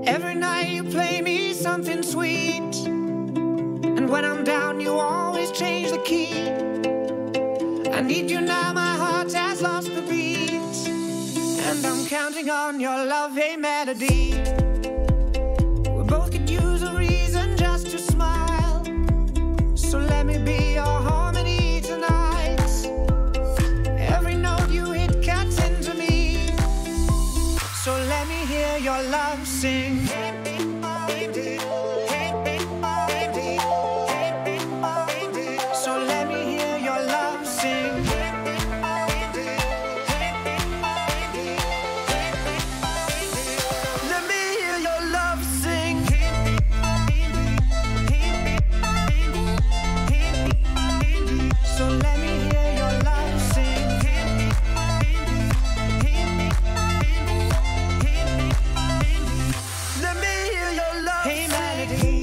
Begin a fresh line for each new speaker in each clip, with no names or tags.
Every night you play me something sweet, and when I'm down you always change the key. I need you now, my heart has lost the beat, and I'm counting on your love, hey melody. We both could use a reason just to smile, so let me be your harmony tonight. Every note you hit cuts into me, so let me hear your love sing. So let me hear your love sing. Let me hear your love sing. So let me hear your love sing. Let me hear your love sing. Hey melody.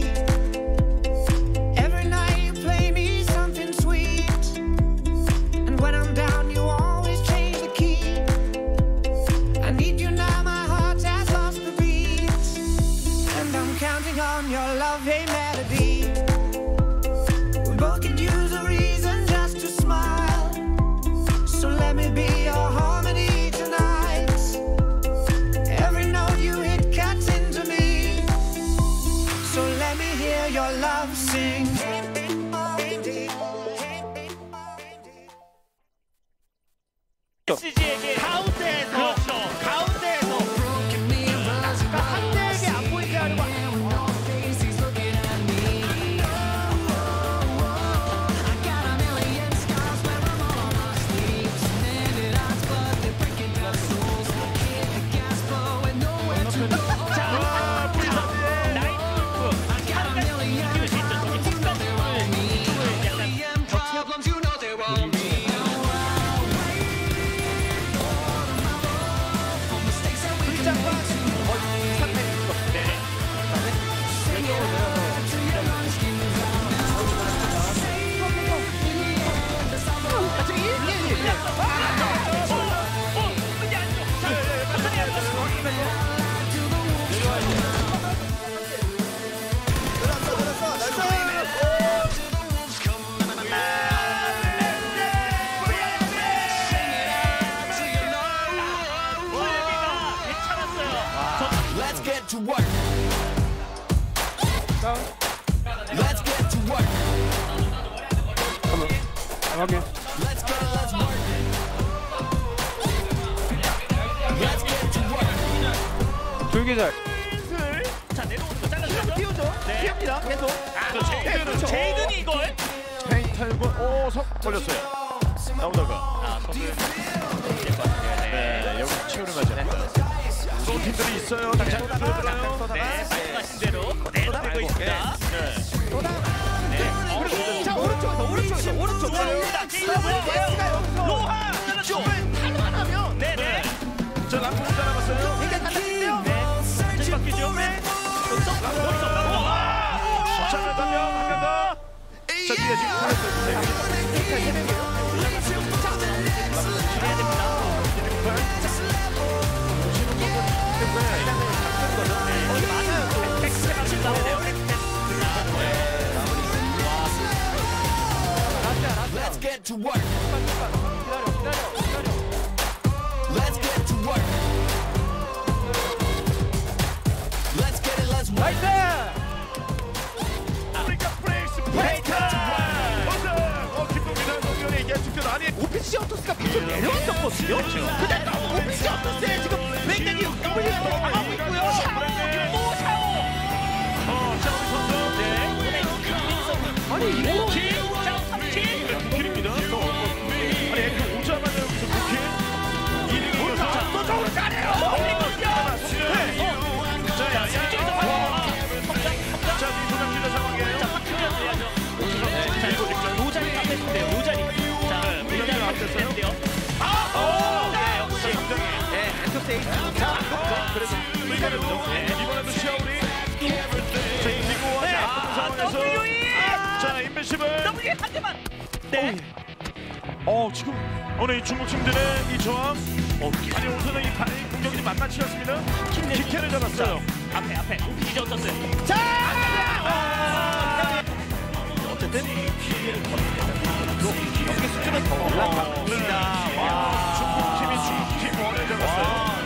Every night you play me something sweet, and when I'm down you always change the key. I need you now, my heart has lost the beat, and I'm counting on your love, hey melody. We both could use a reason just to smile, so let me be your harmony tonight. Every note you hit cuts into me, so let me hear your love sing.
SG에게 가운데에서 그렇죠. 가운데에서 그러니까 상대에게 안 보이게 하려고 자, 불사의 나이트골프 한 가지 느낄 수 있던 저기 뒷감을 약간 불장과 거의 상대인 것 같은데
Let's get to work. Let's get to work.
Okay.
Let's get it, let's work. Let's get to work.
줄기절.
자 내려오는 거 잘라주죠. 띄우죠. 피합니다. 계속. 아, 제이든이 이걸.
페인 털고 속 걸렸어요. 나오다가 네, 여기 치우는 거죠. 또 팀들이 있어요. 다시 한번 들어요.
네, 말씀하신 대로 그대로 되고 있습니다. 네. 자 오른쪽에서 오른쪽. 로하 이쪽을 탈환하면 네네.
저 람프 혼자 남았어요.
이게 달라지는데요. 네. 자 바뀌죠. 여기서
자, 한 명 더. 자, 뒤에 지금
해야 됩니다.
Let's get to work. Let's get to work. Let's get it, let's work.
아프리카 프레이스 브레이크.
프로토스가 계속 내려왔었거든요. 근데 너무 오피스 없었어요. 지금 굉장히 W 당하고 있고요.
또 샤오.
샤오리 선수.
네.
아니 이거
샤오 3킬.
9킬입니다. 아니 애들 오자마자 여기서 9킬. 2등이
또 저걸 잘해요.
자, 도장 기자 상황이에요.
자, 확실해야죠. 자, 이거 로자리 앞에서인데요. 로자리. 자, 로자리 앞에서인데요. 네, 역시.
네, 엔터테인. 자,
그래서 이번에도 샤오리. 자, 이기고와 상황에서 자, 인벤십을
W 한 대만. 네.
지금 오늘 이 중국 팀들의 이 조합 아니 우선은 이 공격이 좀 만만치 않습니다. 킥캔을 잡았어요.
앞에 오피지 어떻어요?
자!
어쨌든
경기 수준은 더 올라갑니다.
와, 중국 팀이 중국 팀 원을 잡았어요.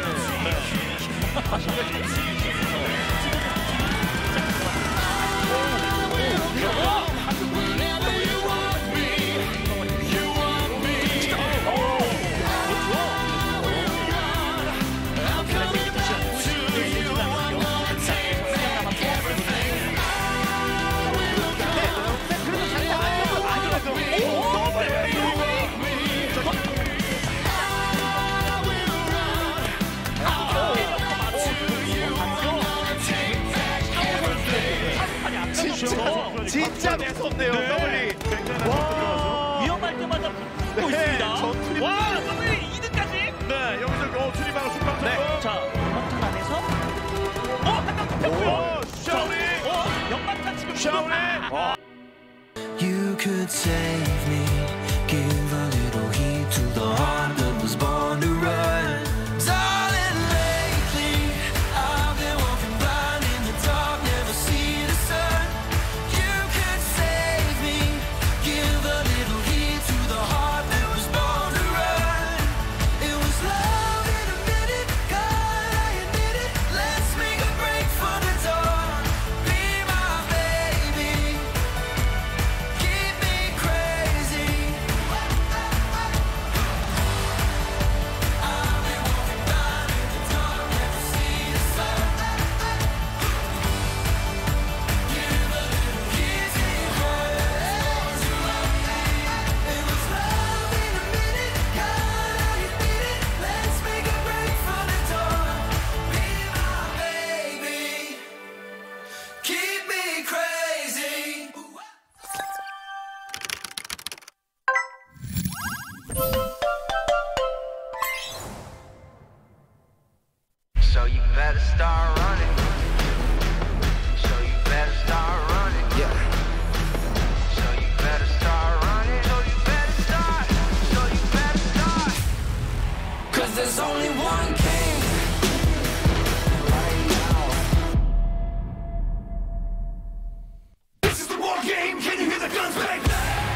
진짜 매섭네요. 더블이.
위험할 때마다 붙고 있습니다. 와, W 2등까지.
네, 여기서 수리방어 순방
네. 자, 연막탄 안에서 한명 붙였고요.
샤오리.
연막탄 지금
샤오리.
You could save me, give a little heed to the heart that was born to run. Darling, lately I've been walking blind in the dark, never see the sun. You could save me, give a little heed to the heart that was born to run. It was love in a minute, God, I admit it. Let's make a break for the dawn. Be my baby. Keep me crazy. I've been walking blind in the dark, never see the sun. Give a little kiss to your heart. It was love in a minute, God, I admit it. Let's make a break for the dawn. Be my baby. Keep me crazy.
So you better start running. So you better start running. Yeah. So you better start running. So you better start. So you better start.
'Cause there's only one king. This is the war game. Can you hear the guns bang?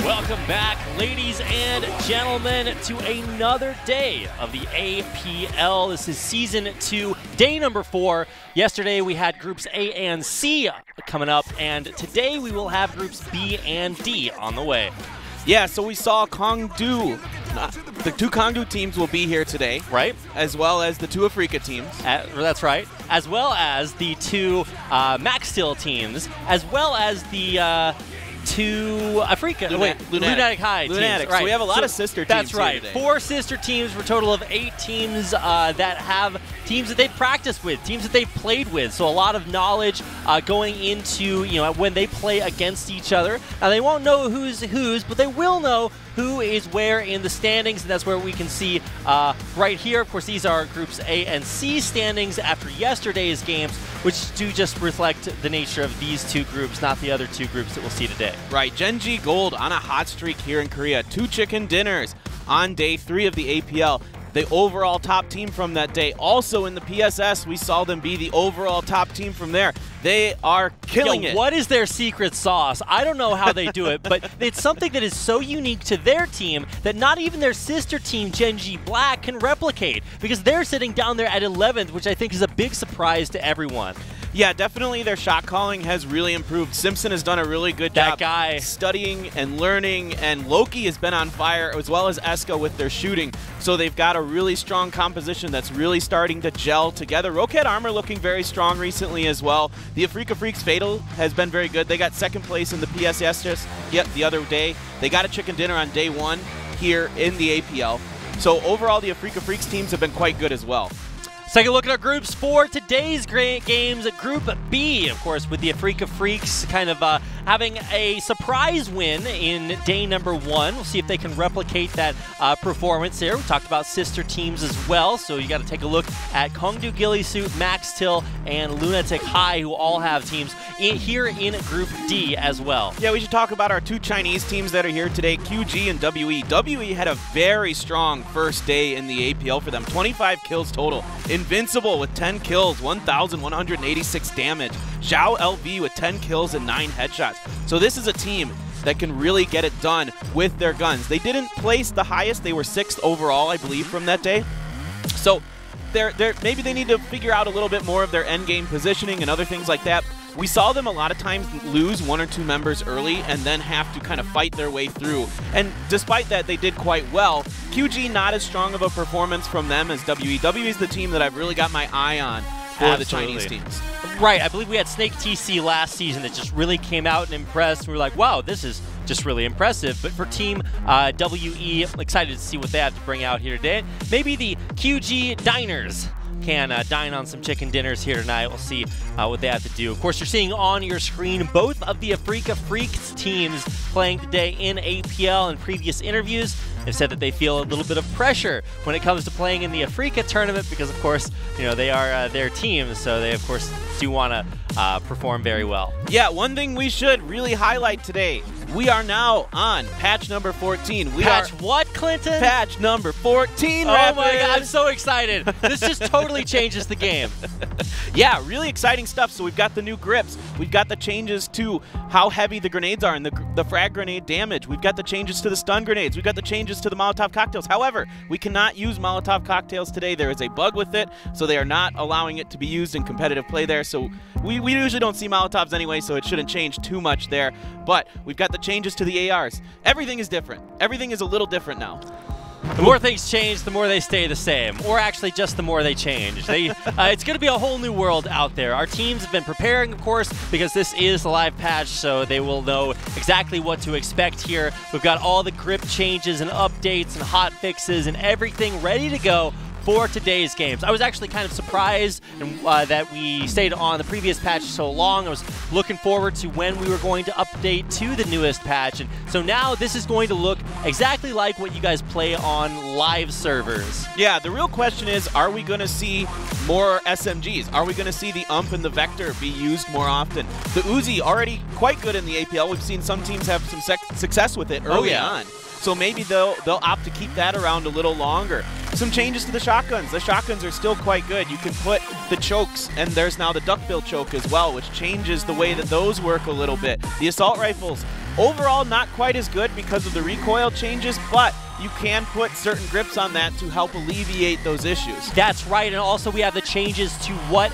Welcome back, ladies and gentlemen, to another day of the APL. This is Season 2, day number 4. Yesterday we had Groups A and C coming up, and today we will have Groups B and D on the way.
Yeah, so we saw Kongdu. The two Kongdu teams will be here today,
Right?
as well as the two Africa teams.
That's right. As well as the two Max Steel teams, as well as the two Lunatic High teams.
Lunatics.
Right.
So we have a lot of sister teams
That's
here
right.
today.
4 sister teams for a total of 8 teams that have teams that they've practiced with, teams that they've played with. So a lot of knowledge going into, when they play against each other. Now they won't know who's whose, but they will know who is where in the standings, and that's where we can see right here. Of course, these are Groups A and C standings after yesterday's games, which do just reflect the nature of these two groups, not the other two groups that we'll see today.
Right, Genji Gold on a hot streak here in Korea. 2 chicken dinners on day 3 of the APL. The overall top team from that day. Also in the PSS, we saw them be the overall top team from there. They are killing it.
What is their secret sauce? I don't know how they do it, but it's something that is so unique to their team that not even their sister team, Genji Black, can replicate, because they're sitting down there at 11th, which I think is a big surprise to everyone.
Yeah, definitely their shot calling has really improved. Simpson has done a really good job studying and learning, and Loki has been on fire, as well as Eska with their shooting. So they've got a really strong composition that's really starting to gel together. Roquette Armor looking very strong recently as well. The Africa Freaks Fatal has been very good. They got second place in the PSS just the other day. They got a chicken dinner on day 1 here in the APL. So overall, the Africa Freaks teams have been quite good as well.
Let's take a look at our groups for today's games. Group B, of course, with the Africa Freaks kind of having a surprise win in day number 1. We'll see if they can replicate that performance there. We talked about sister teams as well, so you got to take a look at Kongdu Gillisuit, Max Till, and Lunatic High, who all have teams here in Group D as well.
Yeah, we should talk about our 2 Chinese teams that are here today, QG and WE. WE had a very strong first day in the APL for them, 25 kills total. Invincible with 10 kills, 1,186 damage. Zhao LV with 10 kills and 9 headshots. So this is a team that can really get it done with their guns. They didn't place the highest. They were 6th overall, I believe, from that day. So maybe they need to figure out a little bit more of their endgame positioning and other things like that. We saw them a lot of times lose 1 or 2 members early and then have to kind of fight their way through. And despite that, they did quite well. QG, not as strong of a performance from them as WE. WE is the team that I've really got my eye on for the Chinese teams.
Right, I believe we had Snake TC last season that just really came out and impressed. We were like, wow, this is just really impressive. But for Team WE, I'm excited to see what they have to bring out here today. Maybe the QG Diners can dine on some chicken dinners here tonight. We'll see what they have to do. Of course, you're seeing on your screen both of the Africa Freaks teams playing today in APL. In previous interviews, they've said that they feel a little bit of pressure when it comes to playing in the Africa tournament because, of course, you know, they are their team, so they, of course, do want to perform very well.
Yeah, one thing we should really highlight today, we are now on patch number 14.
Patch what, Clinton?
Patch number 14,
Oh
Raptors.
my God, I'm so excited. This just totally changes the game.
Yeah, really exciting stuff. So we've got the new grips. We've got the changes to how heavy the grenades are and the frag grenade damage. We've got the changes to the stun grenades. We've got the changes to the Molotov cocktails. However, we cannot use Molotov cocktails today. There is a bug with it, so they are not allowing it to be used in competitive play there. So we usually don't see Molotovs anyway, so it shouldn't change too much there. But we've got the changes to the ARs. Everything is different. Everything is a little different now.
The more things change, the more they stay the same, or actually just the more they change. It's going to be a whole new world out there. Our teams have been preparing, of course, because this is the live patch, so they will know exactly what to expect here. We've got all the grip changes and updates and hot fixes and everything ready to go for today's games. I was actually kind of surprised that we stayed on the previous patch so long. I was looking forward to when we were going to update to the newest patch, and so now this is going to look exactly like what you guys play on live servers.
Yeah, the real question is, are we going to see more SMGs? Are we going to see the UMP and the Vector be used more often? The Uzi, already quite good in the APL. We've seen some teams have some success with it early on. So maybe they'll opt to keep that around a little longer. Some changes to the shotguns. The shotguns are still quite good. You can put the chokes, and there's now the duckbill choke as well, which changes the way that those work a little bit. The assault rifles, overall not quite as good because of the recoil changes, but you can put certain grips on that to help alleviate those issues.
That's right, and also we have the changes to what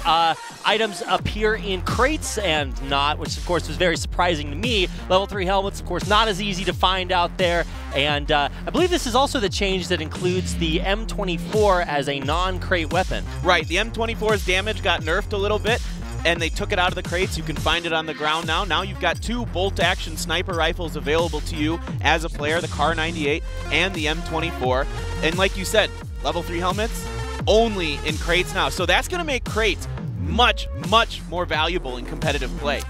items appear in crates and not, which of course was very surprising to me. Level 3 helmets, of course, not as easy to find out there, and I believe this is also the change that includes the M24 as a non-crate weapon.
Right, the M24's damage got nerfed a little bit, and they took it out of the crates. You can find it on the ground now. Now you've got 2 bolt-action sniper rifles available to you as a player, the Kar 98 and the M24. And like you said, level 3 helmets only in crates now. So that's going to make crates much, much more valuable in competitive play.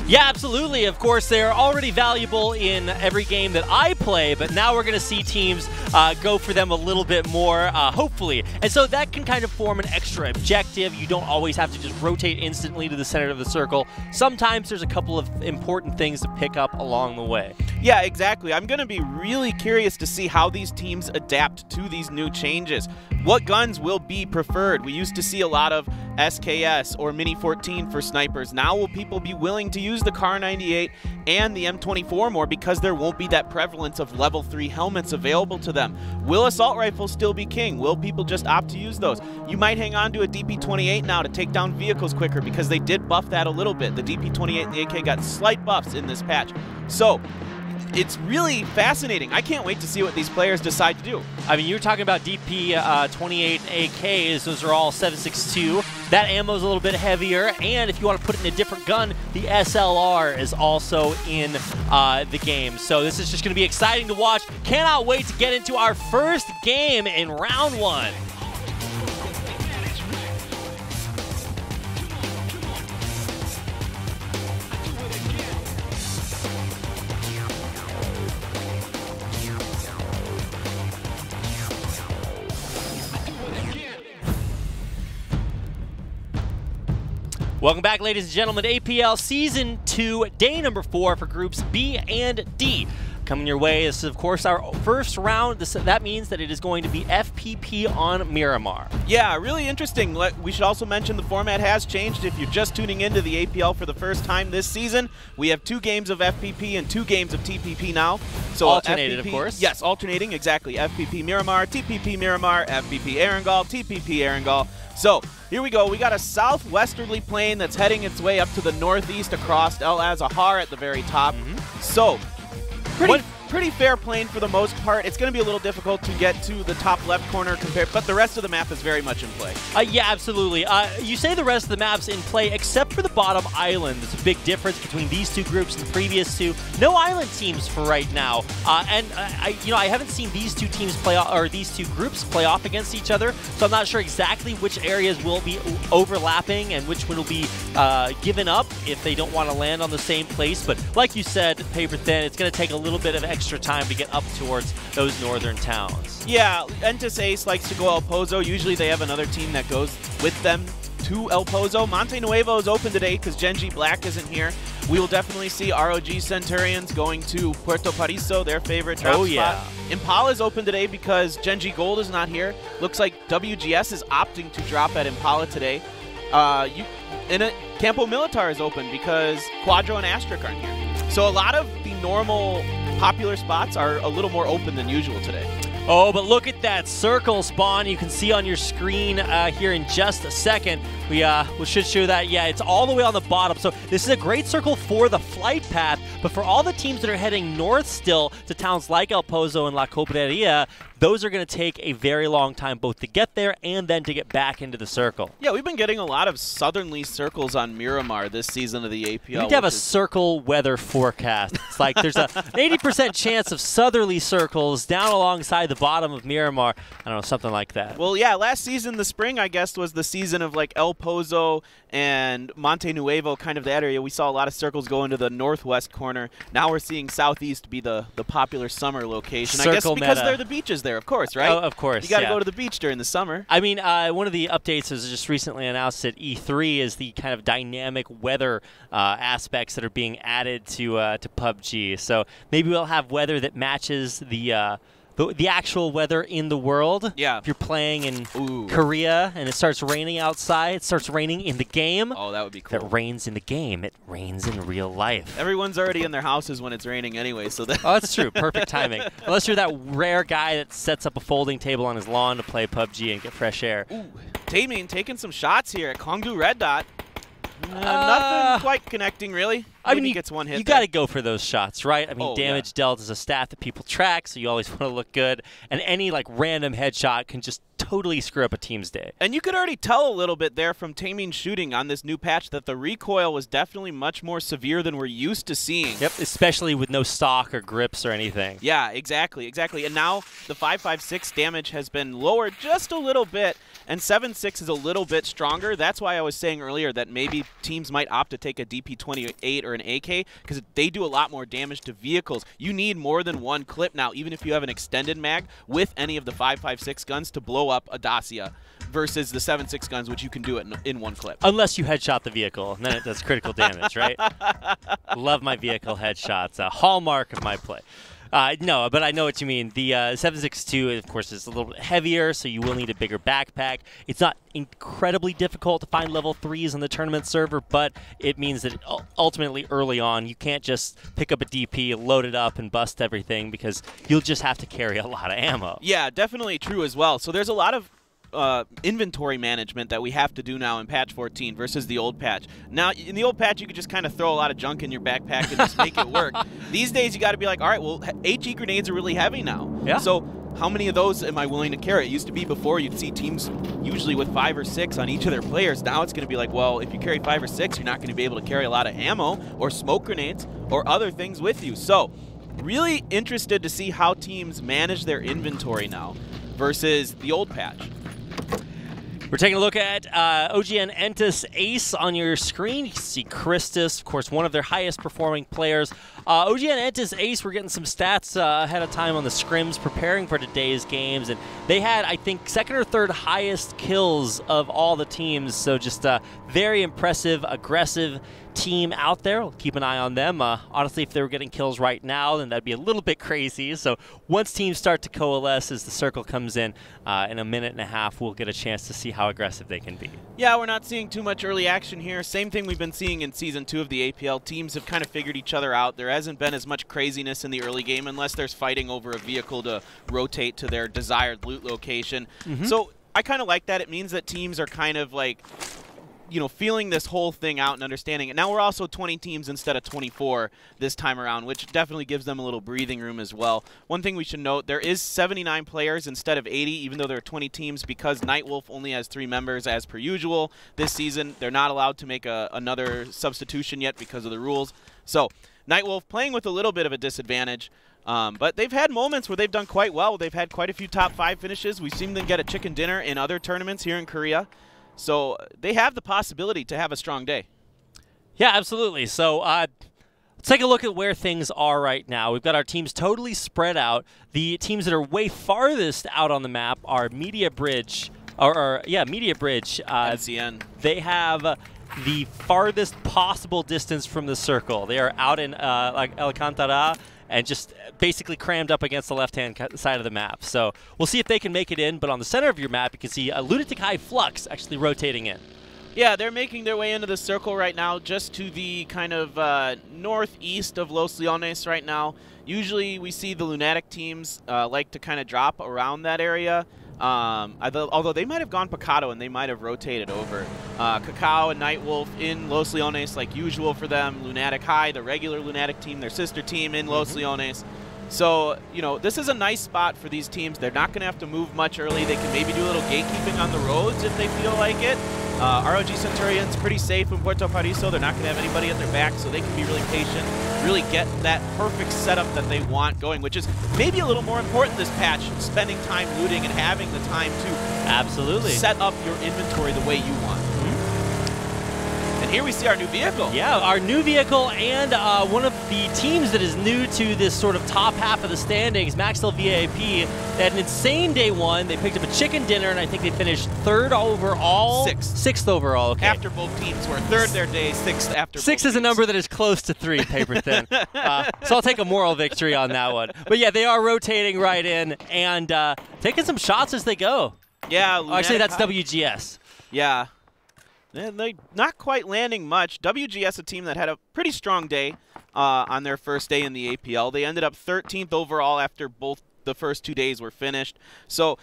Yeah, absolutely. Of course, they're already valuable in every game that I play, but now we're going to see teams go for them a little bit more, hopefully. And so that can kind of form an extra objective. You don't always have to just rotate instantly to the center of the circle. Sometimes there's a couple of important things to pick up along the way.
Yeah, exactly. I'm going to be really curious to see how these teams adapt to these new changes. What guns will be preferred? We used to see a lot of SKS or Mini 14 for snipers. Now will people be willing to use the Kar 98 and the M24 more because there won't be that prevalence amounts of level 3 helmets available to them. Will assault rifles still be king? Will people just opt to use those? You might hang on to a DP28 now to take down vehicles quicker because they did buff that a little bit. The DP28 and the AK got slight buffs in this patch. So it's really fascinating. I can't wait to see what these players decide to do.
I mean, you're talking about DP28 AKs. Those are all 7.62. That ammo is a little bit heavier, and if you want to put it in a different gun, the SLR is also in the game. So this is just going to be exciting to watch. Cannot wait to get into our first game in round 1. Welcome back, ladies and gentlemen, to APL Season 2, day number 4 for Groups B and D. Coming your way, this is, of course, our first round. That means that it is going to be FPP on Miramar.
Yeah, really interesting. We should also mention the format has changed. If you're just tuning into the APL for the first time this season, we have 2 games of FPP and 2 games of TPP now. So
alternated,
FPP,
of course.
Yes, alternating, exactly. FPP Miramar, TPP Miramar, FPP Erangel, TPP Erangel. So here we go. We got a southwesterly plane that's heading its way up to the northeast across El Azahar at the very top. So pretty fair plane for the most part. It's going to be a little difficult to get to the top left corner compared, but the rest of the map is very much in play.
Yeah, absolutely. You say the rest of the map's in play except for the bottom island. There's a big difference between these 2 groups and the previous 2. No island teams for right now. I haven't seen these 2 teams play or these 2 groups play off against each other, so I'm not sure exactly which areas will be overlapping and which one will be given up if they don't want to land on the same place. But like you said, paper thin, it's going to take a little bit of extra time to get up towards those northern towns.
Yeah, Entis Ace likes to go El Pozo. Usually they have another team that goes with them to El Pozo. Monte Nuevo is open today because Genji Black isn't here. We will definitely see ROG Centurions going to Puerto Pariso, their favorite drop spot. Impala is open today because Genji Gold is not here. Looks like WGS is opting to drop at Impala today. Campo Militar is open because Quadro and Astric aren't here. So a lot of the normal popular spots are a little more open than usual today.
Oh, but look at that circle spawn you can see on your screen here in just a second. We should show that. Yeah, it's all the way on the bottom. So this is a great circle for the flight path, but for all the teams that are heading north still to towns like El Pozo and La Cobreria, those are going to take a very long time both to get there and then to get back into the circle.
Yeah, we've been getting a lot of southerly circles on Miramar this season of the APL.
You need to have a circle weather forecast. It's like there's an 80% chance of southerly circles down alongside the bottom of Miramar. I don't know, something like that.
Well, yeah, last season, the spring, I guess, was the season of like El Pozo and Monte Nuevo, kind of that area. We saw a lot of circles go into the northwest corner. Now we're seeing southeast be the popular summer location.
Circle
I guess because
meta.
they're the beaches there, of course, right?
Oh, of course.
You got to go to the beach during the summer.
I mean, one of the updates was just recently announced at E3 is the kind of dynamic weather aspects that are being added to PUBG. So maybe we'll have weather that matches the actual weather in the world.
Yeah.
If you're playing in Korea and it starts raining outside, it starts raining in the game.
Oh, that would be cool.
If it rains in the game, it rains in real life.
Everyone's already in their houses when it's raining anyway, so that.
Oh, that's true. Perfect timing. Unless you're that rare guy that sets up a folding table on his lawn to play PUBG and get fresh air.
Ooh, Taemin taking some shots here at Kongdu Red Dot. Nothing quite connecting, really.
I mean,
he gets one hit.
You got to go for those shots, right? I mean, damage dealt is a stat that people track, so you always want to look good. And any like random headshot can just totally screw up a team's day.
And you could already tell a little bit there from Taemin's shooting on this new patch that the recoil was definitely much more severe than we're used to seeing.
Yep, especially with no stock or grips or anything.
Yeah, exactly. And now the 5.56 damage has been lowered just a little bit, and 7.6 is a little bit stronger. That's why I was saying earlier that maybe teams might opt to take a DP28 or an AK, because they do a lot more damage to vehicles. You need more than one clip now, even if you have an extended mag with any of the 5.56 guns to blow up a Dacia versus the 7.6 guns, which you can do it in one clip.
Unless you headshot the vehicle, and then it does critical damage, right? Love my vehicle headshots. A hallmark of my play. No, but I know what you mean. The 7.62, of course, is a little bit heavier, so you will need a bigger backpack. It's not incredibly difficult to find level 3s on the tournament server, but it means that ultimately early on, you can't just pick up a DP, load it up, and bust everything, because you'll just have to carry a lot of ammo.
Yeah, definitely true as well. So there's a lot of inventory management that we have to do now in patch 14 versus the old patch. Now, in the old patch, you could just kind of throw a lot of junk in your backpack and just make it work. These days, you got to be like, all right, well, HE grenades are really heavy now.
Yeah.
So how many of those am I willing to carry? It used to be before you'd see teams usually with 5 or 6 on each of their players. Now it's going to be like, well, if you carry 5 or 6, you're not going to be able to carry a lot of ammo or smoke grenades or other things with you. So really interested to see how teams manage their inventory now versus the old patch.
We're taking a look at OGN Entis Ace on your screen. You can see Christus, of course, one of their highest performing players. OGN Entis Ace, we're getting some stats ahead of time on the scrims preparing for today's games, and they had, I think, second or third highest kills of all the teams, so just a very impressive, aggressive team out there. We'll keep an eye on them. Honestly, if they were getting kills right now, then that'd be a little bit crazy. So once teams start to coalesce as the circle comes in a minute and a half, we'll get a chance to see how aggressive they can be.
Yeah, we're not seeing too much early action here. Same thing we've been seeing in Season 2 of the APL. Teams have kind of figured each other out. There hasn't been as much craziness in the early game unless there's fighting over a vehicle to rotate to their desired loot location. So I kind of like that. It means that teams are kind of like, you know, feeling this whole thing out and understanding it. Now we're also 20 teams instead of 24 this time around, which definitely gives them a little breathing room as well. One thing we should note, there is 79 players instead of 80, even though there are 20 teams, because Nightwolf only has 3 members as per usual this season. They're not allowed to make another substitution yet because of the rules. So Nightwolf playing with a little bit of a disadvantage. But they've had moments where they've done quite well. They've had quite a few top 5 finishes. We've seen them get a chicken dinner in other tournaments here in Korea. So they have the possibility to have a strong day.
Yeah, absolutely. So let's take a look at where things are right now. We've got our teams totally spread out. The teams that are way farthest out on the map are Media Bridge, Media Bridge.
MCN.
They have the farthest possible distance from the circle. They are out in Alcantara and just basically crammed up against the left-hand side of the map. So we'll see if they can make it in, but on the center of your map, you can see a Lunatic High Flux actually rotating in.
Yeah, they're making their way into the circle right now, just to the kind of northeast of Los Leones right now. Usually we see the Lunatic teams like to kind of drop around that area. Although they might have gone Picado and they might have rotated over. Cacao and Nightwolf in Los Leones like usual for them. Lunatic High, the regular Lunatic team, their sister team in Los Leones. So, you know, this is a nice spot for these teams. They're not going to have to move much early. They can maybe do a little gatekeeping on the roads if they feel like it. ROG Centurion's pretty safe in Puerto Paraiso. They're not going to have anybody at their back, so they can be really patient, really get that perfect setup that they want going, which is maybe a little more important this patch, spending time looting and having the time to
absolutely
set up your inventory the way you want. And here we see our new vehicle.
Yeah, our new vehicle and one of the teams that is new to this sort of top half of the standings, Maxwell VAP. They had an insane day 1. They picked up a chicken dinner, and I think they finished 3rd overall. 6th overall, okay.
After both teams were 3rd their day, 6th after
6 is a number that is close to 3, paper thin. So I'll take a moral victory on that one. But yeah, they are rotating right in and taking some shots as they go.
Yeah.
Actually, that's WGS.
Yeah. And they're not quite landing much. WGS, a team that had a pretty strong day on their first day in the APL. They ended up 13th overall after both the first 2 days were finished. So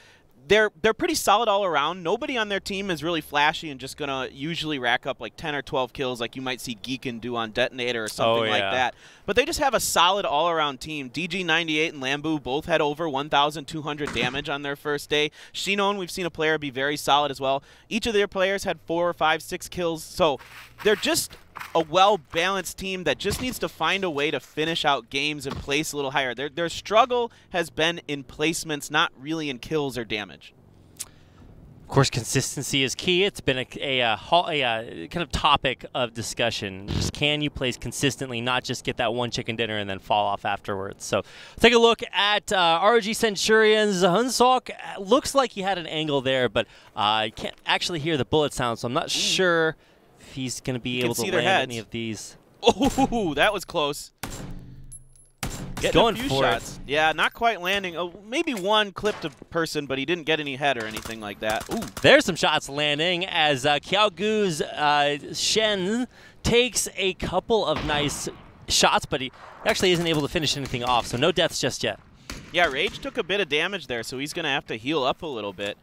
they're pretty solid all around. Nobody on their team is really flashy and just going to usually rack up like 10 or 12 kills like you might see Geekin do on Detonator or something like that. But they just have a solid all-around team. DG98 and Lambu both had over 1,200 damage on their first day. Shinon, we've seen a player be very solid as well. Each of their players had 4 or 5, 6 kills. So they're just a well-balanced team that just needs to find a way to finish out games and place a little higher. Their struggle has been in placements, not really in kills or damage.
Of course, consistency is key. It's been a kind of topic of discussion. Just can you place consistently, not just get that one chicken dinner and then fall off afterwards? So take a look at ROG Centurion's Hunsok. Looks like he had an angle there, but I can't actually hear the bullet sound, so I'm not sure if he's going to be able to land any of these.
Oh, that was close. Getting
going
a few
for
shots. Yeah, not quite landing. Oh, maybe one clipped a person, but he didn't get any head or anything like that. Ooh.
There's some shots landing as Kiaogu's Shen takes a couple of nice shots, but he actually isn't able to finish anything off, so no deaths just yet.
Yeah, Rage took a bit of damage there, so he's going to have to heal up a little bit.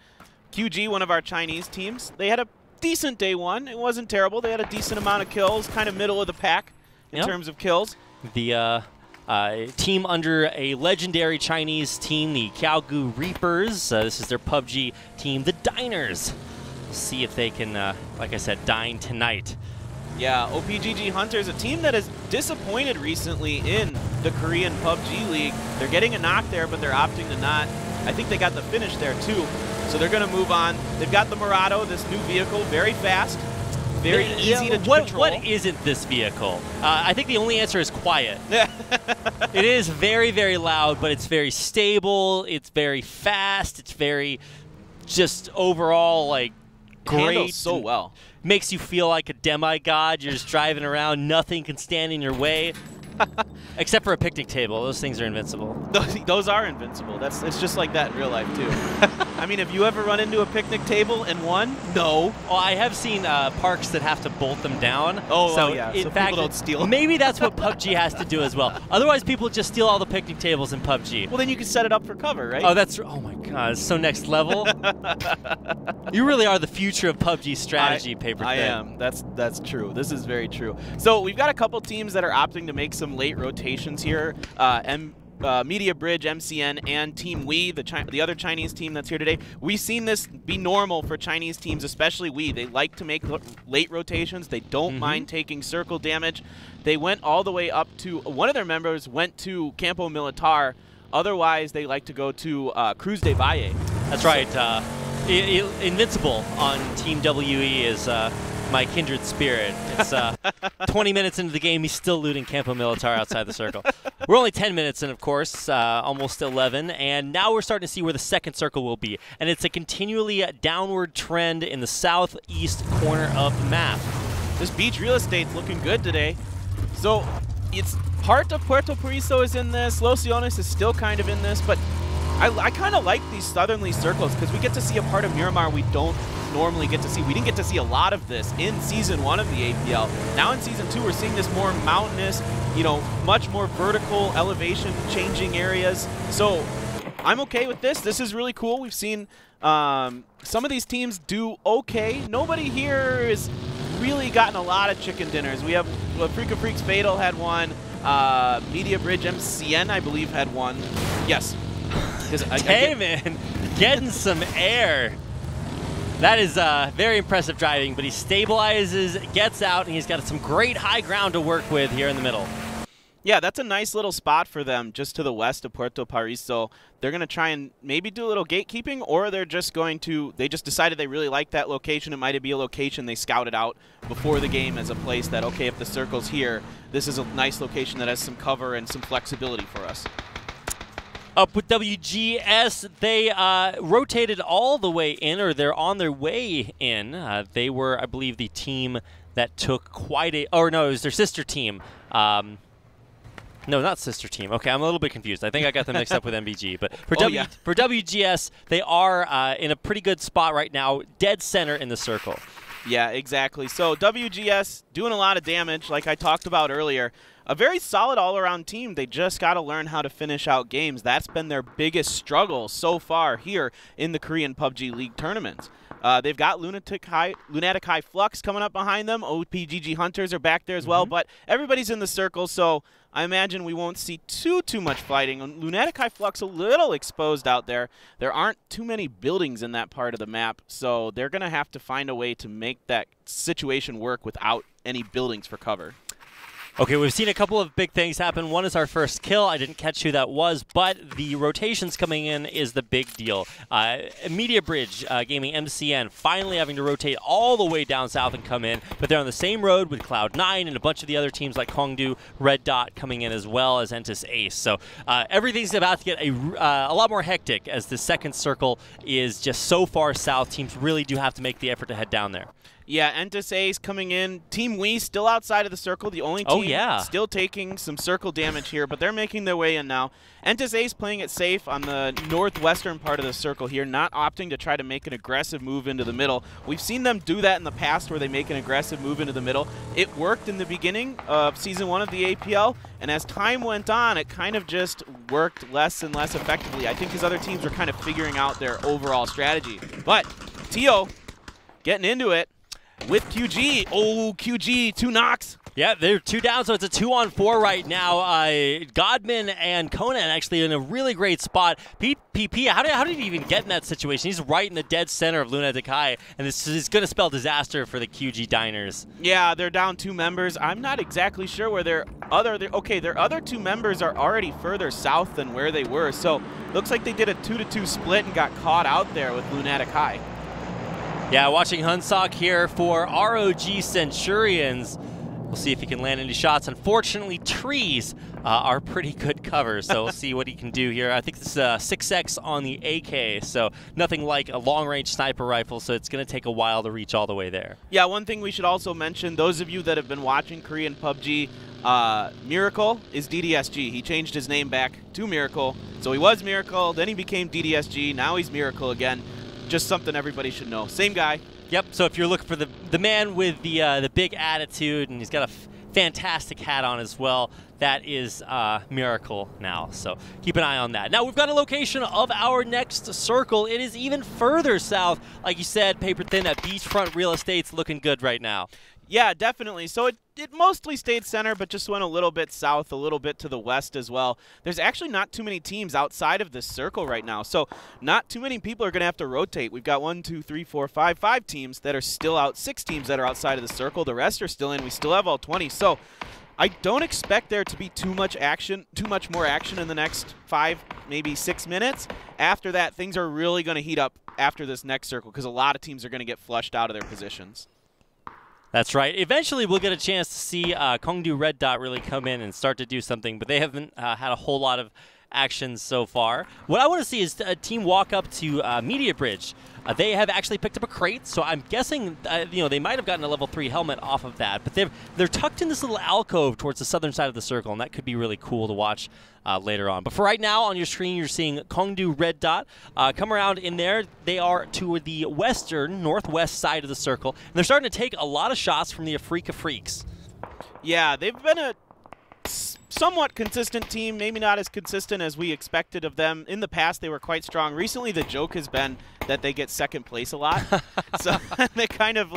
QG, one of our Chinese teams, they had a decent day one. It wasn't terrible. They had a decent amount of kills, kind of middle of the pack in terms of kills.
The team under a legendary Chinese team, the Kiaogu Reapers. This is their PUBG team, the Diners. See if they can, like I said, dine tonight.
Yeah, OPGG Hunters, a team that has disappointed recently in the Korean PUBG League. They're getting a knock there, but they're opting to not. I think they got the finish there, too. So they're going to move on. They've got the Murado, this new vehicle, very fast, very easy to control.
What isn't this vehicle? I think the only answer is quiet. It is very, very loud, but it's very stable. It's very fast. It's very just overall, like, great.
Handles so well.
Makes you feel like a demigod. You're just driving around. Nothing can stand in your way. Except for a picnic table. Those things are invincible.
Those are invincible. It's just like that in real life, too. I mean, have you ever run into a picnic table and won? No.
Well, I have seen parks that have to bolt them down.
Oh,
so
yeah.
In
So
fact,
people don't steal.
Maybe that's what PUBG has to do as well. Otherwise, people just steal all the picnic tables in PUBG.
Well, then you can set it up for cover, right?
Oh, oh my God, it's so next level. You really are the future of PUBG strategy, Paper
I
Thin.
am. That's true. This is very true. So we've got a couple teams that are opting to make some late rotations here. Media Bridge, MCN, and Team Wii, the other Chinese team that's here today. We've seen this be normal for Chinese teams, especially Wii. They like to make late rotations. They don't mind taking circle damage. They went all the way up to, one of their members went to Campo Militar. Otherwise, they like to go to Cruz de Valle.
That's right. Invincible on Team WE is my kindred spirit. It's 20 minutes into the game, he's still looting Campo Militar outside the circle. We're only 10 minutes in, of course, almost 11, and now we're starting to see where the second circle will be. And it's a continually downward trend in the southeast corner of the map.
This beach real estate's looking good today. So it's part of Puerto Paraiso is in this. Los Leones is still kind of in this, but I kind of like these southerly circles because we get to see a part of Miramar we don't normally get to see. We didn't get to see a lot of this in Season 1 of the APL. Now in Season 2, we're seeing this more mountainous, you know, much more vertical elevation changing areas. So I'm okay with this. This is really cool. We've seen some of these teams do okay. Nobody here has really gotten a lot of chicken dinners. We have Freaka Freaks Fatal had one. Media Bridge MCN, I believe, had one. Yes.
Hey, man, getting some air. That is very impressive driving, but he stabilizes, gets out, and he's got some great high ground to work with here in the middle.
Yeah, that's a nice little spot for them just to the west of Puerto Paraiso. They're going to try and maybe do a little gatekeeping, or they're just going to, they just decided they really like that location. It might be a location they scouted out before the game as a place that, okay, if the circle's here, this is a nice location that has some cover and some flexibility for us.
Up with WGS, they rotated all the way in, or they're on their way in. They were, I believe, the team that took quite a, or no, it was their sister team. No, not sister team. Okay, I'm a little bit confused. I think I got them mixed up with MBG. But for, for WGS, they are in a pretty good spot right now, dead center in the circle.
Yeah, exactly. So WGS doing a lot of damage, like I talked about earlier. A very solid all-around team. They just got to learn how to finish out games. That's been their biggest struggle so far here in the Korean PUBG League tournaments. They've got Lunatic High Flux coming up behind them. OPGG Hunters are back there as well, but everybody's in the circle, so I imagine we won't see too much fighting. Lunatic High Flux a little exposed out there. There aren't too many buildings in that part of the map, so they're going to have to find a way to make that situation work without any buildings for cover.
Okay, we've seen a couple of big things happen. One is our first kill. I didn't catch who that was, but the rotations coming in is the big deal. Media Bridge Gaming MCN finally having to rotate all the way down south and come in, but they're on the same road with Cloud9 and a bunch of the other teams like Hongdu, Red Dot coming in as well as Entis Ace. So everything's about to get a lot more hectic as the second circle is just so far south. Teams really do have to make the effort to head down there.
Yeah, Entis Ace coming in. Team Wii still outside of the circle. The only team still taking some circle damage here, but they're making their way in now. Entis Ace playing it safe on the northwestern part of the circle here, not opting to try to make an aggressive move into the middle. We've seen them do that in the past where they make an aggressive move into the middle. It worked in the beginning of Season 1 of the APL, and as time went on, it kind of just worked less and less effectively. I think his other teams were kind of figuring out their overall strategy. But Tio getting into it with QG. Oh, QG, 2 knocks.
Yeah, they're 2 down, so it's a 2-on-4 right now. Godman and Conan actually in a really great spot. PP, how did he even get in that situation? He's right in the dead center of Lunatic High, and this is going to spell disaster for the QG Diners.
Yeah, they're down 2 members. I'm not exactly sure where their other 2 members are already further south than where they were, so looks like they did a 2-to-2 split and got caught out there with Lunatic High.
Yeah, watching Hunsock here for ROG Centurions. We'll see if he can land any shots. Unfortunately, trees are pretty good cover, so we'll see what he can do here. I think this is a 6X on the AK, so nothing like a long-range sniper rifle, so it's going to take a while to reach all the way there.
Yeah, one thing we should also mention, those of you that have been watching Korean PUBG, Miracle is DDSG. He changed his name back to Miracle. So he was Miracle, then he became DDSG, now he's Miracle again. Just something everybody should know. Same guy.
Yep, so if you're looking for the man with the big attitude, and he's got a fantastic hat on as well, that is Miracle now. So keep an eye on that. Now we've got a location of our next circle. It is even further south. Like you said, paper thin, that beachfront real estate's looking good right now.
Yeah, definitely. So it mostly stayed center, but just went a little bit south, a little bit to the west as well. There's actually not too many teams outside of this circle right now, so not too many people are going to have to rotate. We've got 1, 2, 3, 4, 5 teams that are still out, 6 teams that are outside of the circle. The rest are still in. We still have all 20. So I don't expect there to be too much more action in the next 5, maybe 6 minutes. After that, things are really going to heat up after this next circle because a lot of teams are going to get flushed out of their positions.
That's right. Eventually, we'll get a chance to see Kongdu Red Dot really come in and start to do something, but they haven't had a whole lot of action so far. What I want to see is a team walk up to Media Bridge. They have actually picked up a crate, so I'm guessing they might have gotten a level 3 helmet off of that, but they're tucked in this little alcove towards the southern side of the circle, and that could be really cool to watch later on. But for right now, on your screen, you're seeing Kongdu Red Dot. Come around in there. They are to the northwest side of the circle, and they're starting to take a lot of shots from the Africa Freaks.
Yeah, they've been a somewhat consistent team, maybe not as consistent as we expected of them. In the past, they were quite strong. Recently, the joke has been that they get second place a lot. So they kind of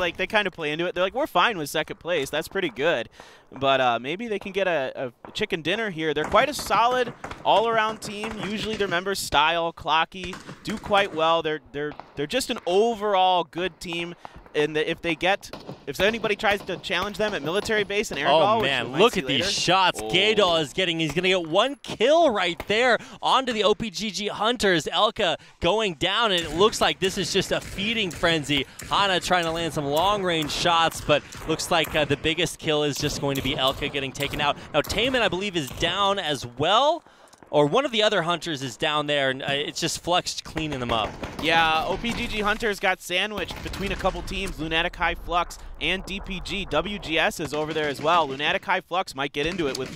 play into it. They're like, we're fine with second place. That's pretty good. But maybe they can get a chicken dinner here. They're quite a solid all-around team. Usually their members style, clocky, do quite well. They're just an overall good team. And if anybody tries to challenge them at military base in Aragol,
oh man, look at these shots. Gaydol is he's going to get 1 kill right there onto the OPGG Hunters. Elka going down, and it looks like this is just a feeding frenzy. Hana trying to land some long-range shots, but looks like the biggest kill is just going to be Elka getting taken out. Now, Taman, I believe, is down as well. Or one of the other Hunters is down there, and it's just Flux cleaning them up. Yeah,
OPGG Hunters got sandwiched between a couple teams, Lunatic High Flux and DPG. WGS is over there as well. Lunatic High Flux might get into it with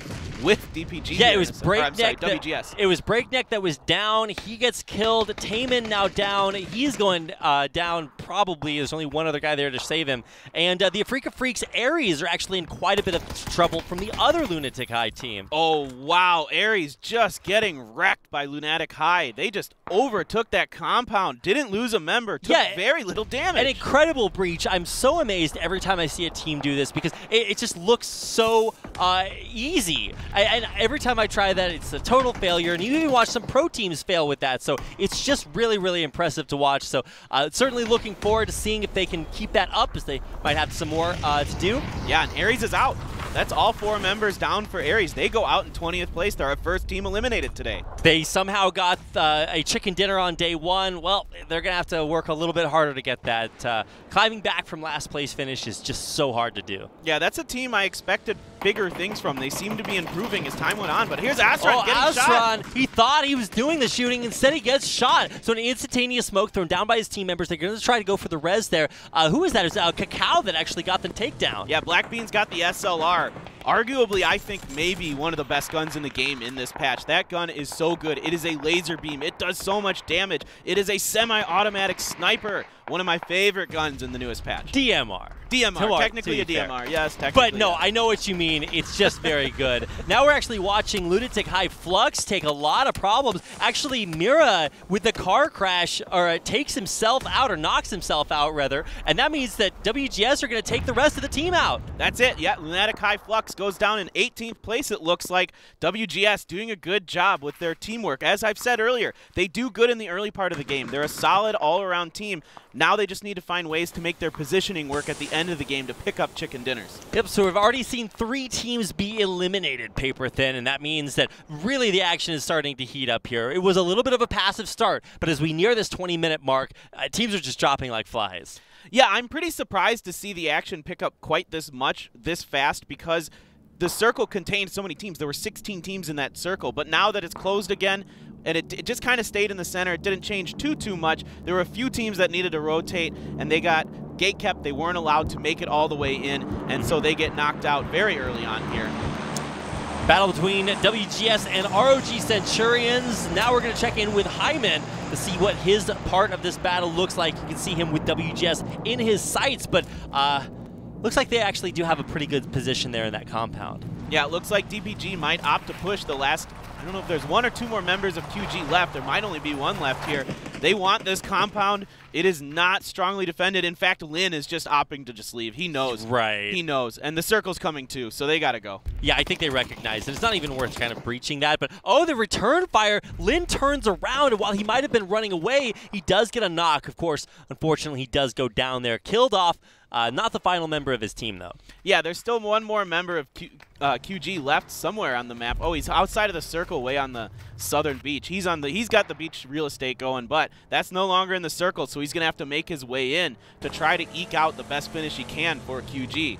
DPG.
Yeah, it was Breakneck.
WGS.
It was Breakneck that was down. He gets killed. Taman now down. He's going down probably. There's only one other guy there to save him. And the Africa Freaks Aries are actually in quite a bit of trouble from the other Lunatic High team.
Oh, wow. Aries just getting wrecked by Lunatic High. They just overtook that compound. Didn't lose a member. Took very little damage.
An incredible breach. I'm so amazed every time I see a team do this because it just looks so easy. And every time I try that, it's a total failure. And you even watch some pro teams fail with that. So it's just really, really impressive to watch. So certainly looking forward to seeing if they can keep that up, as they might have some more to do.
Yeah, and Aries is out. That's all 4 members down for Aries. They go out in 20th place. They're our first team eliminated today.
They somehow got a chicken dinner on day 1. Well, they're going to have to work a little bit harder to get that. Climbing back from last place finish is just so hard to do.
Yeah, that's a team I expected bigger things from. They seem to be improving as time went on, but here's Astron getting shot.
He thought he was doing the shooting. Instead, he gets shot. So an instantaneous smoke thrown down by his team members. They're going to try to go for the res there. Who is that? It was Cacao that actually got the takedown.
Yeah, Black Bean's got the SLR. Arguably, I think maybe one of the best guns in the game in this patch. That gun is so good. It is a laser beam. It does so much damage. It is a semi-automatic sniper. One of my favorite guns in the newest patch.
DMR.
Technically a DMR. Yes, technically.
But no, I know what you mean. It's just very good. Now we're actually watching Lunatic High Flux take a lot of problems. Actually, Mira, with the car crash, takes himself out, or knocks himself out, rather. And that means that WGS are going to take the rest of the team out.
That's it. Yeah, Lunatic High Flux goes down in 18th place, it looks like. WGS doing a good job with their teamwork. As I've said earlier, they do good in the early part of the game. They're a solid all-around team. Now they just need to find ways to make their positioning work at the end of the game to pick up chicken dinners.
Yep, so we've already seen 3 teams be eliminated paper thin, and that means that really the action is starting to heat up here. It was a little bit of a passive start, but as we near this 20-minute mark, teams are just dropping like flies.
Yeah, I'm pretty surprised to see the action pick up quite this much, this fast, because the circle contained so many teams. There were 16 teams in that circle, but now that it's closed again, and it just kind of stayed in the center, it didn't change too much. There were a few teams that needed to rotate, and they got gate-kept. They weren't allowed to make it all the way in, and so they get knocked out very early on here.
Battle between WGS and ROG Centurions. Now we're going to check in with Hyman to see what his part of this battle looks like. You can see him with WGS in his sights, but looks like they actually do have a pretty good position there in that compound.
Yeah, it looks like DPG might opt to push the last, I don't know if there's 1 or 2 more members of QG left. There might only be 1 left here. They want this compound. It is not strongly defended. In fact, Lin is just opting to just leave. He knows.
Right.
He knows. And the circle's coming too, so they got to go.
Yeah, I think they recognize it. It's not even worth kind of breaching that. But, oh, the return fire. Lin turns around, and while he might have been running away, he does get a knock. Of course, unfortunately, he does go down there. Killed off. Not the final member of his team, though.
Yeah, there's still 1 more member of QG left somewhere on the map. Oh, he's outside of the circle, way on the southern beach. He's got the beach real estate going, but that's no longer in the circle, so he's going to have to make his way in to try to eke out the best finish he can for QG.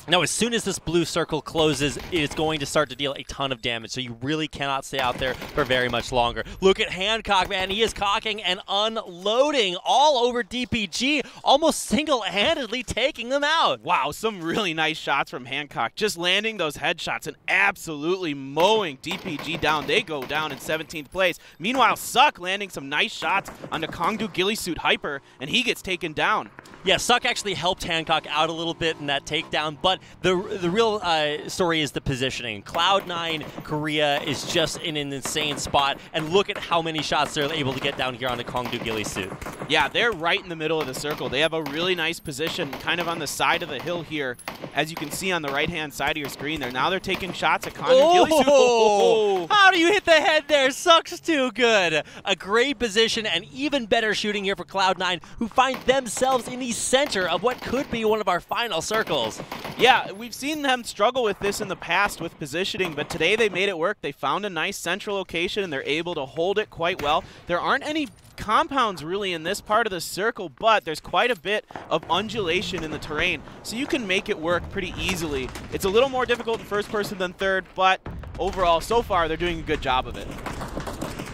Now, as soon as this blue circle closes, it's going to start to deal a ton of damage, so you really cannot stay out there for very much longer. Look at Hancock, man. He is cocking and unloading all over DPG, almost single-handedly taking them out.
Wow, some really nice shots from Hancock. Just landing those headshots and absolutely mowing DPG down. They go down in 17th place. Meanwhile, Suck landing some nice shots on the Kongdu Ghillie Suit Hyper, and he gets taken down.
Yeah, Suck actually helped Hancock out a little bit in that takedown, but the real story is the positioning. Cloud9 Korea is just in an insane spot, and look at how many shots they're able to get down here on the Kongdu Ghillie Suit.
Yeah, they're right in the middle of the circle. They have a really nice position kind of on the side of the hill here. As you can see on the right-hand side of your screen there. Now they're taking shots at Kongdu Ghillie Suit. Oh!
How do you hit the head there? Suck's too good. A great position and even better shooting here for Cloud9, who find themselves in the center of what could be one of our final circles.
Yeah, we've seen them struggle with this in the past with positioning, but today they made it work. They found a nice central location, and they're able to hold it quite well. There aren't any compounds really in this part of the circle, but there's quite a bit of undulation in the terrain, so you can make it work pretty easily. It's a little more difficult in first person than third, but overall, so far, they're doing a good job of it.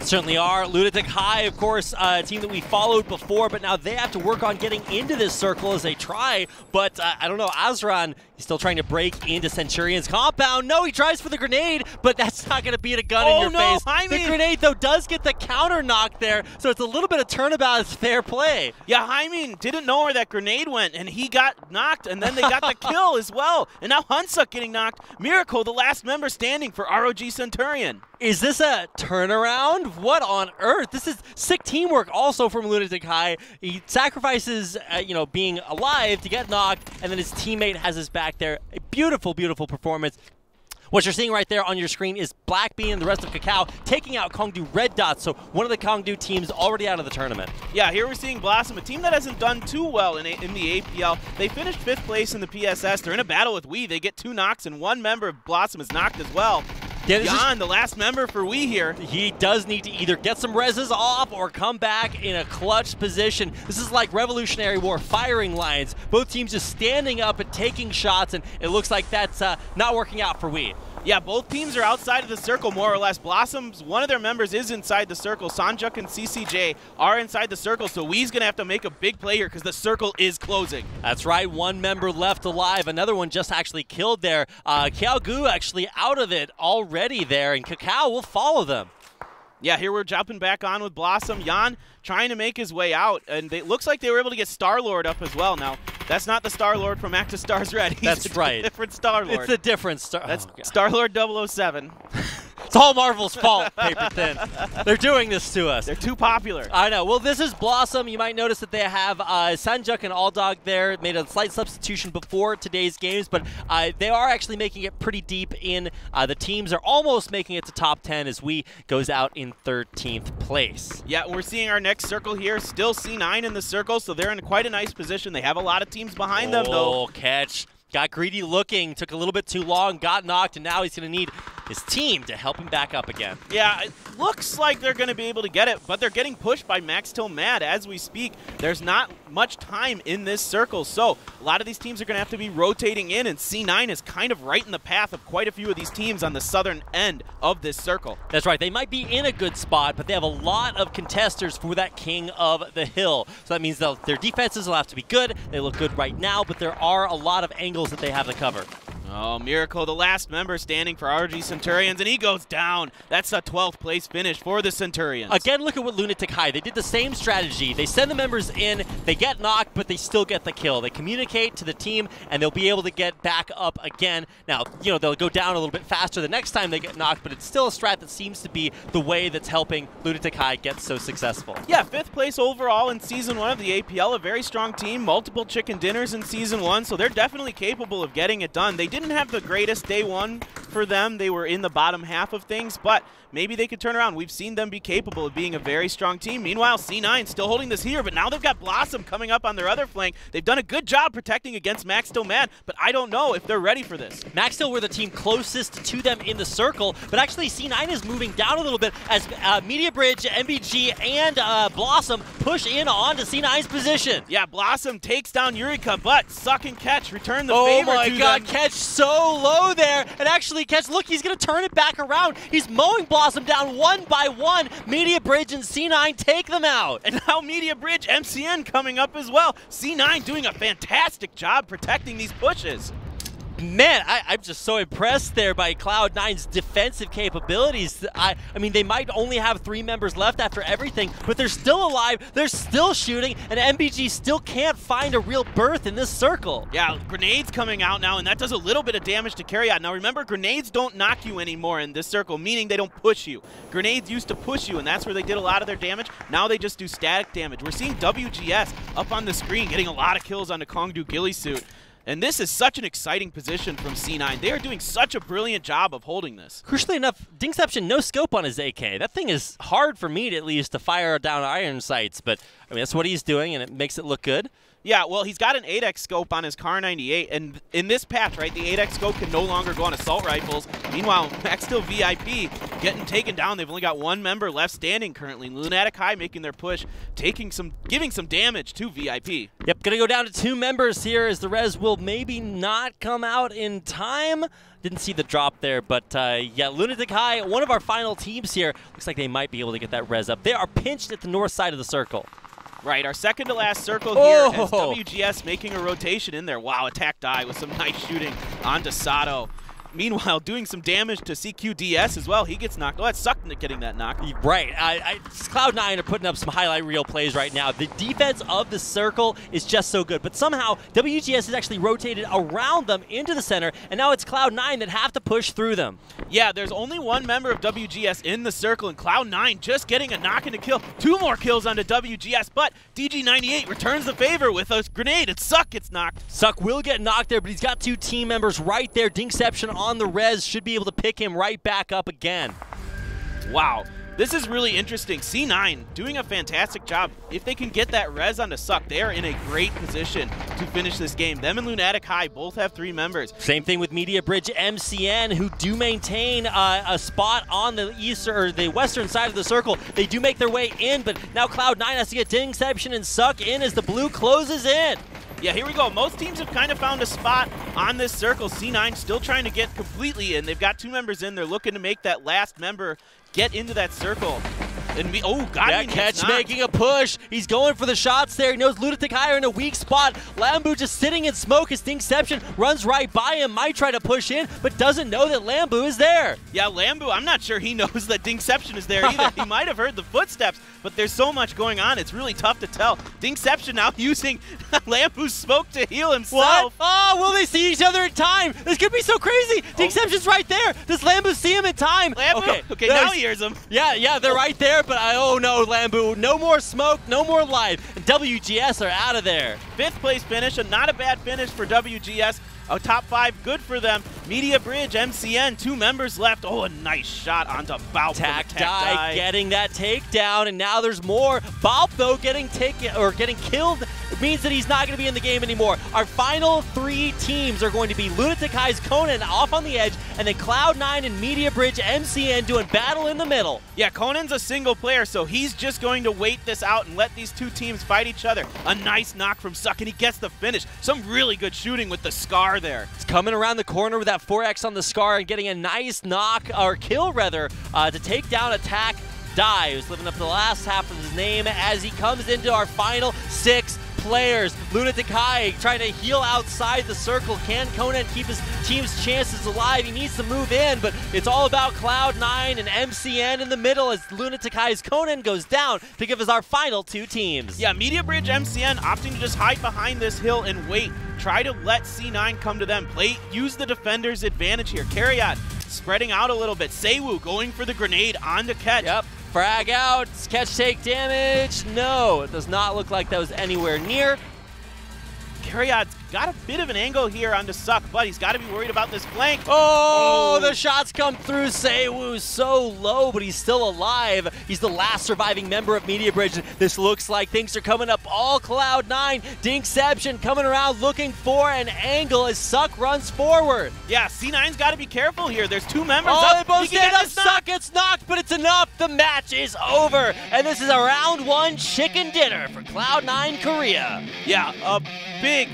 Certainly are. Lunatic High, of course, a team that we followed before, but now they have to work on getting into this circle as they try. But I don't know, Azran, he's still trying to break into Centurion's compound. No, he tries for the grenade, but that's not going to beat a gun in your face. The grenade, though, does get the counter knock there, so it's a little bit of turnabout. It's fair play.
Yeah, Hyman didn't know where that grenade went, and he got knocked, and then they got the kill as well. And now Hunsuk getting knocked. Miracle, the last member standing for ROG Centurion.
Is this a turnaround? What on earth? This is sick teamwork also from Lunatic High. He sacrifices, being alive to get knocked, and then his teammate has his back there. A beautiful, beautiful performance. What you're seeing right there on your screen is Black Bean and the rest of Cacao taking out Kongdu Red Dots, so one of the Kongdu teams already out of the tournament.
Yeah, here we're seeing Blossom, a team that hasn't done too well in the APL. They finished 5th place in the PSS. They're in a battle with Wii. They get 2 knocks, and 1 member of Blossom is knocked as well.
Yeah,
Jan, the last member for We here.
He does need to either get some reses off or come back in a clutch position. This is like Revolutionary War firing lines. Both teams just standing up and taking shots, and it looks like that's not working out for We.
Yeah, both teams are outside of the circle, more or less. Blossom's, one of their members is inside the circle. Sanjuk and CCJ are inside the circle, so We's going to have to make a big play here because the circle is closing.
That's right, one member left alive. Another one just actually killed there. Kiaogu actually out of it already there, and Kakao will follow them.
Yeah, here we're jumping back on with Blossom. Jan trying to make his way out, and it looks like they were able to get Star-Lord up as well. Now, that's not the Star-Lord from Active Stars Red. He's
That's right.
A different Star-Lord.
It's a different Star.
That's
oh,
Star-Lord 007.
It's all Marvel's fault, Paper Thin. They're doing this to us.
They're too popular.
I know. Well, this is Blossom. You might notice that they have Sanjuk and Alldog there. Made a slight substitution before today's games, but they are actually making it pretty deep in. The teams are almost making it to top 10 as We goes out in 13th place.
Yeah, we're seeing our next circle here. Still C9 in the circle, so they're in quite a nice position. They have a lot of teams behind them, though.
Oh, catch. Got greedy looking, took a little bit too long, got knocked, and now he's going to need his team to help him back up again.
Yeah, it looks like they're going to be able to get it, but they're getting pushed by Max Till Mad as we speak. There's not much time in this circle, so a lot of these teams are going to have to be rotating in, and C9 is kind of right in the path of quite a few of these teams on the southern end of this circle.
That's right. They might be in a good spot, but they have a lot of contesters for that King of the Hill. So that means their defenses will have to be good. They look good right now, but there are a lot of angles that they have to cover.
Oh, Miracle, the last member standing for RG Centurions, and he goes down. That's a 12th place finish for the Centurions.
Again, look at what Lunatic High, they did the same strategy. They send the members in, they get knocked, but they still get the kill. They communicate to the team, and they'll be able to get back up again. Now, you know, they'll go down a little bit faster the next time they get knocked, but it's still a strat that seems to be the way that's helping Lunatic High get so successful.
Yeah, 5th place overall in Season 1 of the APL, a very strong team, multiple chicken dinners in Season 1, so they're definitely capable of getting it done. They didn't have the greatest day one for them. They were in the bottom half of things, but maybe they could turn around. We've seen them be capable of being a very strong team. Meanwhile, C9 still holding this here, but now they've got Blossom coming up on their other flank. They've done a good job protecting against Max Still Mad, but I don't know if they're ready for this.
Max Still were the team closest to them in the circle, but actually C9 is moving down a little bit as Media Bridge, MBG, and Blossom push in onto C9's position.
Yeah, Blossom takes down Eureka, but Suck and Catch return the favor to them.
Oh my god, Catch so low there, and actually Catch, look, he's going to turn it back around. He's mowing Blossom down one by one. Media Bridge and C9 take them out.
And now Media Bridge, MCN coming up as well. C9 doing a fantastic job protecting these pushes.
Man, I'm just so impressed there by Cloud9's defensive capabilities. I mean, they might only have 3 members left after everything, but they're still alive, they're still shooting, and MBG still can't find a real berth in this circle.
Yeah, grenades coming out now, and that does a little bit of damage to carry out. Now remember, grenades don't knock you anymore in this circle, meaning they don't push you. Grenades used to push you, and that's where they did a lot of their damage. Now they just do static damage. We're seeing WGS up on the screen getting a lot of kills on the Kongdu Ghillie suit. And this is such an exciting position from C9. They are doing such a brilliant job of holding this.
Crucially enough, Dingception, no scope on his AK. That thing is hard for me, at least, to fire down iron sights, but I mean, that's what he's doing, and it makes it look good.
Yeah, well, he's got an 8x scope on his Car 98, and in this patch, right, the 8x scope can no longer go on assault rifles. Meanwhile, Max Still VIP getting taken down. They've only got 1 member left standing currently. Lunatic High making their push, giving some damage to VIP.
Yep, gonna go down to 2 members here as the res will maybe not come out in time. Didn't see the drop there, but yeah, Lunatic High, one of our final teams here. Looks like they might be able to get that res up. They are pinched at the north side of the circle.
Right, our second to last circle here has WGS making a rotation in there. Wow, attack die with some nice shooting onto Sato. Meanwhile, doing some damage to CQDS as well. He gets knocked. Oh, that sucked getting that knock.
Right. Cloud9 are putting up some highlight reel plays right now. The defense of the circle is just so good. But somehow, WGS has actually rotated around them into the center, and now it's Cloud9 that have to push through them.
Yeah, there's only 1 member of WGS in the circle, and Cloud9 just getting a knock and a kill. 2 more kills onto WGS, but DG98 returns the favor with a grenade. It's Suck gets knocked.
Suck will get knocked there, but he's got 2 team members right there. Dingception on the res should be able to pick him right back up again.
Wow. This is really interesting. C9 doing a fantastic job. If they can get that res onto Suck, they are in a great position to finish this game. Them and Lunatic High both have 3 members.
Same thing with Media Bridge MCN, who do maintain a spot on the eastern or the western side of the circle. They do make their way in, but now Cloud9 has to get Dingception and Suck in as the blue closes in.
Yeah, here we go. Most teams have kind of found a spot on this circle. C9 still trying to get completely in. They've got 2 members in. They're looking to make that last member get into that circle. And we, oh, got
that catch making a push. He's going for the shots there. He knows Lunatic High are in a weak spot. Lambu just sitting in smoke as Dingception runs right by him. Might try to push in, but doesn't know that Lambu is there.
Yeah, Lambu, I'm not sure he knows that Dingception is there either. He might have heard the footsteps, but there's so much going on. It's really tough to tell. Dingception now using Lambu's smoke to heal himself.
What? Oh, will they see each other in time? This could be so crazy. Dingception's right there. Does Lambu see him in time?
Lambu? Okay, now he hears him.
Yeah, they're right there, but oh no, Lambu, no more smoke, no more life. And WGS are out of there.
5th place finish, and not a bad finish for WGS. A top 5, good for them. Media Bridge, MCN, 2 members left. Oh, a nice shot onto Balp.
Tacti getting that takedown, and now there's more. Balp, though, getting killed means that he's not going to be in the game anymore. Our final 3 teams are going to be Lunatic High's Conan off on the edge, and then Cloud9 and Media Bridge MCN doing battle in the middle.
Yeah, Conan's a single player, so he's just going to wait this out and let these 2 teams fight each other. A nice knock from Suck, and he gets the finish. Some really good shooting with the Scar there.
It's coming around the corner with that 4X on the Scar and getting a nice knock, or kill rather, to take down Attack Die, who's living up to the last half of his name as he comes into our final 6 players. Lunatic High trying to heal outside the circle. Can Conan keep his team's chances alive? He needs to move in, but it's all about Cloud9 and MCN in the middle as Lunatic High's Conan goes down to give us our final 2 teams.
Yeah, Media Bridge MCN opting to just hide behind this hill and wait. Try to let C9 come to them. Use the defender's advantage here. Carryat spreading out a little bit. Seiwoo going for the grenade onto Catch.
Yep. Frag out. Does Catch take damage? No, it does not look like that was anywhere near.
Carryat's got a bit of an angle here onto Suck, but he's got to be worried about this flank.
Oh, the shots come through. Seiwoo's so low, but he's still alive. He's the last surviving member of Media Bridge. This looks like things are coming up all Cloud9. Dingception coming around looking for an angle as Suck runs forward.
Yeah, C9's got to be careful here. There's 2 members
up.
Oh,
they both stand up. Suck gets knocked, but it's enough. The match is over. And this is a round 1 chicken dinner for Cloud9 Korea.
Yeah, a big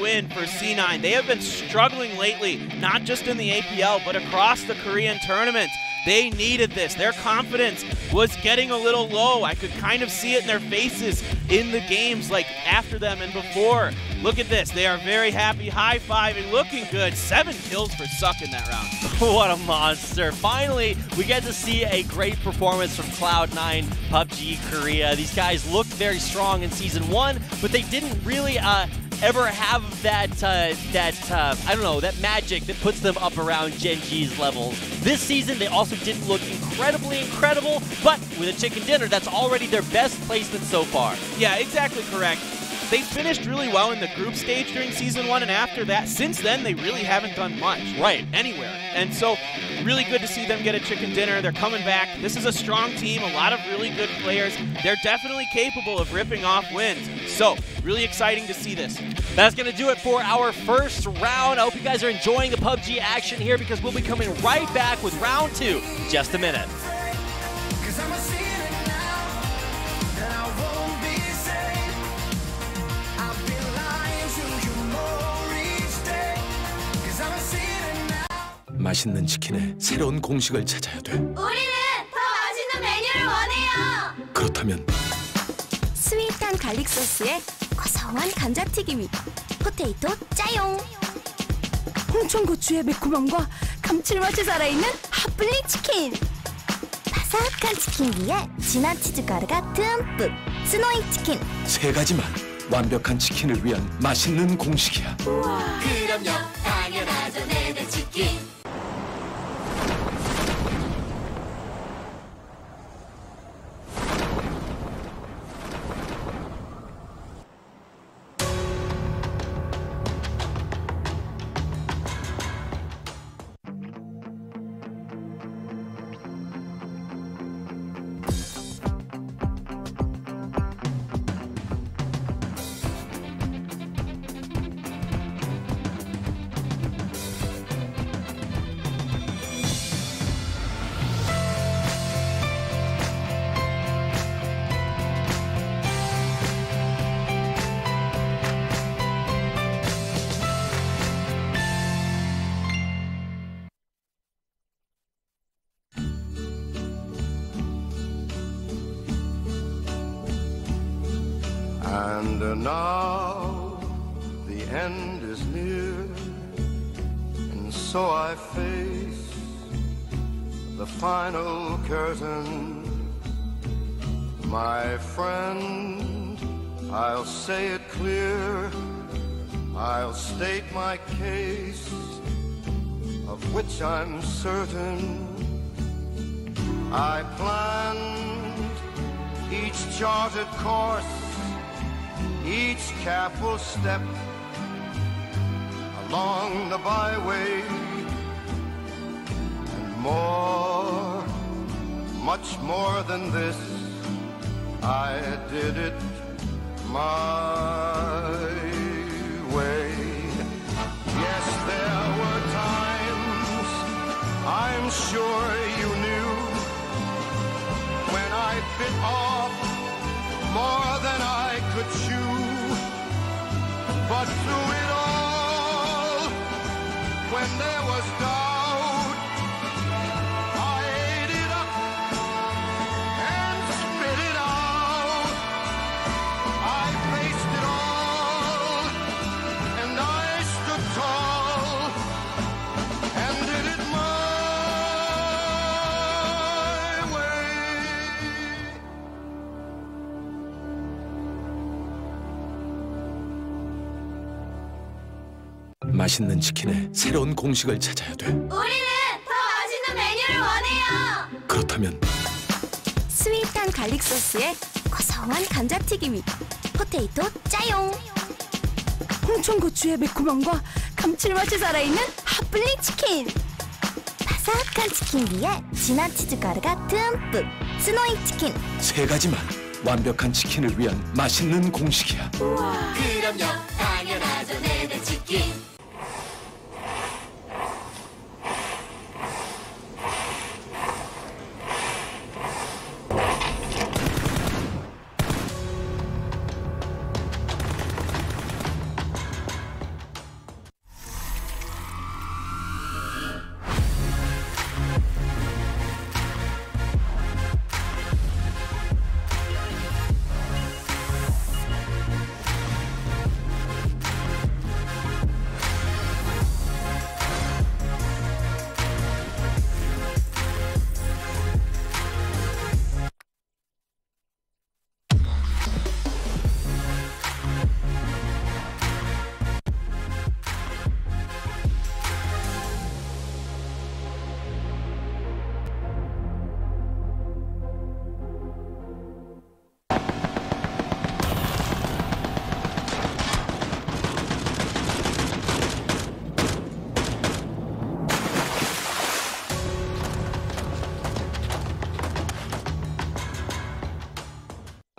win for C9. They have been struggling lately, not just in the APL, but across the Korean tournaments. They needed this. Their confidence was getting a little low. I could kind of see it in their faces in the games, like after them and before. Look at this. They are very happy, high-fiving, looking good. 7 kills for Suck in that round.
What a monster. Finally, we get to see a great performance from Cloud9 PUBG Korea. These guys looked very strong in Season 1, but they didn't really ever have that, I don't know, that magic that puts them up around Gen G's levels. This season, they also didn't look incredibly incredible, but with a chicken dinner, that's already their best placement so far.
Yeah, exactly correct. They finished really well in the group stage during Season 1, and after that, since then, they really haven't done much.
Right.
Anywhere. And so, really good to see them get a chicken dinner. They're coming back. This is a strong team, a lot of really good players. They're definitely capable of ripping off wins. So, really exciting to see this.
That's going to do it for our first round. I hope you guys are enjoying the PUBG action here because we'll be coming right back with round 2 in just a minute.
맛있는 치킨의 새로운 공식을 찾아야 돼.
우리는 더 맛있는 메뉴를 원해요.
그렇다면
스윗한 갈릭 소스에 고소한 감자튀김이 포테이토 짜용. 홍천고추의 매콤함과 감칠맛이 살아있는 핫블리 치킨. 바삭한 치킨 위에 진한 치즈 가루가 듬뿍. 스노이 치킨.
3가지만 완벽한 치킨을 위한 맛있는 공식이야.
그럼요, 당연하죠, 내내 치킨.
And now the end is near, and so I face the final curtain. My friend, I'll say it clear, I'll state my case, of which I'm certain. I planned each charted course, each careful step along the byway, and more, much more than this, I did it my way. Yes, there were times, I'm sure you knew, when I bit off more than I could chew. But through it all, when there was doubt, I ate it up and spit it out. I faced it all, and I stood tall, and did it my
맛있는 치킨의 새로운 공식을 찾아야 돼.
우리는 더 맛있는 메뉴를 원해요.
그렇다면
스윗한 갈릭 소스에 고소한 감자튀김이, 포테이토 짜용. 홍천고추의 매콤함과 감칠맛이 살아있는 핫블리 치킨. 바삭한 치킨 위에 진한 치즈 가루가 듬뿍. 스노잉 치킨.
세 가지만 완벽한 치킨을 위한 맛있는 공식이야.
그럼요, 당연하죠, 내내 치킨.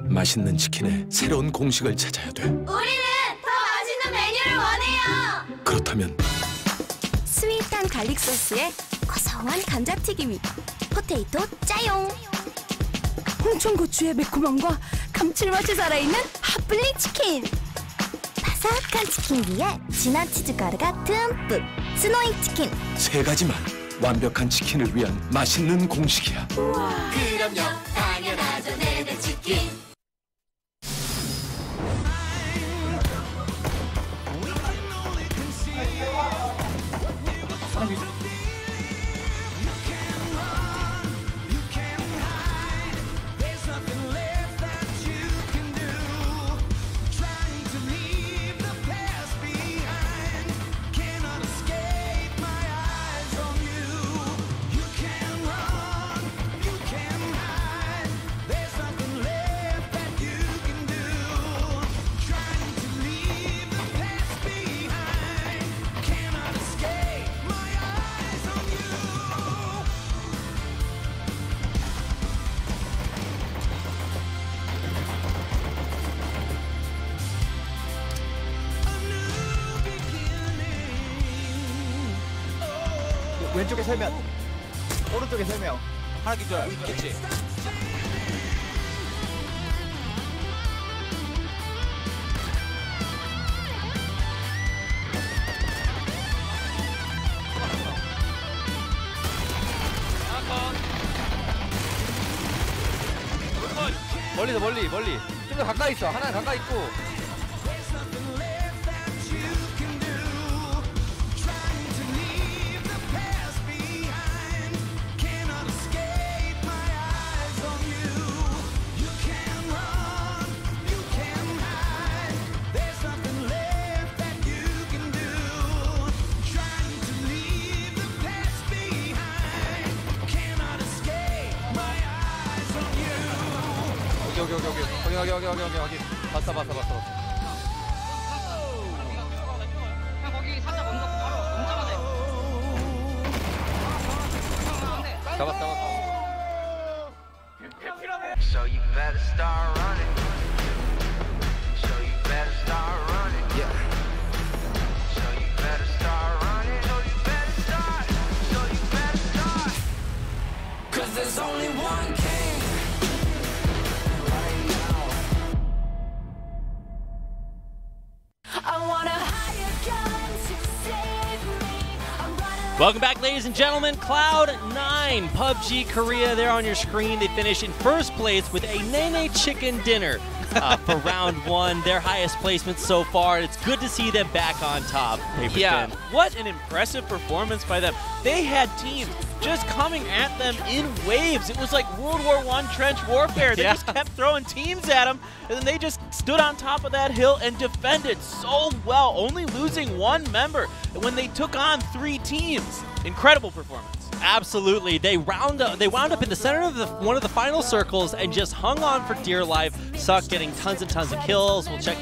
맛있는 치킨의 새로운 공식을 찾아야 돼.
우리는 더 맛있는 메뉴를 원해요.
그렇다면
스윗한 갈릭 소스에 고소한 감자튀김이, 포테이토 짜용. 홍천고추의 매콤함과 감칠맛이 살아있는 핫블리 치킨. 바삭한 치킨 위에 진한 치즈 가루가 듬뿍. 스노잉 치킨.
세 가지만 완벽한 치킨을 위한 맛있는 공식이야.
그럼요, 당연하죠, 내내 치킨.
왼쪽에 3명, 오른쪽에 3명. 하나 기절. 있겠지. 멀리서 멀리. 좀 더 가까이 있어. 하나 가까이 있고. 여기. 봤어.
거기 살짝 먼저 바로 멈춰야 돼.
잡았어.
So you better start running. So you better start running. Yeah. So you better start running. So you better start. So you better start. 'Cause there's only one king.
Welcome back, ladies and gentlemen. Cloud9, PUBG Korea, there on your screen. They finish in first place with a Nene Chicken Dinner for round one. Their highest placement so far. It's good to see them back on top.
Yeah, what an impressive performance by them. They had teams just coming at them in waves. It was like World War I trench warfare. They just kept throwing teams at them, and then they just stood on top of that hill and defended so well, only losing one member when they took on 3 teams. Incredible performance.
Absolutely. They wound up in the center of one of the final circles and just hung on for dear life. Suck getting tons and tons of kills. We'll check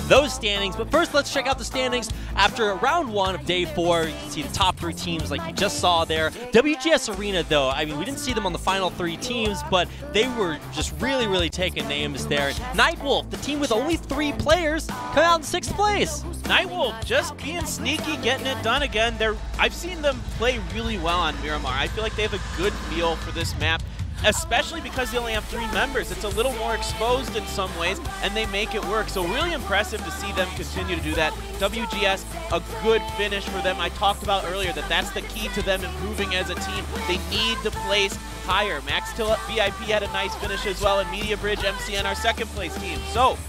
those standings. But first, let's check out the standings after round 1 of day 4. You can see the top 3 teams like you just saw there. WGS Arena, though, I mean, we didn't see them on the final 3 teams, but they were just really, really taking names there. Nightwolf, the team with only 3 players, come out in 6th place.
Nightwolf just being sneaky, getting it done again. I've seen them play really well on Miramar. I feel like they have a good feel for this map, especially because they only have 3 members. It's a little more exposed in some ways, and they make it work. So really impressive to see them continue to do that. WGS, a good finish for them. I talked about earlier that's the key to them improving as a team. They need to place higher. Max Till VIP had a nice finish as well, and Media Bridge MCN, our 2nd place team. So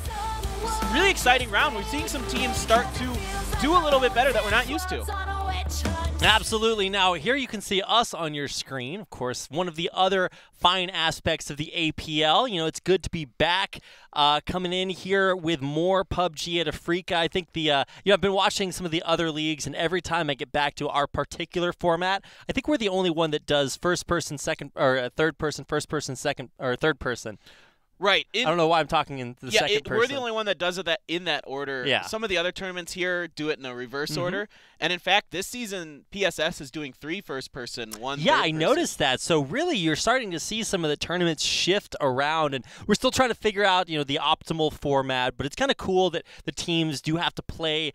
really exciting round. We're seeing some teams start to do a little bit better that we're not used to.
Absolutely. Now, here you can see us on your screen. Of course, one of the other fine aspects of the APL. You know, it's good to be back coming in here with more PUBG at Africa. I think I've been watching some of the other leagues, and every time I get back to our particular format, I think we're the only one that does first person, second, or third person, first person, second, or third person.
Right.
I don't know why I'm talking in the second person.
We're the only one that does it in that order.
Yeah.
Some of the other tournaments here do it in a reverse order. And in fact, this season, PSS is doing 3 first-person, 1
Yeah, I
third-person.
noticed that. So really, you're starting to see some of the tournaments shift around, and we're still trying to figure out, you know, the optimal format. But it's kind of cool that the teams do have to play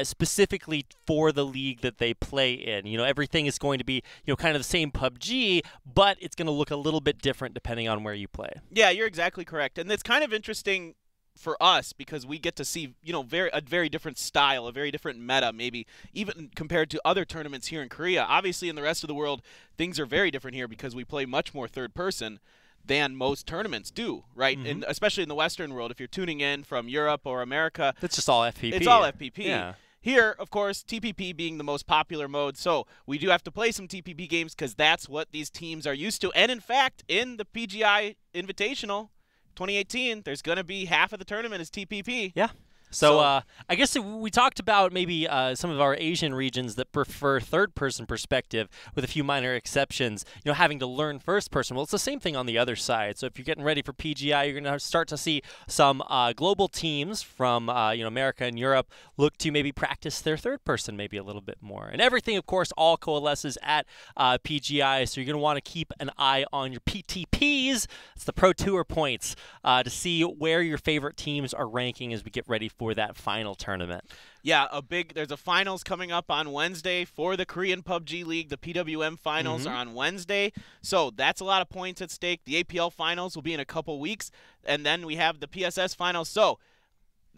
specifically for the league that they play in. You know, everything is going to be, you know, kind of the same PUBG, but it's going to look a little bit different depending on where you play.
Yeah, you're exactly correct. And it's kind of interesting for us because we get to see, you know, a very different style, a very different meta, maybe even compared to other tournaments here in Korea. Obviously, in the rest of the world, things are very different here because we play much more third person than most tournaments do, right? And especially in the Western world, if you're tuning in from Europe or America,
it's just all FPP.
It's all FPP.
Yeah.
Here, of course, TPP being the most popular mode, so we do have to play some TPP games because that's what these teams are used to. And in fact, in the PGI Invitational 2018, there's going to be half of the tournament is TPP.
Yeah. So I guess we talked about maybe some of our Asian regions that prefer third-person perspective with a few minor exceptions, you know, having to learn first-person. Well, it's the same thing on the other side. So if you're getting ready for PGI, you're going to start to see some global teams from, you know, America and Europe look to maybe practice their third-person maybe a little bit more. And everything, of course, all coalesces at PGI, so you're going to want to keep an eye on your PTPs. It's the Pro Tour points to see where your favorite teams are ranking as we get ready for that final tournament.
Yeah, there's a finals coming up on Wednesday for the Korean PUBG League. The PWM finals are on Wednesday. So that's a lot of points at stake. The APL finals will be in a couple weeks. And then we have the PSS finals. So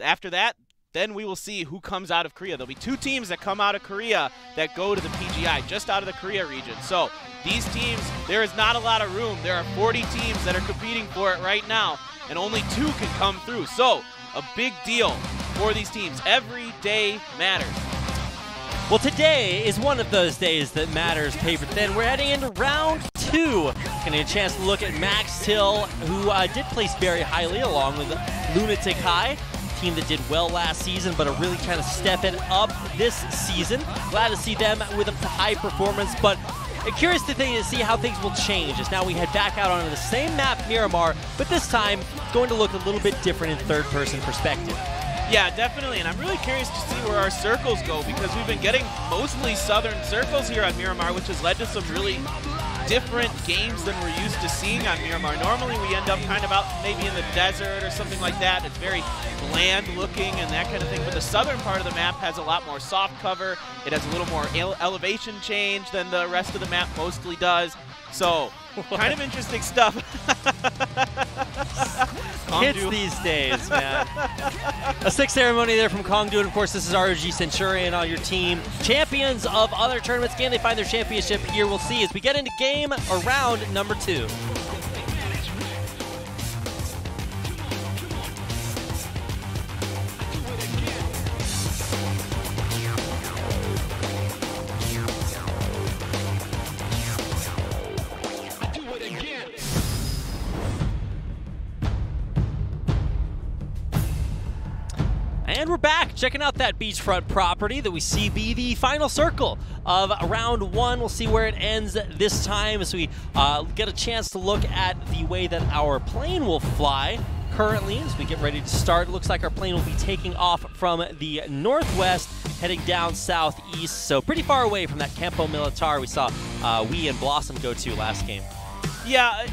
after that, then we will see who comes out of Korea. There'll be 2 teams that come out of Korea that go to the PGI, just out of the Korea region. So these teams, there is not a lot of room. There are 40 teams that are competing for it right now, and only 2 can come through. So a big deal for these teams. Every day matters.
Well, today is one of those days that matters, Paper Thin. We're heading into round 2. Getting a chance to look at Max Till, who did place very highly along with Lunatic High, team that did well last season, but are really trying to step it up this season. Glad to see them with a high performance, but curious to see how things will change as now we head back out onto the same map, Miramar, but this time going to look a little bit different in third-person perspective.
Yeah, definitely, and I'm really curious to see where our circles go, because we've been getting mostly southern circles here on Miramar, which has led to some really different games than we're used to seeing on Miramar. Normally we end up kind of out maybe in the desert or something like that. It's very bland looking and that kind of thing, but the southern part of the map has a lot more soft cover. It has a little more elevation change than the rest of the map mostly does. So, kind of interesting stuff.
Hits these days, man. A 6th ceremony there from Kongdu, and of course this is ROG Centurion on your team. Champions of other tournaments, can they find their championship here? We'll see as we get into game or round number 2. And we're back, checking out that beachfront property that we see be the final circle of round 1. We'll see where it ends this time as we get a chance to look at the way that our plane will fly. Currently, as we get ready to start, it looks like our plane will be taking off from the northwest, heading down southeast, so pretty far away from that Campo Militar we saw Wee and Blossom go to last game.
Yeah,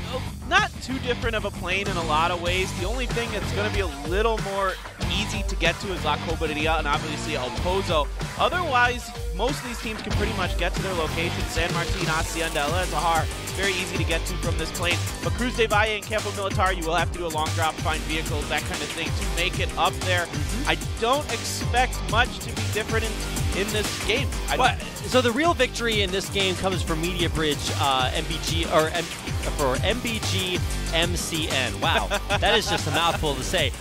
not too different of a plane in a lot of ways. The only thing that's going to be a little more easy to get to is La Coberia and obviously El Pozo. Otherwise, most of these teams can pretty much get to their location. San Martin, Hacienda, El Zahar, very easy to get to from this plane. But Cruz de Valle and Campo Militar, you will have to do a long drop, find vehicles, that kind of thing to make it up there. I don't expect much to be different in this game.
So the real victory in this game comes from Media Bridge for MBG MCN. Wow, that is just a mouthful to say.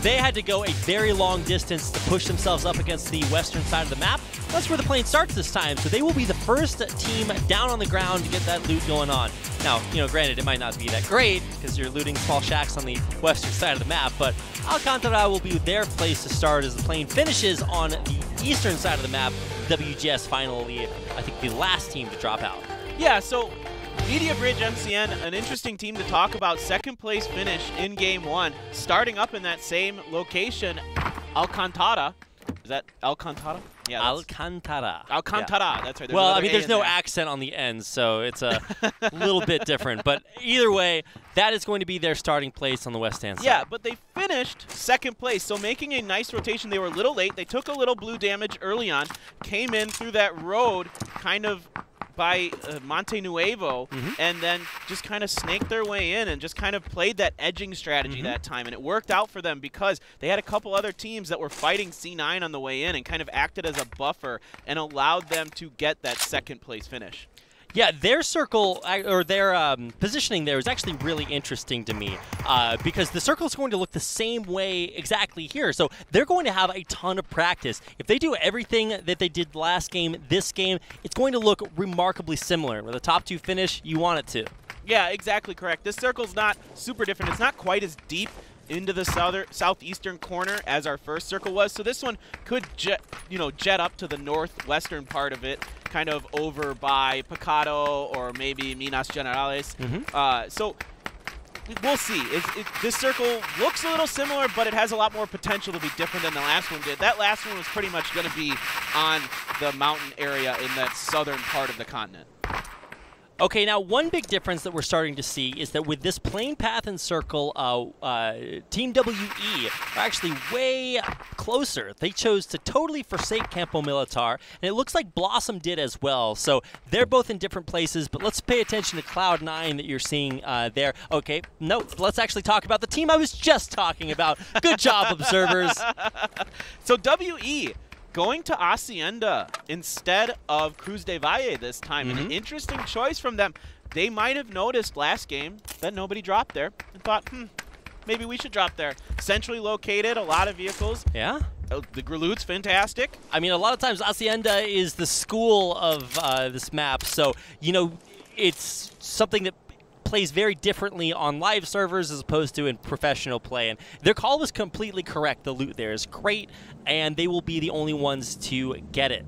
They had to go a very long distance to push themselves up against the western side of the map. That's where the plane starts this time, so they will be the first team down on the ground to get that loot going on. Now, granted, it might not be that great because you're looting small shacks on the western side of the map, but Alcantara will be their place to start as the plane finishes on the eastern side of the map. WGS finally, I think, the last team to drop out.
Yeah, so Media Bridge MCN, an interesting team to talk about. 2nd place finish in Game 1, starting up in that same location. Alcantara. Is that Alcantara? Yeah,
Alcantara.
Alcantara, that's right.
Well, I mean, there's no accent on the end, so it's a little bit different. But either way, that is going to be their starting place on the west-hand side.
Yeah, but they finished 2nd place, so making a nice rotation. They were a little late. They took a little blue damage early on, came in through that road kind of by Monte Nuevo, and then just kind of snaked their way in and just kind of played that edging strategy that time. And it worked out for them because they had a couple other teams that were fighting C9 on the way in and kind of acted as a buffer and allowed them to get that 2nd place finish.
Yeah, their circle, or their positioning there is actually really interesting to me because the circle is going to look the same way exactly here. So they're going to have a ton of practice. If they do everything that they did last game, this game, it's going to look remarkably similar. Where the top 2 finish, you want it to.
Yeah, exactly correct. This circle's not super different. It's not quite as deep into the southeastern corner as our first circle was. So this one could jet up to the northwestern part of it, kind of over by Pecado or maybe Minas Generales. So we'll see. This circle looks a little similar, but it has a lot more potential to be different than the last one did. That last one was pretty much going to be on the mountain area in that southern part of the continent.
Okay, now one big difference that we're starting to see is that with this plane path and circle, Team WE are actually way closer. They chose to totally forsake Campo Militar, and it looks like Blossom did as well. So they're both in different places, but let's pay attention to Cloud9 that you're seeing there. Okay, no, let's actually talk about the team I was just talking about. Good job, observers.
So WE going to Hacienda instead of Cruz de Valle this time. An interesting choice from them. They might have noticed last game that nobody dropped there and thought, maybe we should drop there. Centrally located, a lot of vehicles.
Yeah.
The Grelude's fantastic.
I mean, a lot of times Hacienda is the school of this map, so, you know, it's something that plays very differently on live servers as opposed to in professional play. And their call was completely correct. The loot there is great, and they will be the only ones to get it.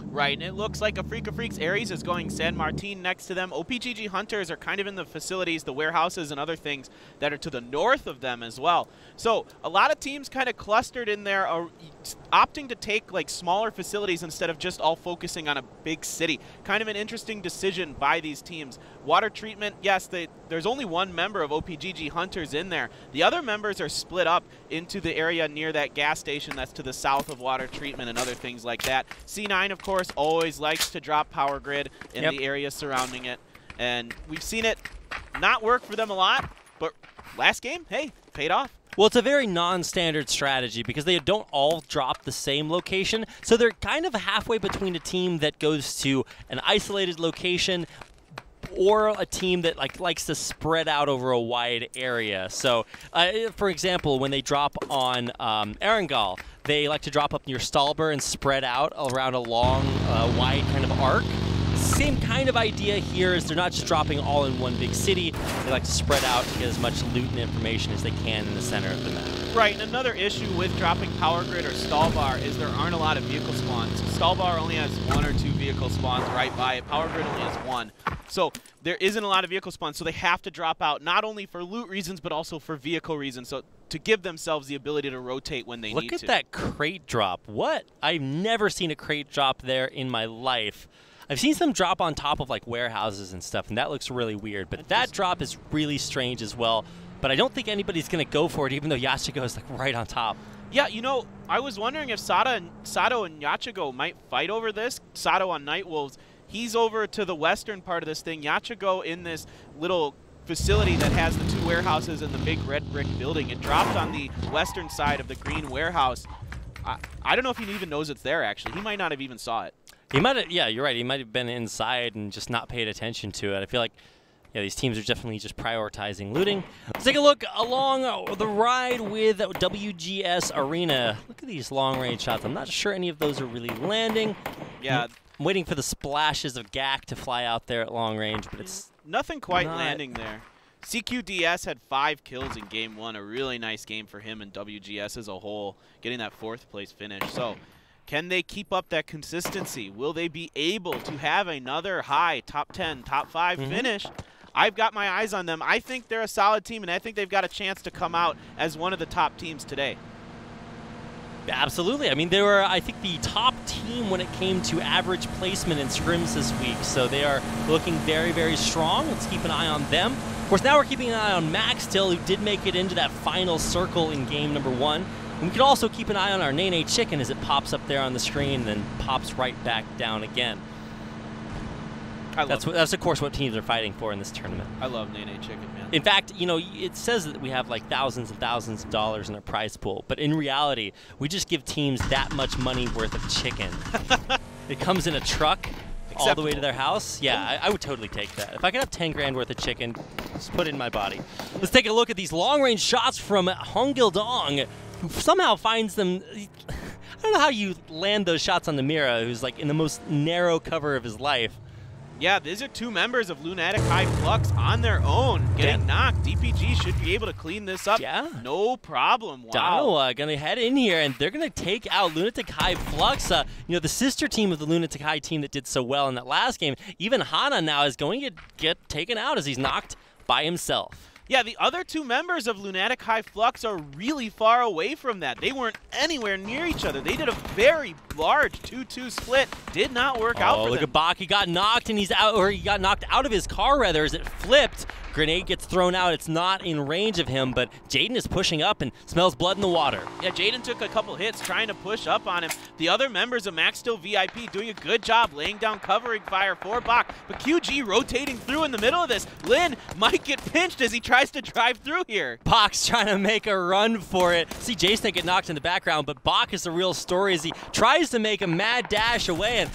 Right, and it looks like AfreecaFreaks Aries is going San Martin next to them. OPGG Hunters are kind of in the facilities, the warehouses and other things that are to the north of them as well. So a lot of teams kind of clustered in there, opting to take like smaller facilities instead of just all focusing on a big city. Kind of an interesting decision by these teams. Water treatment, yes, there's only one member of OPGG Hunters in there. The other members are split up into the area near that gas station that's to the south of water treatment and other things like that. C9, of course, always likes to drop power grid in the area surrounding it. And we've seen it not work for them a lot, but last game, hey, paid off.
Well, it's a very non-standard strategy because they don't all drop the same location. So they're kind of halfway between a team that goes to an isolated location or a team that likes to spread out over a wide area. So, for example, when they drop on Erangel, they like to drop up near Stalber and spread out around a long, wide kind of arc. Same kind of idea here is they're not just dropping all in one big city. They like to spread out to get as much loot and information as they can in the center of the map.
Right, and another issue with dropping Power Grid or Stallbar is there aren't a lot of vehicle spawns. Stallbar only has 1 or 2 vehicle spawns right by it. Power Grid only has 1. So there isn't a lot of vehicle spawns, so they have to drop out not only for loot reasons but also for vehicle reasons, so to give themselves the ability to rotate when they need to.
Look at that crate drop. What? I've never seen a crate drop there in my life. I've seen some drop on top of like warehouses and stuff, and that looks really weird. But that drop is really strange as well. But I don't think anybody's going to go for it, even though Yachigo is like right on top.
Yeah, you know, I was wondering if Sato and Yachigo might fight over this. Sato on Nightwolves, he's over to the western part of this thing. Yachigo in this little facility that has the 2 warehouses and the big red brick building. It dropped on the western side of the green warehouse. I don't know if he even knows it's there, actually. He might not have even saw it.
He might have, yeah, you're right. He might have been inside and just not paid attention to it. I feel like, yeah, these teams are definitely just prioritizing looting. Let's take a look along the ride with WGS Arena. Look at these long-range shots. I'm not sure any of those are really landing.
Yeah.
I'm waiting for the splashes of GAC to fly out there at long range, but it's
nothing quite landing there. CQDS had 5 kills in Game 1, a really nice game for him and WGS as a whole, getting that 4th place finish. So, can they keep up that consistency? Will they be able to have another high top 10, top 5 finish? I've got my eyes on them. I think they're a solid team, and I think they've got a chance to come out as one of the top teams today.
Absolutely. I mean, they were, I think, the top team when it came to average placement in scrims this week. So they are looking very, very strong. Let's keep an eye on them. Of course, now we're keeping an eye on Max still, who did make it into that final circle in game number 1. And we can also keep an eye on our Nene Chicken as it pops up there on the screen and then pops right back down again. That's of course what teams are fighting for in this tournament.
I love Nene Chicken, man.
In fact, you know, it says that we have like thousands and thousands of dollars in our prize pool, but in reality, we just give teams that much money worth of chicken. It comes in a truck all the way to their house. Yeah, I would totally take that. If I could have 10 grand worth of chicken, just put it in my body. Let's take a look at these long-range shots from Hong Gildong, who somehow finds them. I don't know how you land those shots on the Mira, who's like in the most narrow cover of his life.
Yeah, these are 2 members of Lunatic High Flux on their own getting knocked. DPG should be able to clean this up.
Yeah.
No problem. Wow.
Dono going to head in here, and they're going to take out Lunatic High Flux. You know, the sister team of the Lunatic High team that did so well in that last game. Even Hana now is going to get taken out as he's knocked by himself.
Yeah, the other two members of Lunatic High Flux are really far away from that. They weren't anywhere near each other. They did a very large 2-2 split. Did not work out for them.
Look at Bach. He got knocked, and he's out, or he got knocked out of his car, rather, as it flipped. Grenade gets thrown out. It's not in range of him, but Jaden is pushing up and smells blood in the water.
Yeah, Jaden took a couple hits trying to push up on him. The other members of Max Steel VIP doing a good job laying down covering fire for Bach, but QG rotating through in the middle of this. Lin might get pinched as he tries to drive through here.
Bach's trying to make a run for it. See Jason get knocked in the background, but Bach is the real story as he tries to make a mad dash away, and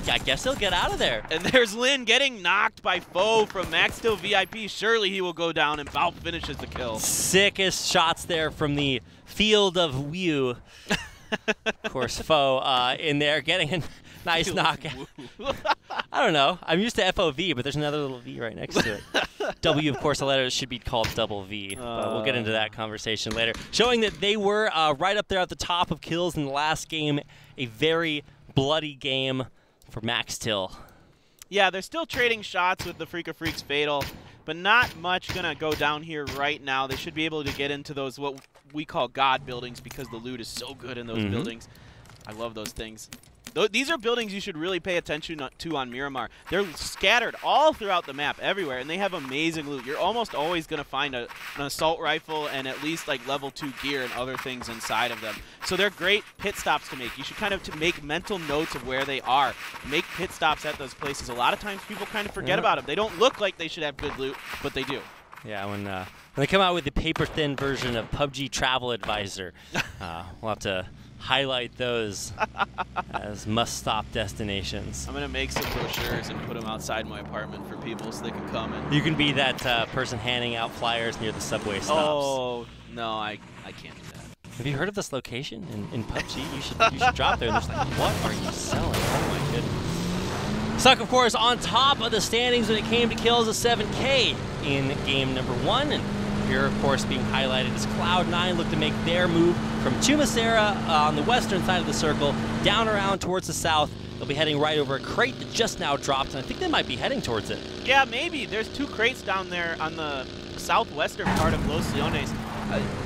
I guess he'll get out of there.
And there's Lin getting knocked by Foe from Max Steel VIP. Surely he will go down, and Valve finishes the kill.
Sickest shots there from the field of Wii. Of course, Foe in there getting a nice knockout. I don't know. I'm used to FOV, but there's another little V right next to it. W, of course, the letters should be called double V. But we'll get into that conversation later. Showing that they were right up there at the top of kills in the last game. A very bloody game for Max Till.
Yeah, they're still trading shots with the AfreecaTV's Fatal, but not much going to go down here right now. They should be able to get into those what we call God buildings because the loot is so good in those buildings. I love those things. These are buildings you should really pay attention to on Miramar. They're scattered all throughout the map, everywhere, and they have amazing loot. You're almost always going to find an assault rifle and at least like level 2 gear and other things inside of them. So they're great pit stops to make. You should kind of make mental notes of where they are. Make pit stops at those places. A lot of times people kind of forget about them. They don't look like they should have good loot, but they do.
Yeah, when they come out with the paper-thin version of PUBG Travel Advisor, we'll have to highlight those as must-stop destinations.
I'm going to make some brochures and put them outside my apartment for people so they can come in.
You can be that person handing out flyers near the subway stops.
Oh, no, I can't do that.
Have you heard of this location in PUBG? You should drop there. And there's like, what are you selling? Oh, my goodness. Suck, of course, on top of the standings when it came to kills of 7K in game number 1. And here, of course, being highlighted as Cloud9 look to make their move from Chumasera on the western side of the circle, down around towards the south. They'll be heading right over a crate that just now dropped, and I think they might be heading towards it.
Yeah, maybe. There's 2 crates down there on the southwestern part of Los Leones.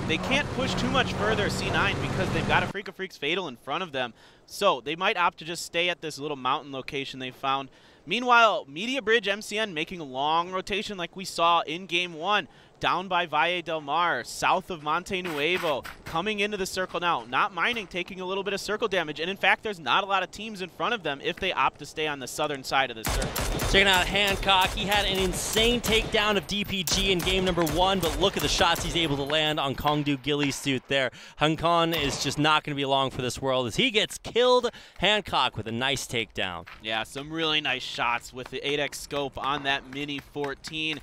They can't push too much further C9 because they've got AfreecaTV's Fatal in front of them. So they might opt to just stay at this little mountain location they found. Meanwhile, Media Bridge MCN making a long rotation like we saw in Game 1. Down by Valle del Mar, south of Monte Nuevo, coming into the circle now. Not minding taking a little bit of circle damage, and in fact, there's not a lot of teams in front of them if they opt to stay on the southern side of the circle.
Checking out Hancock, he had an insane takedown of DPG in game number 1, but look at the shots he's able to land on Kongdu Gilly's suit there. Hankon is just not going to be long for this world as he gets killed. Hancock with a nice takedown.
Yeah, some really nice shots with the 8x scope on that Mini 14.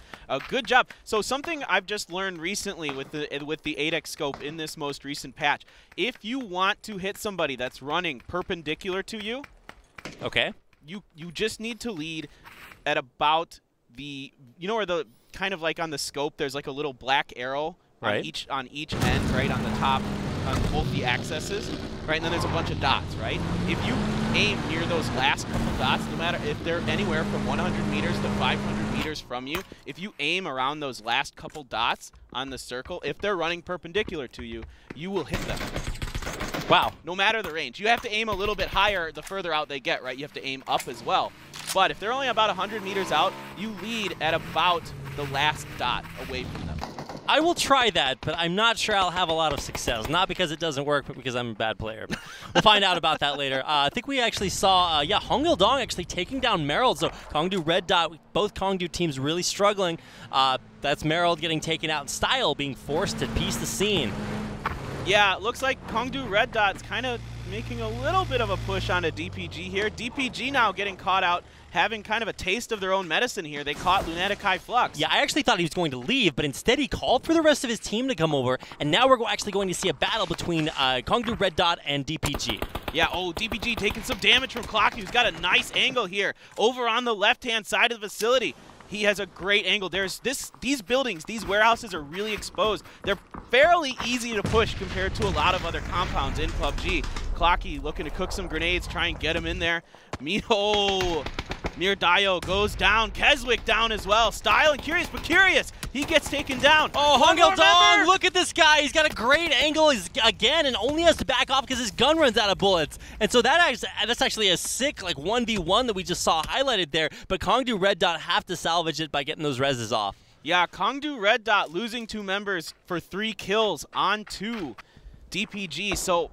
Good job. So something I've just learned recently with the 8x scope in this most recent patch. If you want to hit somebody that's running perpendicular to you,
okay,
you just need to lead at about the, you know where the kind of like on the scope there's like a little black arrow
right
on each end, right on the top on both the accesses, right, and then there's a bunch of dots, right? If you aim near those last couple dots, no matter if they're anywhere from 100 meters to 500 meters from you, if you aim around those last couple dots on the circle, if they're running perpendicular to you, you will hit them.
Wow.
No matter the range. You have to aim a little bit higher the further out they get, right? You have to aim up as well. But if they're only about 100 meters out, you lead at about the last dot away from them.
I will try that, but I'm not sure I'll have a lot of success. Not because it doesn't work, but because I'm a bad player. But we'll find out about that later. I think we actually saw, Hong Il Dong actually taking down Merrill. So Kongdu Red Dot, both Kongdu teams really struggling. That's Merrill getting taken out in style, being forced to piece the scene.
Yeah, it looks like Kongdu Red Dot's kind of making a little bit of a push onto DPG here. DPG now getting caught out, having kind of a taste of their own medicine here. They caught Lunatic High Flux.
Yeah, I actually thought he was going to leave, but instead he called for the rest of his team to come over, and now we're actually going to see a battle between Kongdu Red Dot and DPG.
Yeah, DPG taking some damage from Clocky, who's got a nice angle here over on the left-hand side of the facility. He has a great angle. These buildings, these warehouses are really exposed. They're fairly easy to push compared to a lot of other compounds in PUBG. Clocky looking to cook some grenades, try and get him in there. Mirdayo goes down. Keswick down as well. Style and Curious, but Curious, he gets taken down.
Oh, Hongil Dong, look at this guy. He's got a great angle again and only has to back off because his gun runs out of bullets. And so that's actually a sick like 1v1 that we just saw highlighted there. But Kongdu Red Dot have to salvage it by getting those reses off.
Yeah, Kongdu Red Dot losing 2 members for 3 kills on 2 DPG. So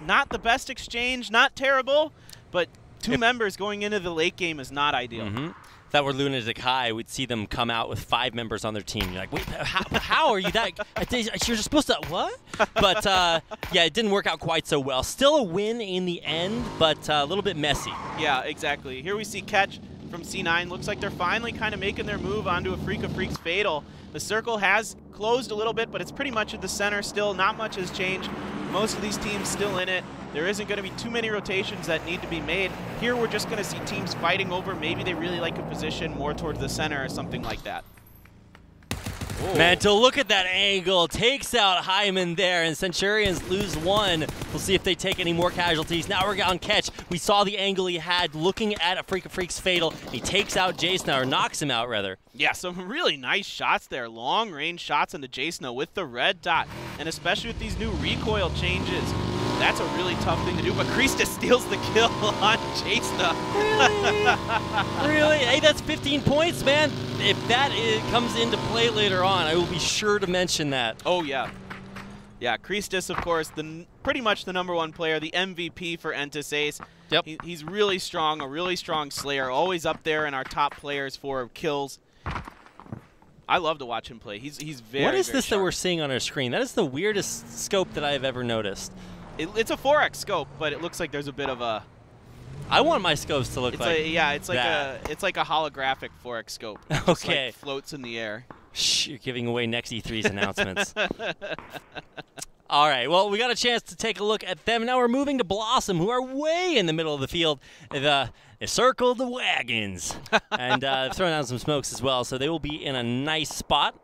not the best exchange, not terrible, but 2 members going into the late game is not ideal.
If that were Lunatic High, we'd see them come out with 5 members on their team. You're like, wait, how are you that? You're supposed to, what? But yeah, it didn't work out quite so well. Still a win in the end, but a little bit messy.
Yeah, exactly. Here we see Catch from C9. Looks like they're finally kind of making their move onto AfreecaTV's Fatal. The circle has closed a little bit, but it's pretty much in the center still. Not much has changed. Most of these teams still in it. There isn't going to be too many rotations that need to be made. Here we're just going to see teams fighting over. Maybe they really like a position more towards the center or something like that.
Mantle, look at that angle. Takes out Hyman there, and Centurions lose 1. We'll see if they take any more casualties. Now we're on Catch. We saw the angle he had looking at AfreecaTV's Fatal. He takes out Jason, or knocks him out, rather.
Yeah, some really nice shots there. Long-range shots into Jason with the red dot, and especially with these new recoil changes. That's a really tough thing to do, but Krista steals the kill on Jasna.
Really? Hey, that's 15 points, man. If that comes into play later on, I will be sure to mention that.
Oh, yeah. Yeah, Christus, of course, pretty much the #1 player, the MVP for Entis Ace.
Yep.
He's really strong, a really strong Slayer, always up there in our top players for kills. I love to watch him play. He's very,
What is
very
this
sharp.
that we're seeing on our screen? That is the weirdest scope that I've ever noticed.
It's a 4X scope, but it looks like there's a bit of a...
I want my scopes to look
it's like a holographic 4X scope. It just,
Okay.
like, floats in the air.
Shh, you're giving away next E3's announcements. All right, well, we got a chance to take a look at them. Now we're moving to Blossom, who are way in the middle of the field. They circled the wagons and throwing down some smokes as well, so they will be in a nice spot.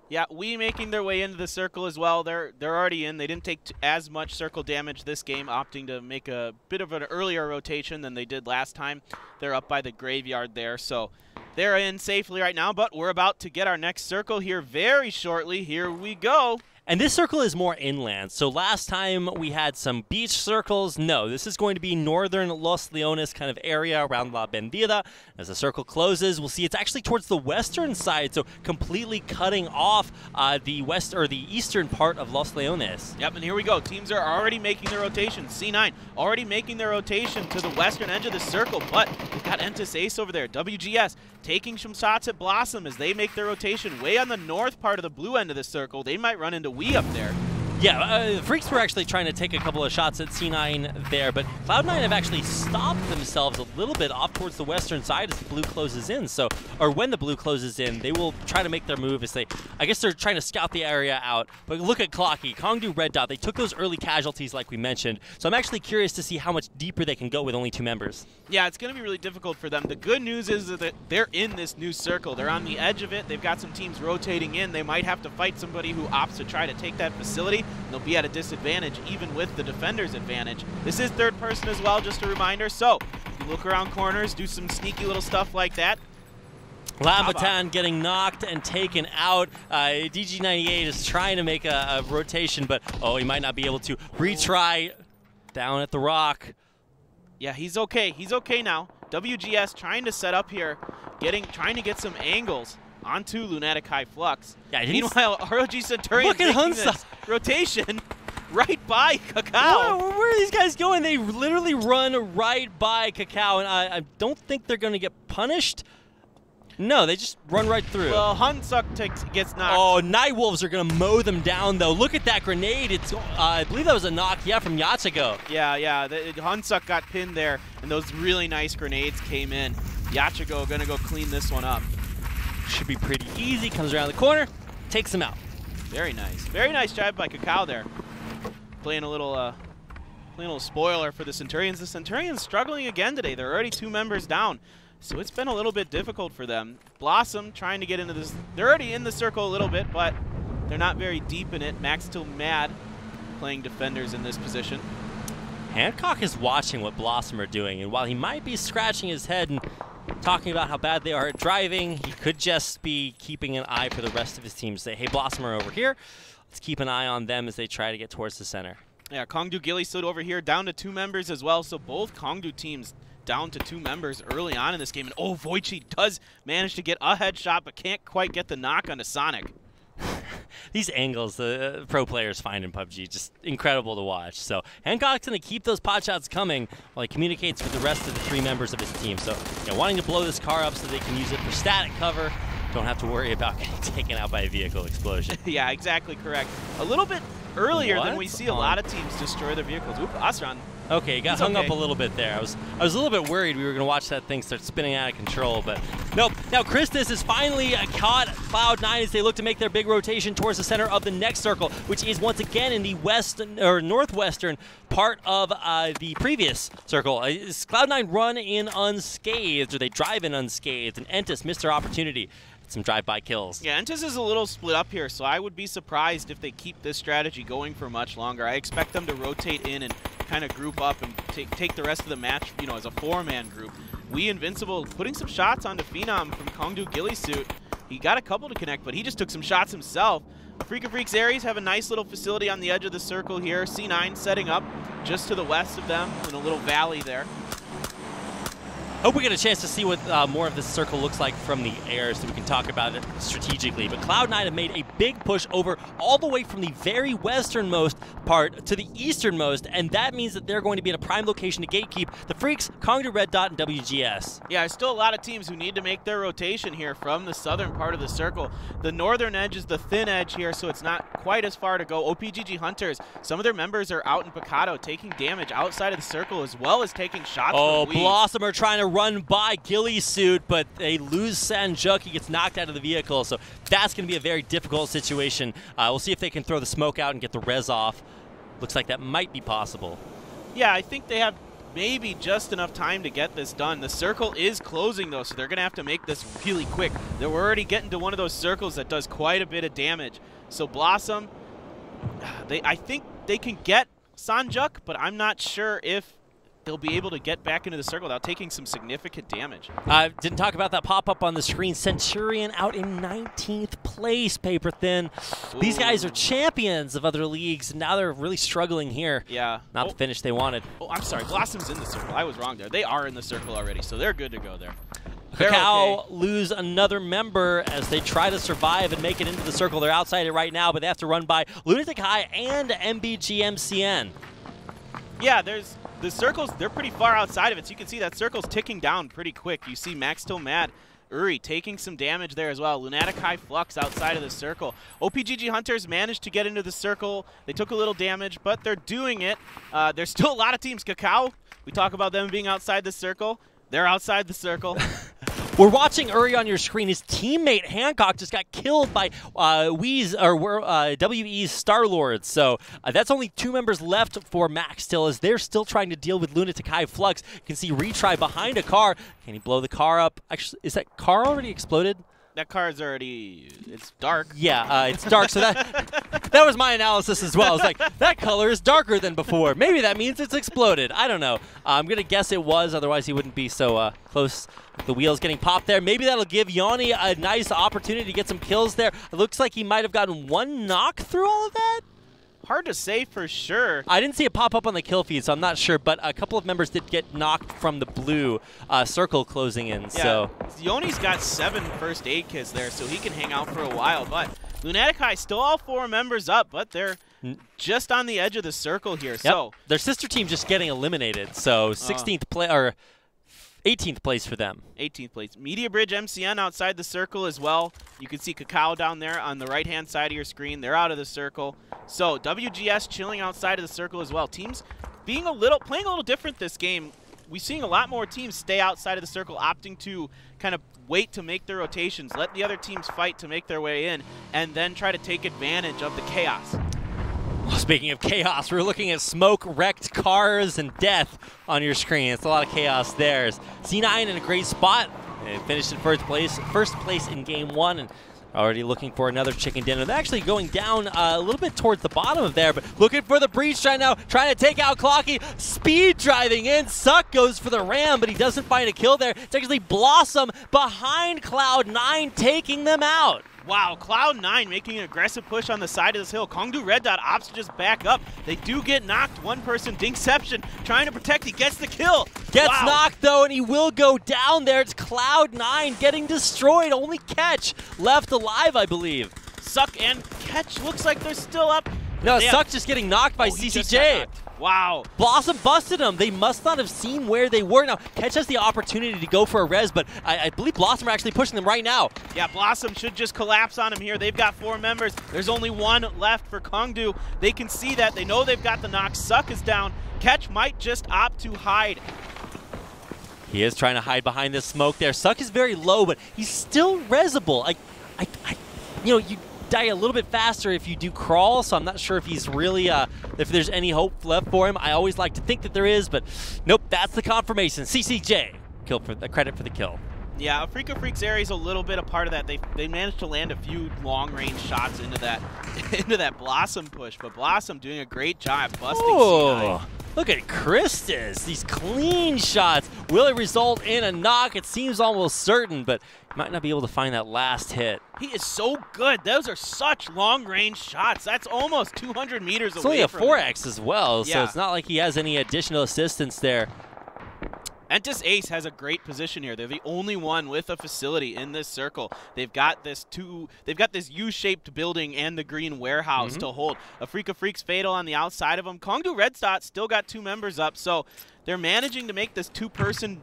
Yeah, we making their way into the circle as well. They're already in. They didn't take as much circle damage this game, opting to make a bit of an earlier rotation than they did last time. They're up by the graveyard there, so they're in safely right now, but we're about to get our next circle here very shortly. Here we go.
And this circle is more inland. So last time we had some beach circles. No, this is going to be northern Los Leones kind of area around La Bendida. As the circle closes, we'll see it's actually towards the western side, so completely cutting off the west or the eastern part of Los Leones.
Yep, and here we go. Teams are already making their rotation. C9 already making their rotation to the western edge of the circle, but we've got Entis Ace over there. WGS taking some shots at Blossom as they make their rotation way on the north part of the blue end of the circle. They might run into We up there.
Yeah, the Freaks were actually trying to take a couple of shots at C9 there, but Cloud9 have actually stopped themselves a little bit off towards the western side as the blue closes in. So, or when the blue closes in, they will try to make their move as I guess they're trying to scout the area out. But look at Clocky, Kongdu Red Dot. They took those early casualties like we mentioned. So I'm actually curious to see how much deeper they can go with only 2 members.
Yeah, it's going to be really difficult for them. The good news is that they're in this new circle. They're on the edge of it. They've got some teams rotating in. They might have to fight somebody who opts to try to take that facility. They'll be at a disadvantage even with the defender's advantage. This is third person as well, just a reminder. So, if you look around corners, do some sneaky little stuff like that.
Lamatan getting knocked and taken out. DG98 is trying to make a rotation, but he might not be able to. Retry down at the rock.
Yeah, he's okay. He's okay now. WGS trying to set up here, trying to get some angles onto Lunatic High Flux.
Yeah,
meanwhile, ROG Centurion making this rotation right by Cacao.
Where are these guys going? They literally run right by Cacao, and I don't think they're going to get punished. No, they just run right through.
Well, Hunsuk gets knocked.
Oh, Nightwolves are going to mow them down, though. Look at that grenade. It's I believe that was a knock, from Yachigo.
Yeah. Hunsuk got pinned there, and those really nice grenades came in. Yachigo going to go clean this one up.
Should be pretty easy. Comes around the corner, takes him out.
Very nice. Very nice job by Cacao there. Playing a little spoiler for the Centurions. The Centurions struggling again today. They're already 2 members down. So it's been a little bit difficult for them. Blossom trying to get into this. They're already in the circle a little bit, but they're not very deep in it. Max still mad playing defenders in this position.
Hancock is watching what Blossom are doing, and while he might be scratching his head and talking about how bad they are at driving. He could just be keeping an eye for the rest of his team. Say, hey, Blossom are over here. Let's keep an eye on them as they try to get towards the center.
Yeah, Kongdu Gilly stood over here down to 2 members as well. So both Kongdu teams down to 2 members early on in this game. And oh, Voichi does manage to get a headshot, but can't quite get the knock onto Sonic.
These angles the pro players find in PUBG, just incredible to watch. So Hancock's going to keep those pot shots coming while he communicates with the rest of the 3 members of his team. So wanting to blow this car up so they can use it for static cover. Don't have to worry about getting taken out by a vehicle explosion.
Yeah, exactly correct. A little bit earlier than we see a lot of teams destroy their vehicles. Oop, Asran.
Okay, got hung up a little bit there. I was a little bit worried we were going to watch that thing start spinning out of control, but nope. Now Christus is finally caught Cloud9 as they look to make their big rotation towards the center of the next circle, which is once again in the northwestern part of the previous circle. Is Cloud9 run in unscathed, or they drive in unscathed, and Entis missed their opportunity. Some drive-by kills.
Yeah, Entis is a little split up here, so I would be surprised if they keep this strategy going for much longer. I expect them to rotate in and kind of group up and take the rest of the match, as a 4-man group. We Invincible putting some shots onto Phenom from Kongdu Gilly suit. He got a couple to connect, but he just took some shots himself. AfreecaTV's Aries have a nice little facility on the edge of the circle here. C9 setting up just to the west of them in a little valley there.
Hope we get a chance to see what more of this circle looks like from the air so we can talk about it strategically. But Cloud9 have made a big push over all the way from the very westernmost part to the easternmost, and that means that they're going to be in a prime location to gatekeep the Freaks, Kongdu Red Dot, and WGS. Yeah,
there's still a lot of teams who need to make their rotation here from the southern part of the circle. The northern edge is the thin edge here, so it's not quite as far to go. OPGG Hunters, some of their members are out in Picado taking damage outside of the circle as well as taking shots from Weez.
Blossom are trying to run by Gilly's suit, but they lose Sanjuk. He gets knocked out of the vehicle, so that's going to be a very difficult situation. We'll see if they can throw the smoke out and get the res off. Looks like that might be possible.
Yeah, I think they have maybe just enough time to get this done. The circle is closing, though, so they're going to have to make this really quick. They're already getting to one of those circles that does quite a bit of damage. So Blossom, I think they can get Sanjuk, but I'm not sure if they'll be able to get back into the circle without taking some significant damage.
Didn't talk about that pop-up on the screen. Centurion out in 19th place, paper thin. Ooh. These guys are champions of other leagues, and now they're really struggling here.
Yeah.
Not the finish they wanted.
Oh, I'm sorry. Blossom's in the circle. I was wrong there. They are in the circle already, so they're good to go there.
Kakao lose another member as they try to survive and make it into the circle. They're outside it right now, but they have to run by Lunatic High and MBGMCN.
Yeah, the circles, they're pretty far outside of it, so you can see that circle's ticking down pretty quick. You see Max Still Mad, Uri taking some damage there as well. Lunatic High Flux outside of the circle. OPGG Hunters managed to get into the circle. They took a little damage, but they're doing it. There's still a lot of teams. Kakao, we talk about them being outside the circle. They're outside the circle.
We're watching Uri on your screen. His teammate Hancock just got killed by WE's Star-Lord. So that's only 2 members left for Max still, as they're still trying to deal with Lunatic High Flux. You can see retry behind a car. Can he blow the car up? Actually, is that car already exploded?
That car's already, it's dark.
Yeah, it's dark, so that was my analysis as well. It's like, that color is darker than before. Maybe that means it's exploded. I don't know. I'm going to guess it was, otherwise he wouldn't be so close. The wheels getting popped there. Maybe that'll give Yanni a nice opportunity to get some kills there. It looks like he might have gotten 1 knock through all of that.
Hard to say for sure.
I didn't see it pop up on the kill feed, so I'm not sure, but a couple of members did get knocked from the blue circle closing in.
Yeah,
so
Yoni's got 7 first aid kits there, so he can hang out for a while. But Lunatic High still all 4 members up, but they're just on the edge of the circle here. Yep. So
their sister team just getting eliminated. So 16th play or 18th place for them.
18th place. Media Bridge MCN outside the circle as well. You can see Kakao down there on the right-hand side of your screen. They're out of the circle. So WGS chilling outside of the circle as well. Teams playing a little different this game. We're seeing a lot more teams stay outside of the circle, opting to kind of wait to make their rotations, let the other teams fight to make their way in, and then try to take advantage of the chaos.
Well, speaking of chaos, we're looking at smoke, wrecked cars, and death on your screen. It's a lot of chaos there. C9 in a great spot. They finished in first place in game 1, and Already looking for another chicken dinner. They're actually going down a little bit towards the bottom of there, but looking for the breach right now, trying to take out Clocky. Speed driving in. Suck goes for the ram, but he doesn't find a kill there. It's actually Blossom behind Cloud9 taking them out.
Wow, Cloud9 making an aggressive push on the side of this hill. Kongdu Red Dot opts to just back up. They do get knocked. One person, Dinkception, trying to protect. He gets the kill.
Gets knocked, though, and he will go down there. It's Cloud9 getting destroyed. Only Catch left alive, I believe.
Suck and Catch looks like they're still up.
No, Suck just getting knocked by CCJ.
Wow.
Blossom busted him. They must not have seen where they were. Now, Catch has the opportunity to go for a res, but I believe Blossom are actually pushing them right now.
Yeah, Blossom should just collapse on him here. They've got 4 members. There's only 1 left for Kongdu. They can see that. They know they've got the knock. Suck is down. Catch might just opt to hide.
He is trying to hide behind this smoke there. Suck is very low, but he's still resable. You know, you die a little bit faster if you do crawl, so I'm not sure if he's really, if there's any hope left for him. I always like to think that there is, but nope, that's the confirmation. CCJ, kill for the credit for the kill.
Yeah, AfreecaFreaks area is a little bit a part of that. They managed to land a few long-range shots into that Blossom push, but Blossom doing a great job busting C9.
Look at Christus. These clean shots. Will it result in a knock? It seems almost certain, but might not be able to find that last hit.
He is so good. Those are such long-range shots. That's almost 200 meters
it's
away
only a
from
4X as well,
yeah.
So it's not like he has any additional assistance there.
Entis Ace has a great position here. They're the only one with a facility in this circle. They've got this U-shaped building and the green warehouse to hold. AfreecaFreaks Fatal on the outside of them. Kongdu Red Dot still got 2 members up, so they're managing to make this 2-person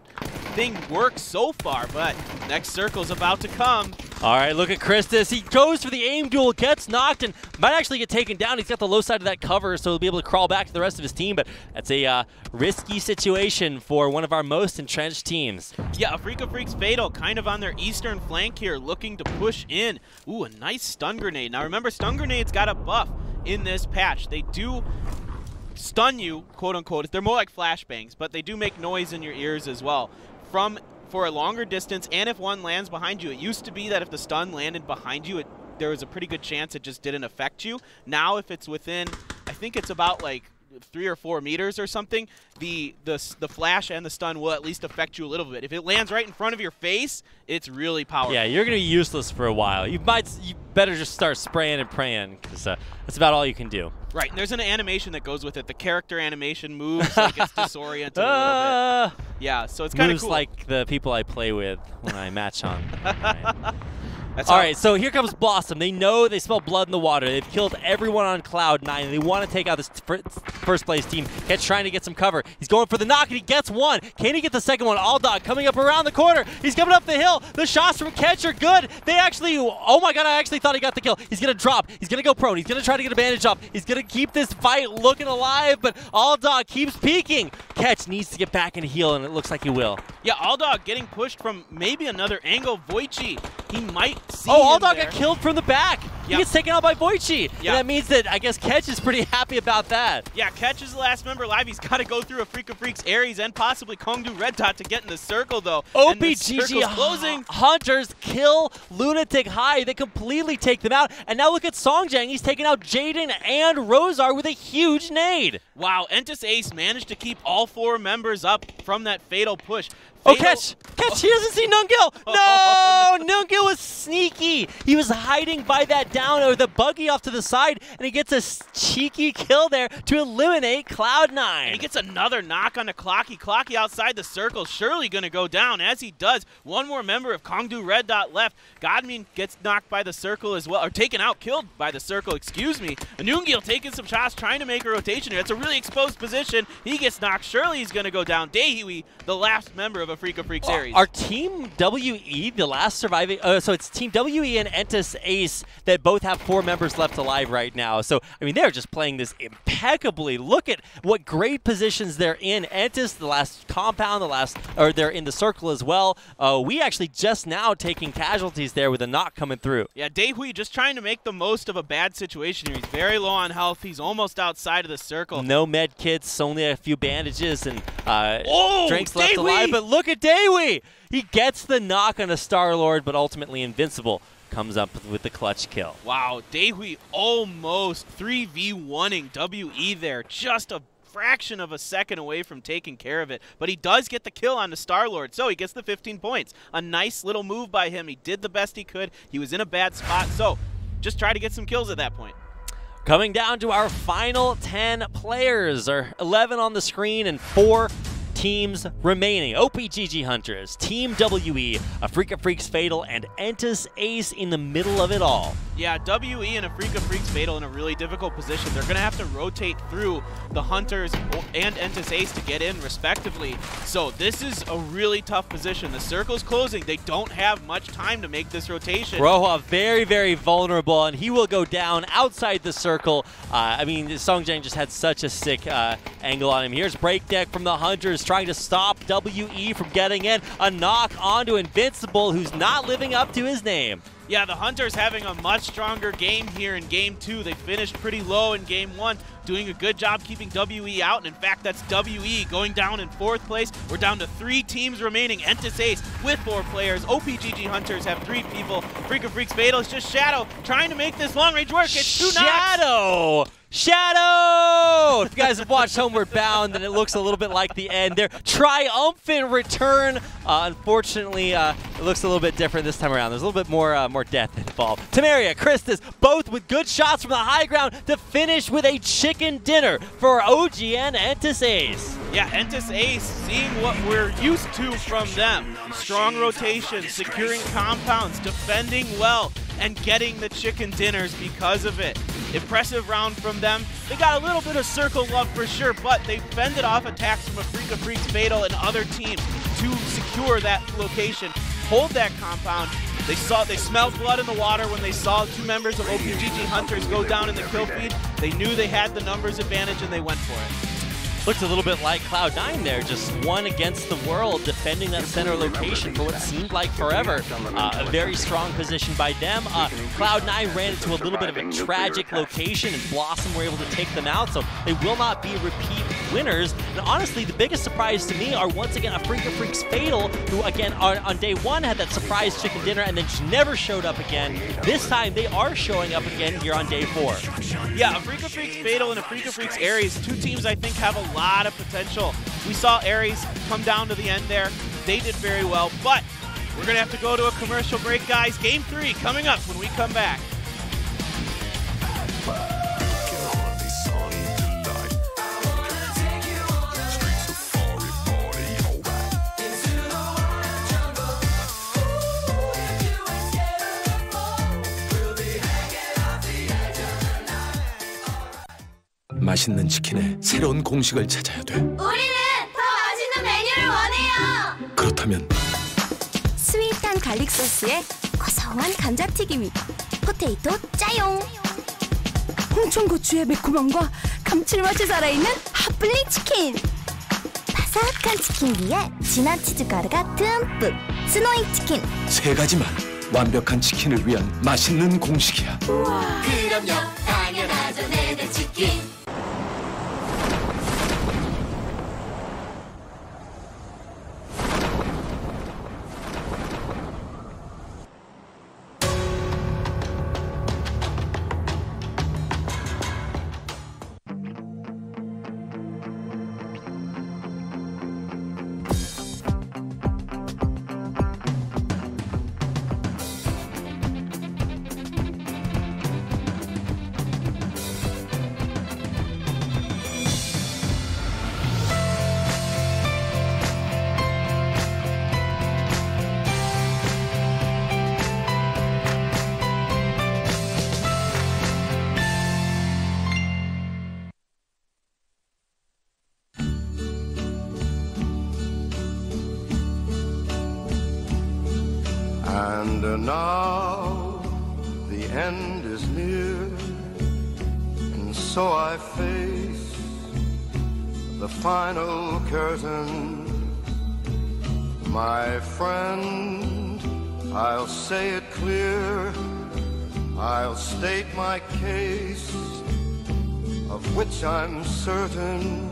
thing work so far, but next circle's about to come.
All right, look at Christus. He goes for the aim duel, gets knocked, and might actually get taken down. He's got the low side of that cover, so he'll be able to crawl back to the rest of his team, but that's a risky situation for one of our most entrenched teams.
Yeah, AfreecaFreaks Fatal kind of on their eastern flank here, looking to push in. Ooh, a nice stun grenade. Now remember, stun grenades got a buff in this patch. They do stun you, quote unquote. They're more like flashbangs, but they do make noise in your ears as well. For a longer distance, and if one lands behind you. It used to be that if the stun landed behind you, there was a pretty good chance it just didn't affect you. Now if it's within, I think it's about like 3 or 4 meters or something, the flash and the stun will at least affect you a little bit. If it lands right in front of your face, it's really powerful.
Yeah, you're going to be useless for a while. You better just start spraying and praying, because that's about all you can do.
Right, and there's an animation that goes with it. The character animation moves like it's disoriented a little bit. Yeah, so it's kind of cool.
Moves like the people I play with when I match on. All right, so here comes Blossom. They know they smell blood in the water. They've killed everyone on Cloud9, and they want to take out this first place team. Catch trying to get some cover. He's going for the knock, and he gets one. Can he get the second one? Alldog coming up around the corner. He's coming up the hill. The shots from Catch are good. They actually, oh my god, I actually thought he got the kill. He's going to drop. He's going to go prone. He's going to try to get a bandage off. He's going to keep this fight looking alive, but Alldog keeps peeking. Catch needs to get back and heal, and it looks like he will.
Yeah, Alldog getting pushed from maybe another angle. Voichi, he might see
Alldog got killed from the back.
Yeah.
He gets taken out by Voichi.
Yeah.
And that means that I guess Catch is pretty happy about that.
Yeah, Catch is the last member alive. He's got to go through AfreecaFreaks Aries and possibly Kongdu Red Dot to get in the circle, though.
OPGG Hunters kill Lunatic High. They completely take them out. And now look at Songjang. He's taking out Jaden and Rosar with a huge nade.
Wow, Entis Ace managed to keep all 4 members up from that fatal push.
Oh, Catch! Catch! He doesn't see Nungil! No! Nungil was sneaky! He was hiding by that down, or the buggy off to the side, and he gets a cheeky kill there to eliminate Cloud9.
And he gets another knock on the Clocky. Clocky outside the circle, surely going to go down. As he does, one more member of Kongdu Red Dot left. Godmin gets knocked by the circle as well, or taken out, killed by the circle, excuse me. Nungil taking some shots, trying to make a rotation here. It's a really exposed position. He gets knocked. Surely he's going to go down. Daehui, the last member of AfreecaFreaks Aries.
Our Team WE, the last surviving, so it's Team WE and Entis Ace that both have 4 members left alive right now. So, I mean, they're just playing this impeccably. Look at what great positions they're in. Entis, the last compound, they're in the circle as well. We actually just now taking casualties there with a knock coming through.
Yeah, Daehui just trying to make the most of a bad situation here. He's very low on health. He's almost outside of the circle.
No med kits, only a few bandages and drinks left
Daehui!
alive. But look at Daehui! He gets the knock on a Star-Lord, but ultimately invincible. comes up with the clutch kill.
Wow, Day4 almost 3v1ing WE there. Just a fraction of a second away from taking care of it. But he does get the kill on the Star-Lord, so he gets the 15 points. A nice little move by him. He did the best he could. He was in a bad spot, so just try to get some kills at that point.
Coming down to our final 10 players, or 11 on the screen and 4 teams remaining. OPGG Hunters, Team WE, AfreecaFreaks Fatal, and Entus Ace in the middle of it all.
Yeah, WE and AfreecaFreaks Fatal in a really difficult position. They're going to have to rotate through the Hunters and Entus Ace to get in, respectively. So this is a really tough position. The circle's closing. They don't have much time to make this rotation.
Roja very, very vulnerable, and he will go down outside the circle. I mean, Songjang just had such a sick angle on him. Here's Breakneck from the Hunters trying to stop WE from getting in. A knock onto Invincible, who's not living up to his name.
Yeah, the Hunters having a much stronger game here in Game 2. They finished pretty low in Game 1, doing a good job keeping WE out. And in fact, that's WE going down in 4th place. We're down to 3 teams remaining. Entus Ace with 4 players. OPGG Hunters have 3 people. AfreecaFreaks Fatal is just Shadow trying to make this long range work. It's 2 knocks.
Shadow! Shadow! If you guys have watched Homeward Bound, then it looks a little bit like the end. Their triumphant return. Unfortunately, it looks a little bit different this time around. There's a little bit more death involved. Tamaria, Christus, both with good shots from the high ground to finish with a chicken dinner for OGN Entus Ace.
Yeah, Entus Ace, seeing what we're used to from them. Strong rotation, securing compounds, defending well, and getting the chicken dinners because of it. Impressive round from them. They got a little bit of circle love for sure, but they fended off attacks from AfreecaFreaks Fatal and other teams to secure that location, hold that compound. They smelled blood in the water when they saw 2 members of OPGG Hunters go down in the kill feed. They knew they had the numbers advantage and they went for it.
Looked a little bit like Cloud9 there, just one against the world, defending that center location for what seemed like forever. A very strong position by them. Cloud9 ran into a little bit of a tragic location, and Blossom were able to take them out, so they will not be repeat winners. And honestly, the biggest surprise to me are once again AfreecaFreaks Fatal, who again on day 1 had that surprise chicken dinner and then just never showed up again. This time they are showing up again here on day 4.
Yeah, AfreecaFreaks Fatal and AfreecaFreaks Ares, 2 teams I think have a lot of potential. We saw Ares come down to the end there. They did very well, but we're going to have to go to a commercial break, guys. Game 3 coming up when we come back.
맛있는 치킨의 새로운 공식을 찾아야 돼.
우리는 더 맛있는 메뉴를 원해요.
그렇다면
스윗한 갈릭 소스에 고소한 감자튀김이 포테이토 짜용. 홍천고추의 매콤함과 감칠맛이 살아있는 핫블리 치킨. 바삭한 치킨 위에 진한 치즈 가루가 듬뿍. 스노잉 치킨.
3가지만 완벽한 치킨을 위한 맛있는 공식이야.
그럼요, 당연하죠, 내내 치킨.
And now the end is near, and so I face the final curtain. My friend, I'll say it clear, I'll state my case, of which I'm certain.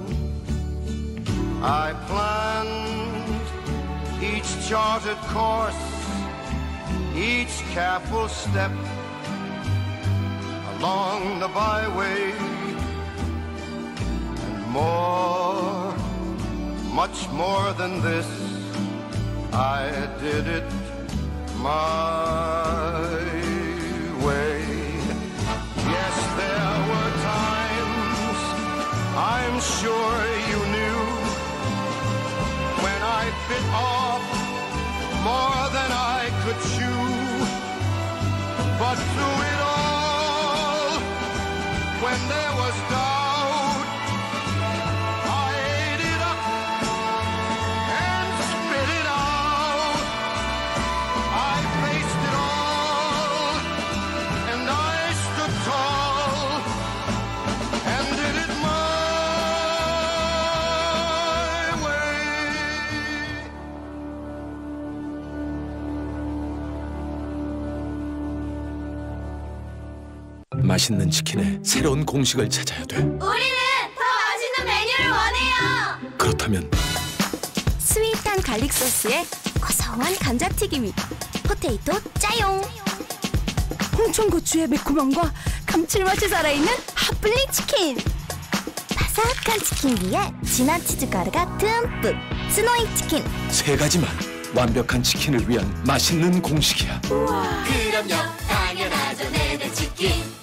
I planned each charted course, each careful step along the byway, and more, much more than this, I did it my way. Yes, there were times, I'm sure you knew, when I bit off more than I could chew. But through it all, when there was doubt, I ate it up and spit it out. I faced it all, and I stood tall, and did it my way.
맛있는 치킨의 새로운 공식을 찾아야 돼.
우리는 더 맛있는 메뉴를 원해요.
그렇다면
스윗한 갈릭 소스에 고소한 감자튀김이, 포테이토 짜용. 홍천고추의 매콤함과 감칠맛이 살아있는 핫블리 치킨. 바삭한 치킨 위에 진한 치즈 가루가 듬뿍. 스노이 치킨.
세 가지만 완벽한 치킨을 위한 맛있는 공식이야.
그럼요, 당연하죠, 내내 치킨.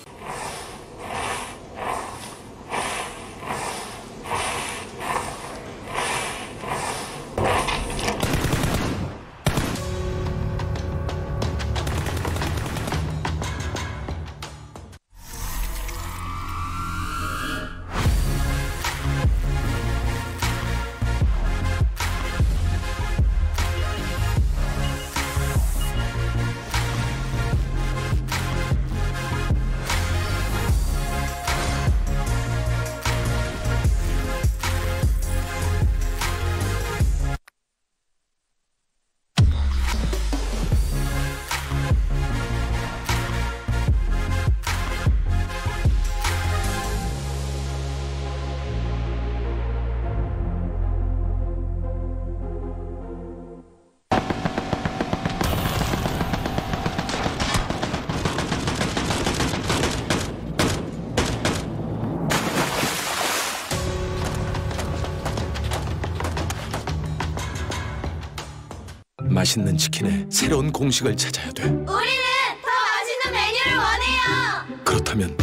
맛있는 치킨의 새로운 공식을 찾아야 돼.
우리는 더 맛있는 메뉴를 원해요.
그렇다면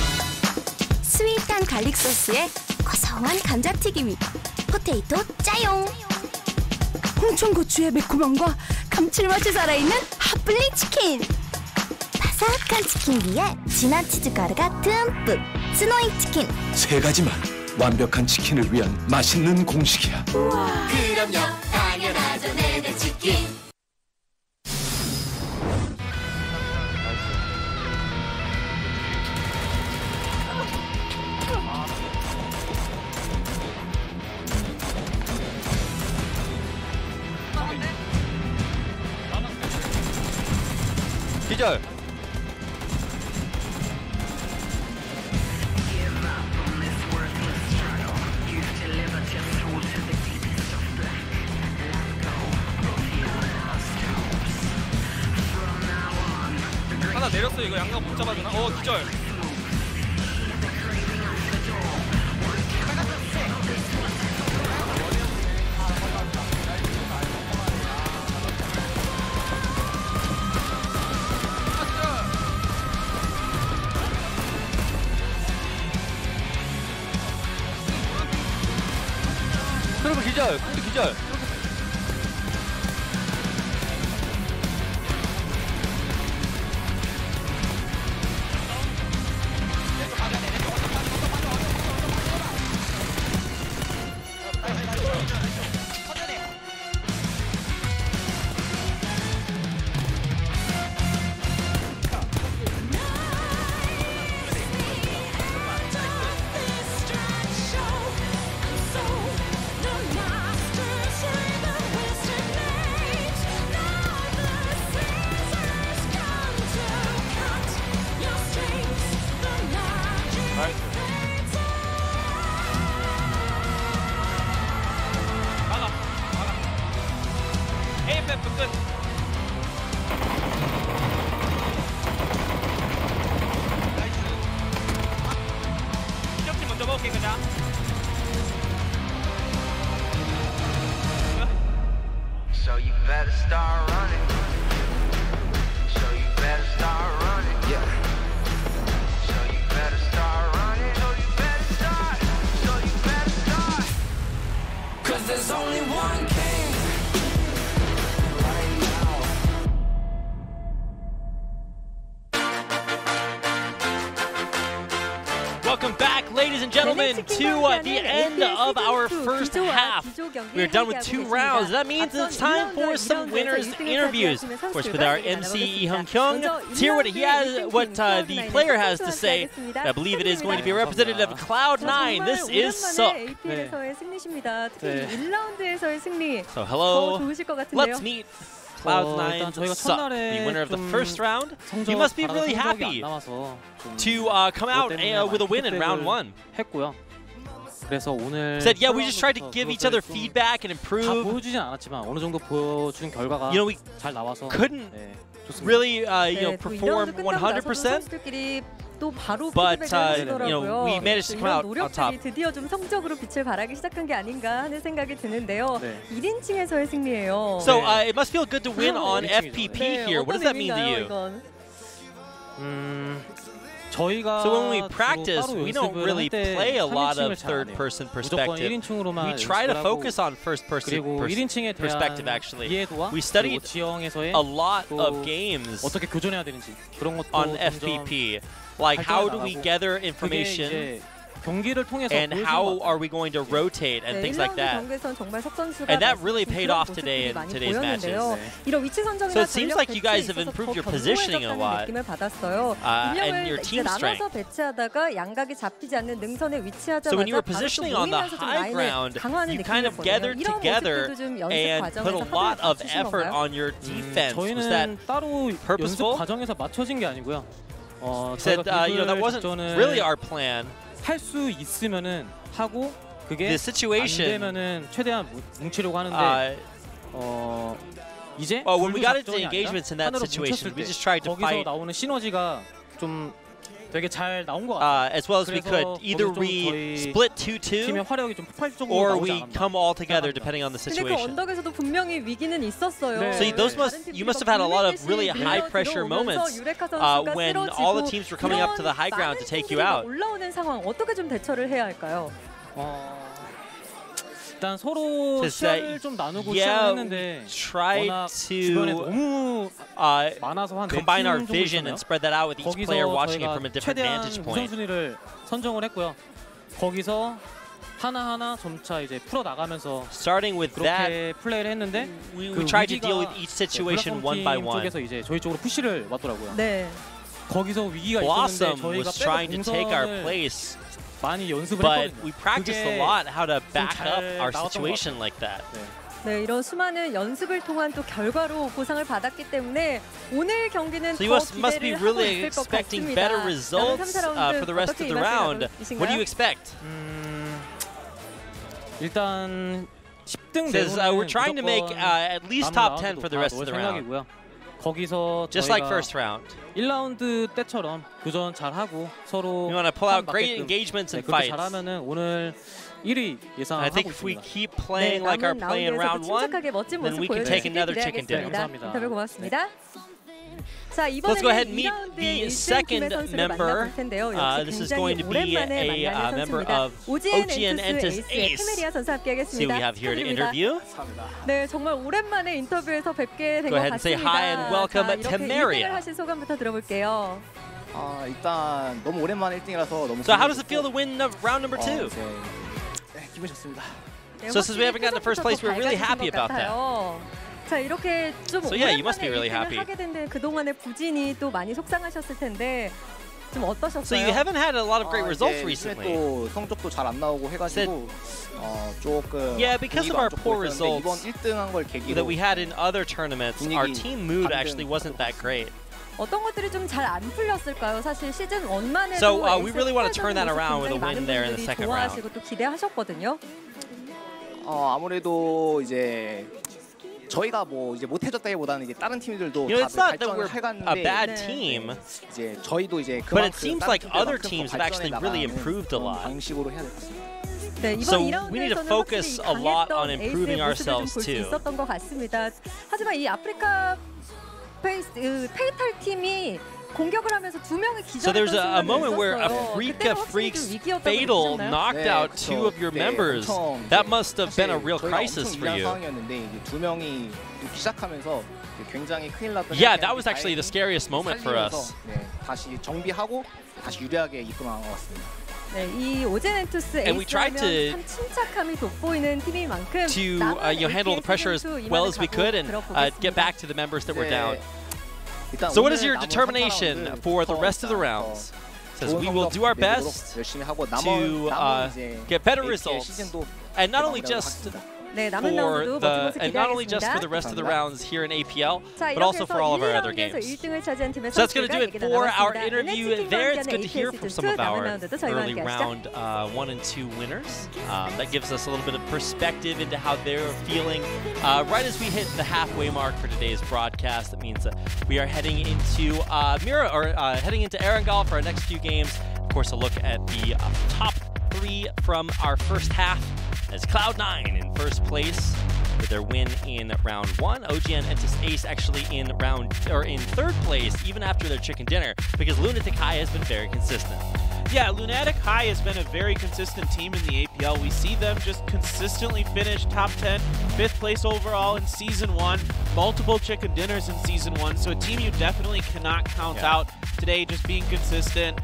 스윗한 갈릭 소스에 고소한 감자튀김이, 포테이토 짜용. 홍천고추의 매콤함과 감칠맛이 살아있는 핫블리 치킨. 바삭한 치킨 위에 진한 치즈 가루가 듬뿍. 스노이 치킨.
세 가지만 완벽한 치킨을 위한 맛있는 공식이야.
그럼요, 당연하죠, 내내 치킨.
기절.
하나 내렸어. 이거 양가 못 잡아주나? 기절.
그리고 기절. 그리고 기절.
Show. So, the masters
오케이 그냥.
So you better start running. So you better start running. Yeah. So you better start running. So you better start. So you better start. 'Cause there's only one king right now.
Welcome back, ladies and gentlemen, to the end of our first half. We're done with 2 rounds. That means it's time for some winners' interviews. Of course, with our MC Lee Hyung-kyung. Let's hear what the player has to say. I believe it is going to be a representative of Cloud9. This is Suk. So hello. Let's meet Cloud9's Suk, the winner of the first round. You must be really happy to come out with a win in round 1. Said, yeah, we just tried to give each other feedback and improve. You know, we couldn't really perform 100%. But you know, we managed to come out on top.
드디어 좀 성적으로 빛을 발하기 시작한 게 아닌가 하는 생각이 드는데요. 1인칭에서의 승리예요.
So it must feel good to win on FPP here. What does that mean to you? So when we practice, we don't really play a lot of third-person perspective. We try to focus on first-person perspective, actually. We studied a lot of games on FPP. Like, how do we gather information and how are we going to rotate and things like that. And that really paid off today in today's matches. So it seems like you guys have improved your positioning a lot and your team strength. So when you were positioning on the high ground, you kind of gathered together and put a lot of effort on your defense. Was that purposeful? Said, you know, that wasn't really our plan.
할 수 있으면은 하고 그게
The situation,
안 되면은 최대한 뭉치려고 하는데 이제
when we got into engagements in that situation, we just tried to fight
나오는 시너지가 좀 되게 잘 나온 것 같아요.
as well as we could. Either we split 2-2
팀의 화력이 좀 폭발적으로
or
나오지
we
않았나.
come all together depending on the
근데 그
situation.
언덕에서도 분명히 위기는 있었어요.
So you must have had a lot of really high pressure moments when all the teams were coming up to the high ground to take you out.
올라오는 상황 어떻게 좀 대처를 해야 할까요?
일단 서로 시야를 좀 나누고 시작했는데 워낙 주변에 너무 많아서 한
combine our vision and spread that out with each player watching it from a different vantage point.
우선순위를 선정을 했고요. 거기서 하나하나 점차 이제 풀어 나가면서
starting with that
플레이를 했는데
we tried to deal with each situation one by one.
쪽에서 이제 저희 쪽으로 푸시를 왔더라고요.
네.
거기서 위기가
Blossom
있었는데 저희가
was trying to take our
공선을
place.
많이 연습을
But
했거든요.
we practiced a lot how to back up our situation like that.
네, 이런 수많은 연습을 통한 또 결과로 보상을 받았기 때문에 오늘 경기는
So you
더
must be
기대를 하고
really
있을 것
expecting
같습니다.
better results for the rest of the round. What do you expect?
일단 10등
Says we're trying to make at least top 10 for the rest of the round.
거기서
Just like first round.
1라운드 때처럼 교전 잘하고 서로
We want to pull out great engagements and fights.
잘하면은 오늘 1위 예상하고
I think if we keep playing like our play in round 1, then we can take another chicken dinner.
인터뷰 고맙습니다. 자,
Let's go ahead and meet
이번에는
the second member. This is going to be a member of OGN Entus Ace. See who we have here to interview.
네, 정말 오랜만에 인터뷰에서 뵙게 된 것 같습니다.
Go ahead and say hi and welcome Temeria.
하신 소감부터 들어볼게요.
일단 너무 오랜만에 1등이라서 너무.
So how does it feel to win round number 2?
기분 좋습니다.
So since we haven't gotten to first place, we're really happy about that.
자, 이렇게 좀
So yeah, you must be really happy.
하게 된데 그동안의 부진이 또 많이 속상하셨을 텐데 좀 어떠셨어요?
So you haven't had a lot of great results recently.
또 성적도 잘 안 나오고 해가지고 조금.
Yeah, because of our poor results
이번 1등한 걸 계기로
that we had in other tournaments, our team mood actually wasn't that great.
어떤 것들이 좀 잘 안 풀렸을까요? 사실 시즌 1만 해도
So we really want to turn that around with a win there in the second round.
좋아하시고 또 기대하셨거든요.
아무래도 이제 저희가 뭐 이제 못해줬다기보다는 이제 다른 팀들도
You know, it's
다들
not that
발전을
we're
해갔는데
a bad team,
이제 저희도 이제
but it
그만큼
seems
다른
like
팀들만큼
other
더
teams have
발전해
actually really
나가는
improved a
그런
lot.
방식으로 해야 될 것 같습니다.
네, 이번
So we need to
2라운드에서는
focus
확실히
a lot on
강했던
improving
에이스의 모습을 좀
ourselves
볼 수
too.
있었던 것 같습니다. 하지만 이 아프리카 페이탈 팀이 공격을 하면서 두 명의
So there's
기절했던
a moment where
순간이 있었어요.
AfreecaFreaks Fatal knocked out two of your members. That must have been a real crisis for you.
상황이었는데 이제 두 명이 시작하면서 굉장히 큰일 났던.
Yeah, that was actually the scariest moment for us.
네, 다시 정비하고 다시 유리하게 이끌어 나온 것 같습니다.
네, 이 오젠엔투스 에이스라면 참 침착함이 돋보이는 팀인 만큼
to handle the pressure as well as we could and get back to the members that were down. So what is your determination for the rest of the rounds? Says we will do our best to get better results, and not only just
네, 남은 라운드도 멋진 모습
and not only just for the rest of the rounds here in APL, but also for all of our other games.
1라운드에서 1등을 차지한 팀의
So that's going to do it
선수가
for our
나왔습니다.
interview there. It's good to hear from some of our
라운드도 저희와
early
함께
round
하시죠.
1 and 2 winners. That gives us a little bit of perspective into how they're feeling. Right as we hit the halfway mark for today's broadcast, that means that we are heading into heading into Erangel for our next few games. Of course, a look at the top 3 from our first half as Cloud9 in first place with their win in round 1. OGN and Ace actually in third place even after their chicken dinner because Lunatic High has been very consistent.
Yeah, Lunatic High has been a very consistent team in the APL. We see them just consistently finish top 10, 5th place overall in Season 1, multiple chicken dinners in Season 1, so a team you definitely cannot count out today, just being consistent.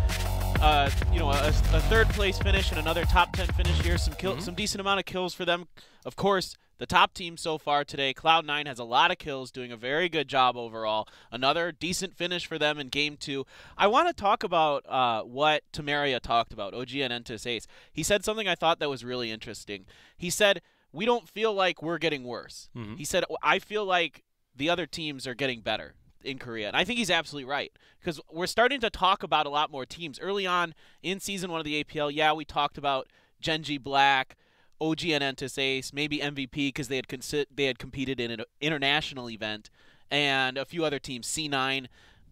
A 3rd place finish and another top 10 finish here, some decent amount of kills for them. Of course, the top team so far today, Cloud9 has a lot of kills, doing a very good job overall. Another decent finish for them in Game 2. I want to talk about what Temeria talked about, OGN and Ace. He said something I thought that was really interesting. He said, we don't feel like we're getting worse. He said, I feel like the other teams are getting better in Korea. And I think he's absolutely right because we're starting to talk about a lot more teams. Early on in Season 1 of the APL, yeah, we talked about Genji Black, OGN and Ace, maybe MVP because they had competed in an international event, and a few other teams, C9.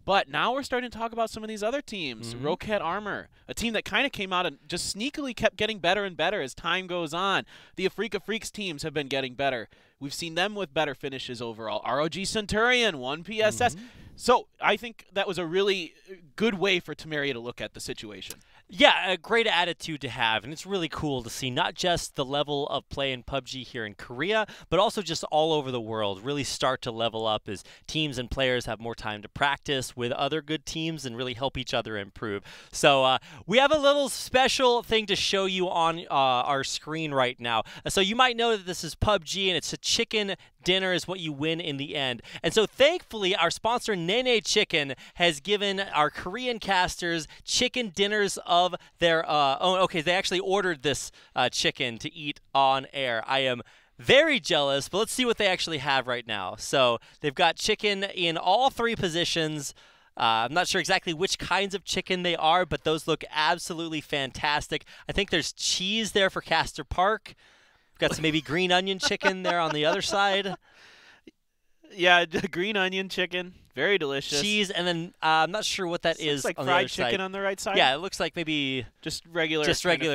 But now we're starting to talk about some of these other teams. Roquette Armor, a team that kind of came out and just sneakily kept getting better and better as time goes on. The AfreecaFreaks teams have been getting better. We've seen them with better finishes overall. ROG Centurion, 1 PSS. So I think that was a really good way for Temeria to look at the situation.
Yeah, a great attitude to have, and it's really cool to see not just the level of play in PUBG here in Korea, but also just all over the world really start to level up as teams and players have more time to practice with other good teams and really help each other improve. So we have a little special thing to show you on our screen right now. So you might know that this is PUBG, and it's a chicken dinner is what you win in the end. And so thankfully, our sponsor Nene Chicken has given our Korean casters chicken dinners of their own. Okay, they actually ordered this chicken to eat on air. I am very jealous, but let's see what they actually have right now. So they've got chicken in all 3 positions. I'm not sure exactly which kinds of chicken they are, but those look absolutely fantastic. I think there's cheese there for Castor Park. We've got some maybe green onion chicken there on the other side.
Yeah, green onion chicken. Very delicious.
Cheese, and then I'm not sure what that is
like
on
fried
the other
chicken
side.
On the right side?
Yeah, it looks like maybe
just regular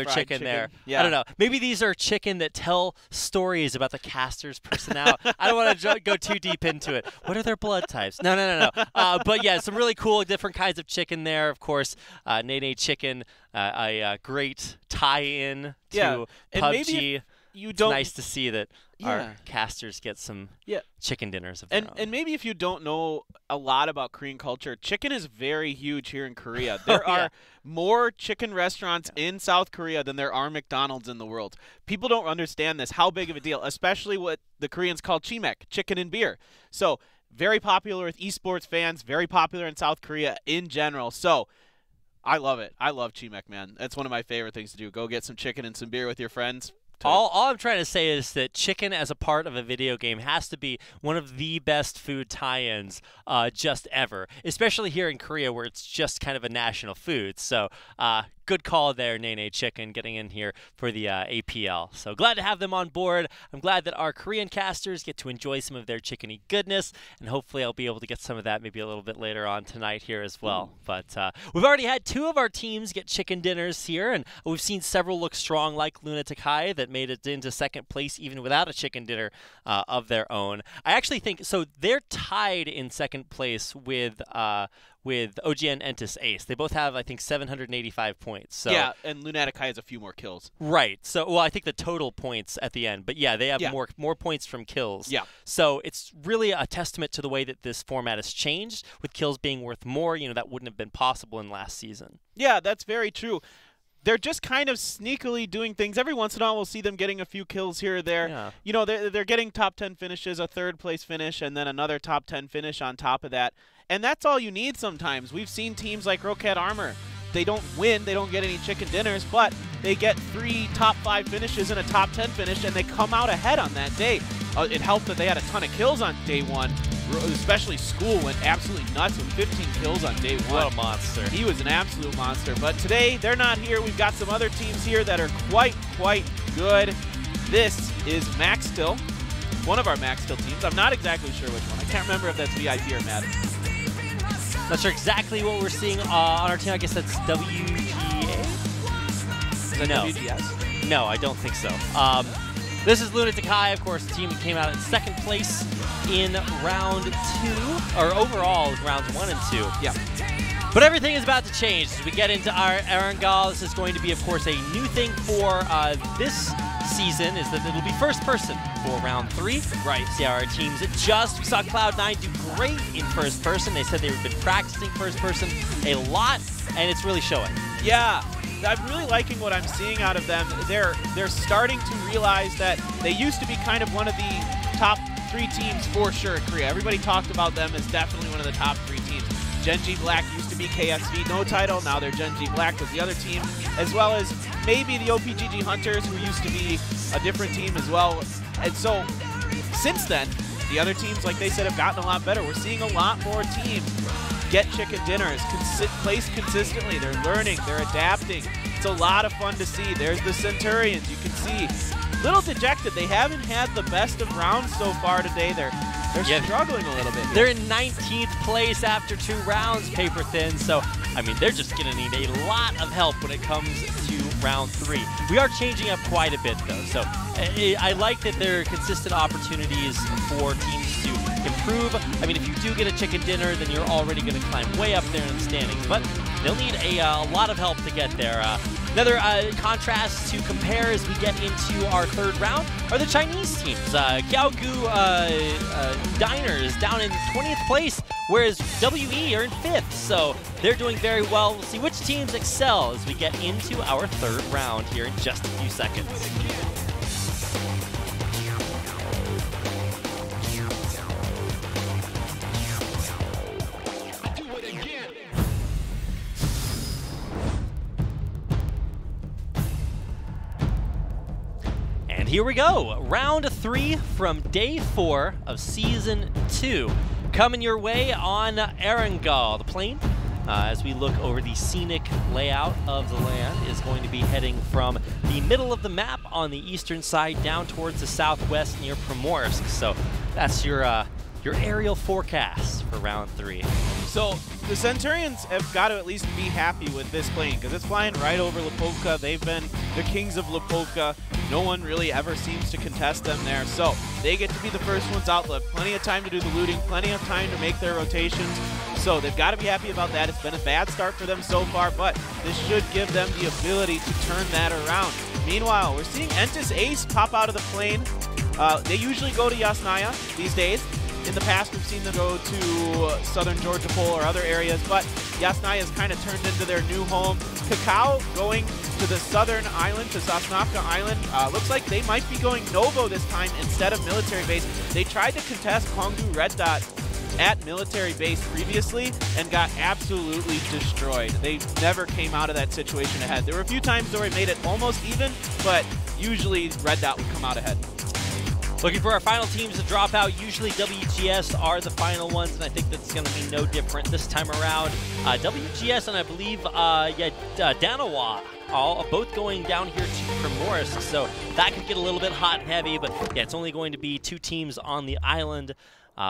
chicken there.
Yeah.
I don't know. Maybe these are chicken that tell stories about the caster's personality. I don't want to go too deep into it. What are their blood types? No. But yeah, some really cool different kinds of chicken there. Of course, Nene Chicken, a great tie-in to PUBG. It's nice to see that our casters get some chicken dinners of their own.
And maybe if you don't know a lot about Korean culture, chicken is very huge here in Korea. There are more chicken restaurants in South Korea than there are McDonald's in the world. People don't understand this, how big of a deal, especially what the Koreans call chimek, chicken and beer. So very popular with esports fans, very popular in South Korea in general. So I love it. I love chimek, man. That's one of my favorite things to do. Go get some chicken and some beer with your friends.
All I'm trying to say is that chicken as a part of a video game has to be one of the best food tie-ins just ever, especially here in Korea where it's just kind of a national food. So good call there, Nene Chicken, getting in here for the APL. So glad to have them on board. I'm glad that our Korean casters get to enjoy some of their chickeny goodness, and hopefully I'll be able to get some of that maybe a little bit later on tonight here as well. But we've already had 2 of our teams get chicken dinners here, and we've seen several look strong, like Luna Takai, that made it into second place even without a chicken dinner of their own. I actually think, so they're tied in second place with OGN Entis Ace. They both have, I think, 785 points. So
yeah, and Lunatic High has a few more kills.
Right. So, well, I think the total points at the end. But yeah, they have more points from kills.
Yeah.
So it's really a testament to the way that this format has changed, with kills being worth more. You know, that wouldn't have been possible in last season.
Yeah, that's very true. They're just kind of sneakily doing things. Every once in a while, we'll see them getting a few kills here or there.
Yeah.
You know, they're getting top 10 finishes, a third-place finish, and then another top 10 finish on top of that. And that's all you need sometimes. We've seen teams like Rocat Armor. They don't win, they don't get any chicken dinners, but they get 3 top 5 finishes and a top 10 finish, and they come out ahead on that day. It helped that they had a ton of kills on day 1. Especially School went absolutely nuts with 15 kills on day 1.
What a monster.
He was an absolute monster. But today, they're not here. We've got some other teams here that are quite good. This is Max Still, one of our Max Still teams. I'm not exactly sure which one. I can't remember if that's VIP or Madden.
Not sure exactly what we're seeing on our team. I guess that's WGA?
Is that
no.
WGS?
No, I don't think so. This is Lunatic High, of course, the team that came out in second place in round 2, or overall rounds 1 and 2.
Yeah.
But everything is about to change as we get into our Erangel. This is going to be, of course, a new thing for this season, is that it'll be first person for round 3.
Right.
See how our teams adjust. We saw Cloud9 do great in first person. They said they've been practicing first person a lot, and it's really showing.
Yeah. I'm really liking what I'm seeing out of them. They're starting to realize that they used to be kind of one of the top 3 teams for sure in Korea. Everybody talked about them as definitely one of the top 3 teams. Gen.G Black used to be KSV, no title. Now they're Gen.G Black with the other team, as well as maybe the OPGG Hunters, who used to be a different team as well. And so since then, the other teams, like they said, have gotten a lot better. We're seeing a lot more teams get chicken dinners, placed consistently. They're learning, they're adapting. It's a lot of fun to see. There's the Centurions. You can see, little dejected. They haven't had the best of rounds so far today. They're struggling a little bit here.
They're in 19th place after 2 rounds, paper thin. So, I mean, they're just going to need a lot of help when it comes to round 3. We are changing up quite a bit, though. So, I like that there are consistent opportunities for teams to improve. I mean, if you do get a chicken dinner, then you're already going to climb way up there in the standings. But they'll need a lot of help to get there. Another contrast to compare as we get into our 3rd round are the Chinese teams. Gyaogu Diner is down in 20th place, whereas WE are in 5th. So they're doing very well. We'll see which teams excel as we get into our 3rd round here in just a few seconds. Here we go, round 3 from day 4 of season 2. Coming your way on Erangel. The plane, as we look over the scenic layout of the land, is going to be heading from the middle of the map on the eastern side down towards the southwest near Primorsk. So that's your aerial forecast for round 3.
So the Centurions have got to at least be happy with this plane, because it's flying right over Lipovka. They've been the kings of Lipovka. No one really ever seems to contest them there. So they get to be the first ones out. They'll have plenty of time to do the looting, plenty of time to make their rotations. So they've got to be happy about that. It's been a bad start for them so far, but this should give them the ability to turn that around. Meanwhile, we're seeing Entis Ace pop out of the plane. They usually go to Yasnaya these days. In the past, we've seen them go to southern Georgia Pole or other areas, but Yasnaya has kind of turned into their new home. Kakao going to the southern island, to Sosnovka Island. Looks like they might be going Novo this time instead of military base. They tried to contest Hongdu Red Dot at military base previously and got absolutely destroyed. They never came out of that situation ahead. There were a few times where they made it almost even, but usually Red Dot would come out ahead.
Looking for our final teams to drop out. Usually WGS are the final ones, and I think that's going to be no different this time around. WGS and I believe, Danawa, both going down here to Primoris, so that could get a little bit hot and heavy, but yeah, it's only going to be 2 teams on the island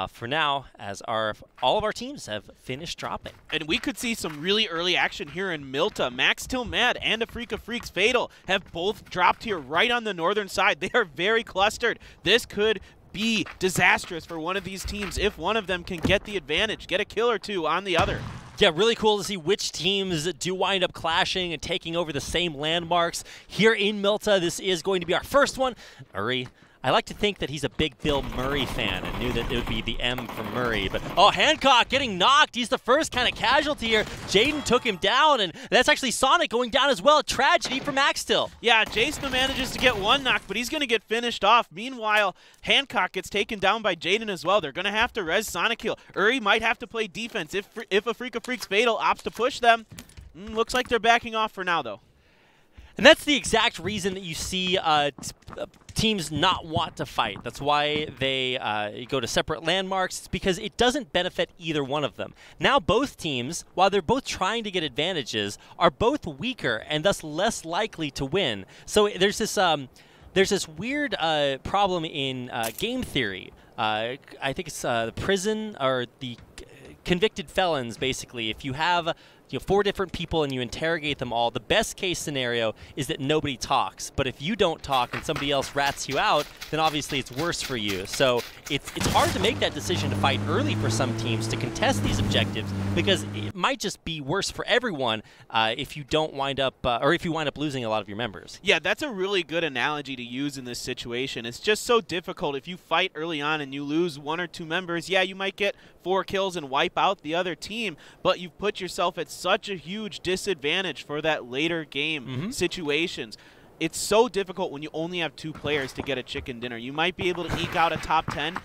for now, as all of our teams have finished dropping.
And we could see some really early action here in Milta. Max Till Mad and AfreecaFreaks Fatal have both dropped here right on the northern side. They are very clustered. This could be disastrous for one of these teams if one of them can get the advantage, get a kill or 2 on the other.
Yeah, really cool to see which teams do wind up clashing and taking over the same landmarks. Here in Milta, this is going to be our first one. Uri, I like to think that he's a big Bill Murray fan and knew that it would be the M for Murray. But, oh, Hancock getting knocked. He's the first kind of casualty here. Jaden took him down, and that's actually Sonic going down as well. A tragedy for Max Till.
Yeah, Jason manages to get 1 knock, but he's going to get finished off. Meanwhile, Hancock gets taken down by Jaden as well. They're going to have to res Sonic heal. Uri might have to play defense if AfreecaFreaks Fatal opts to push them. Looks like they're backing off for now, though.
And that's the exact reason that you see teams not want to fight. That's why they go to separate landmarks. It's because it doesn't benefit either one of them. Now both teams, while they're both trying to get advantages, are both weaker and thus less likely to win. So there's this weird problem in game theory. I think it's the prison or the convicted felons, basically. If you have 4 different people and you interrogate them all, the best case scenario is that nobody talks. But if you don't talk and somebody else rats you out, then obviously it's worse for you. So it's hard to make that decision to fight early for some teams to contest these objectives, because it might just be worse for everyone if you don't wind up, or if you wind up losing a lot of your members.
Yeah, that's a really good analogy to use in this situation. It's just so difficult. If you fight early on and you lose 1 or 2 members, yeah, you might get 4 kills and wipe out the other team, but you've put yourself at such a huge disadvantage for that later game situations. It's so difficult when you only have 2 players to get a chicken dinner. You might be able to eke out a top 10.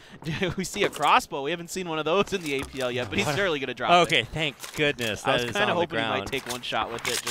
We see a crossbow. We haven't seen one of those in the APL yet, but he's surely going to drop it.
Okay, thank goodness.
I was kind of hoping he might take 1 shot with it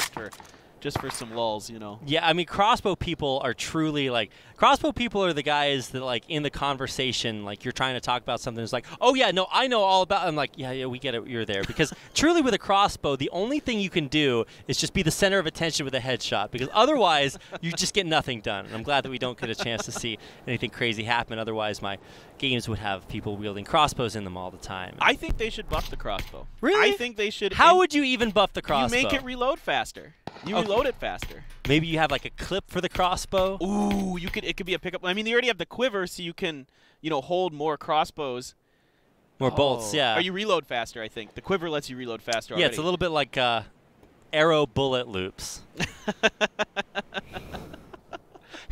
just for some lulls, you know.
Yeah, I mean, crossbow people are truly crossbow people are the guys that in the conversation, you're trying to talk about something, it's like, oh yeah, no, I know all about. I'm like, yeah, we get it, you're there, because truly with a crossbow, the only thing you can do is just be the center of attention with a headshot, because otherwise you just get nothing done. And I'm glad that we don't get a chance to see anything crazy happen. Otherwise, my games would have people wielding crossbows in them all the time.
I think they should buff the crossbow.
Really?
I think they should.
How would you even buff the crossbow?
You make it reload faster. You reload it faster.
Maybe you have a clip for the crossbow.
Ooh, it could be a pickup. I mean, they already have the quiver, so you can, hold more crossbows.
More bolts, yeah.
Or you reload faster, I think. The quiver lets you reload faster already.
Yeah, it's a little bit like arrow bullet loops. I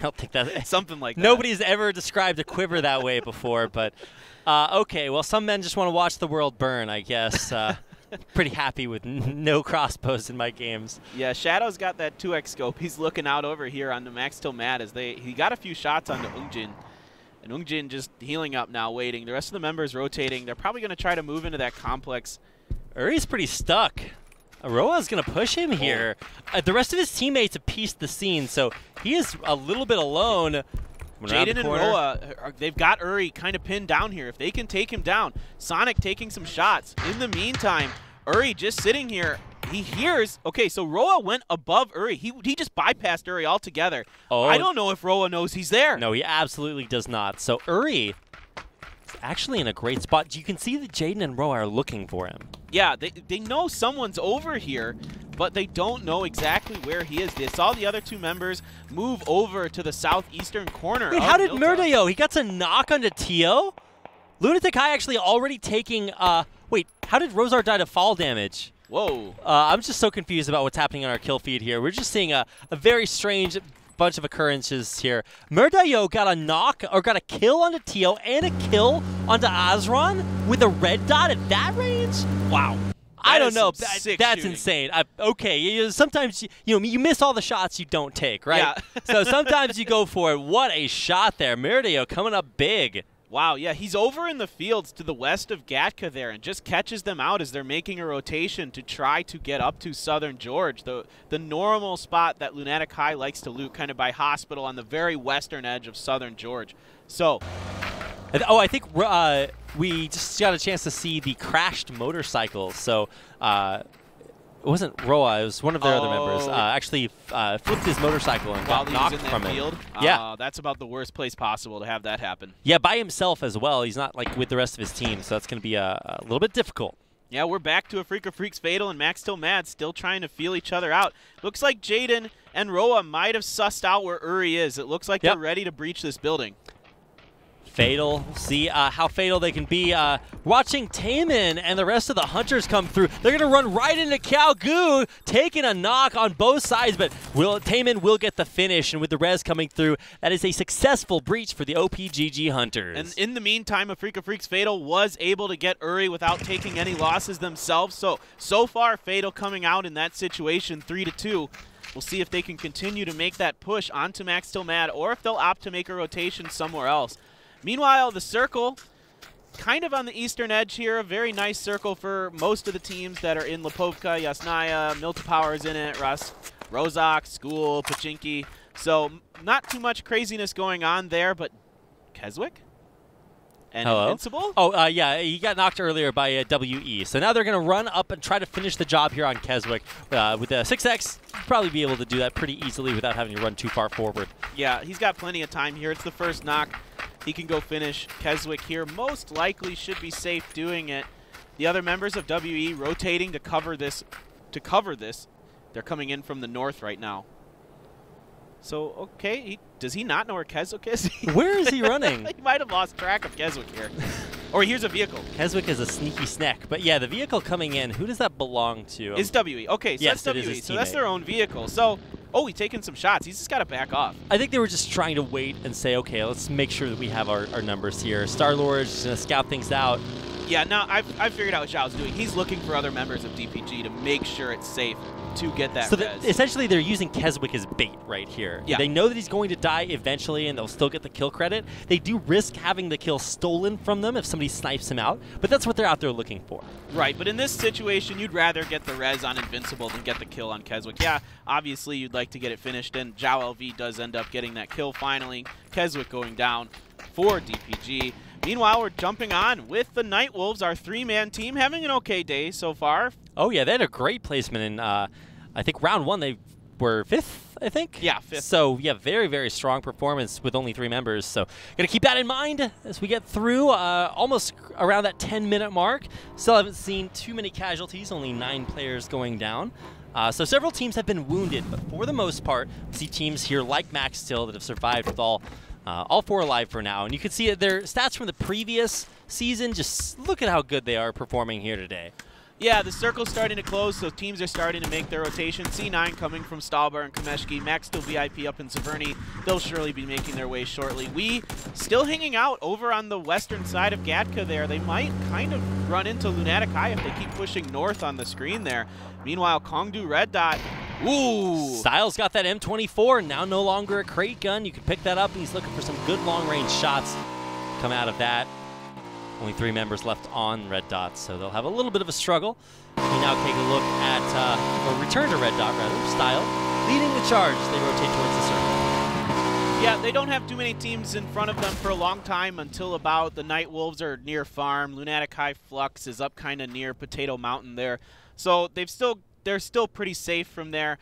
don't think that
something like that.
Nobody's ever described a quiver that way before, but okay. Well, some men just want to watch the world burn, I guess. Pretty happy with no crossbows in my games.
Yeah, Shadow's got that 2x scope. He's looking out over here on the Max Till Mad as he got a few shots on the Ungjin. And Ungjin just healing up now, waiting. The rest of the members rotating. They're probably going to try to move into that complex.
Uri's pretty stuck. Aroa's going to push him here. The rest of his teammates have pieced the scene, so he is a little bit alone.
Jaden and Roa, they've got Uri kind of pinned down here. If they can take him down, Sonic taking some shots. In the meantime, Uri just sitting here. He hears, okay, so Roa went above Uri. He just bypassed Uri altogether. Oh. I don't know if Roa knows he's there.
No, he absolutely does not. So Uri is actually in a great spot. You can see that Jaden and Roa are looking for him.
Yeah, they know someone's over here, but they don't know exactly where he is. They saw the other 2 members move over to the southeastern corner.
Wait, how did Murdayo? He got a knock onto Tio? Lunatic High actually already taking, wait, how did Rosar die to fall damage?
Whoa.
I'm just so confused about what's happening on our kill feed here. We're just seeing a very strange bunch of occurrences here. Murdayo got a knock, or got a kill onto Tio and a kill onto Azron with a red dot at that range? Wow. I don't know. That's insane. Okay, sometimes you miss all the shots you don't take, right?
Yeah.
So sometimes you go for it. What a shot there. Murdayo coming up big.
Wow, yeah, he's over in the fields to the west of Gatka there and just catches them out as they're making a rotation to try to get up to Southern George, the normal spot that Lunatic High likes to loot, kind of by Hospital on the very western edge of Southern George. So
Oh, I think we just got a chance to see the crashed motorcycle. So it wasn't Roa, it was one of their other members. Actually flipped his motorcycle and got knocked from it. Yeah.
That's about the worst place possible to have that happen.
Yeah, by himself as well. He's not like with the rest of his team, so that's going to be a little bit difficult.
Yeah, we're back to AfreecaFreeks Fatal and Max Till Mad still trying to feel each other out. Looks like Jaden and Roa might have sussed out where Uri is. It looks like they're ready to breach this building.
Fatal, see how fatal they can be. Watching Taemin and the rest of the Hunters come through. They're going to run right into Kalgu, taking a knock on both sides, but Taemin will get the finish, and with the res coming through, that is a successful breach for the OPGG Hunters.
And in the meantime, AfreecaFreeks Fatal was able to get Uri without taking any losses themselves. So far, Fatal coming out in that situation 3-2. We'll see if they can continue to make that push onto Max Till Mad, or if they'll opt to make a rotation somewhere else. Meanwhile, the circle, kind of on the eastern edge here, a very nice circle for most of the teams that are in Lipovka, Yasnaya, Milta Power is in it, Rozak, School, Pachinki. So not too much craziness going on there, but Keswick? And Invincible?
Oh, yeah, he got knocked earlier by WE. So now they're going to run up and try to finish the job here on Keswick. With the 6X, probably be able to do that pretty easily without having to run too far forward.
Yeah, he's got plenty of time here. It's the first knock. He can go finish Keswick here. Most likely should be safe doing it. The other members of WE rotating to cover this. They're coming in from the north right now. So, okay, does he not know where Keswick is?
Where is he running?
He might have lost track of Keswick here. Or here's a vehicle.
Keswick is a sneaky snack. But yeah, the vehicle coming in, who does that belong to?
It's WE. Okay, so
yes,
that's WE. So that's their own vehicle. So, he's taking some shots. He's just got to back off.
I think they were just trying to wait and say, okay, let's make sure that we have our numbers here. Star-Lord is going to scout things out.
Yeah, now I figured out what Zhao's doing. He's looking for other members of DPG to make sure it's safe to get that res.
Essentially, they're using Keswick as bait right here.
Yeah.
They know that he's going to die eventually, and they'll still get the kill credit. They do risk having the kill stolen from them if somebody snipes him out, but that's what they're out there looking for.
Right, but in this situation, you'd rather get the res on Invincible than get the kill on Keswick. Yeah, obviously you'd like to get it finished, and Zhao LV does end up getting that kill finally. Keswick going down for DPG. Meanwhile, we're jumping on with the Night Wolves, our three-man team, having an okay day so far.
Oh, yeah, they had a great placement in, I think, round one. They were 5th, I think?
Yeah, 5th.
So, yeah, very, very strong performance with only 3 members. So, got to keep that in mind as we get through almost around that 10-minute mark. Still haven't seen too many casualties, only 9 players going down. So several teams have been wounded, but for the most part, we see teams here like Max Still that have survived with all 4 alive for now. And you can see their stats from the previous season. Just look at how good they are performing here today.
Yeah, the circle's starting to close, so teams are starting to make their rotation. C9 coming from Stalbar and Kameshki. Max Still VIP up in Severny. They'll surely be making their way shortly. We still hanging out over on the western side of Gatka there. They might kind of run into Lunatic High if they keep pushing north on the screen there. Meanwhile, Kongdu Red Dot. Ooh!
Styles got that M24, now no longer a crate gun. You can pick that up, and he's looking for some good long-range shots come out of that. Only 3 members left on Red Dot, so they'll have a little bit of a struggle. We now take a look at, or return to Red Dot rather, Style, leading the charge as they rotate towards the circle.
Yeah, they don't have too many teams in front of them for a long time until about the Night Wolves are near farm. Lunatic High Flux is up kind of near Potato Mountain there. So they're still pretty safe from there.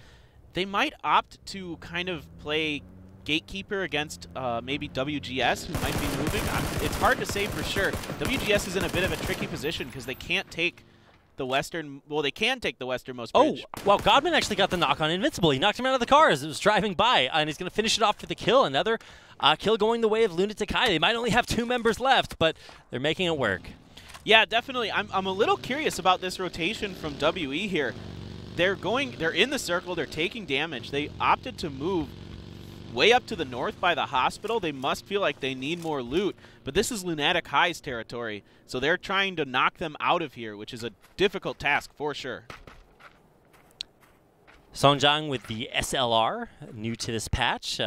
They might opt to kind of play Gatekeeper against maybe WGS, who might be moving. It's hard to say for sure. WGS is in a bit of a tricky position because they can't take the western. Well, they can take the westernmost bridge.
Oh, well, Godman actually got the knock on Invincible. He knocked him out of the car as it was driving by, and he's going to finish it off for the kill. Another kill going the way of Lunatic High. They might only have 2 members left, but they're making it work.
Yeah, definitely. I'm a little curious about this rotation from WE here. They're in the circle. They're taking damage. They opted to move way up to the north by the hospital. They must feel like they need more loot, but this is Lunatic High's territory, so they're trying to knock them out of here, which is a difficult task for sure.
Songjang with the SLR, new to this patch.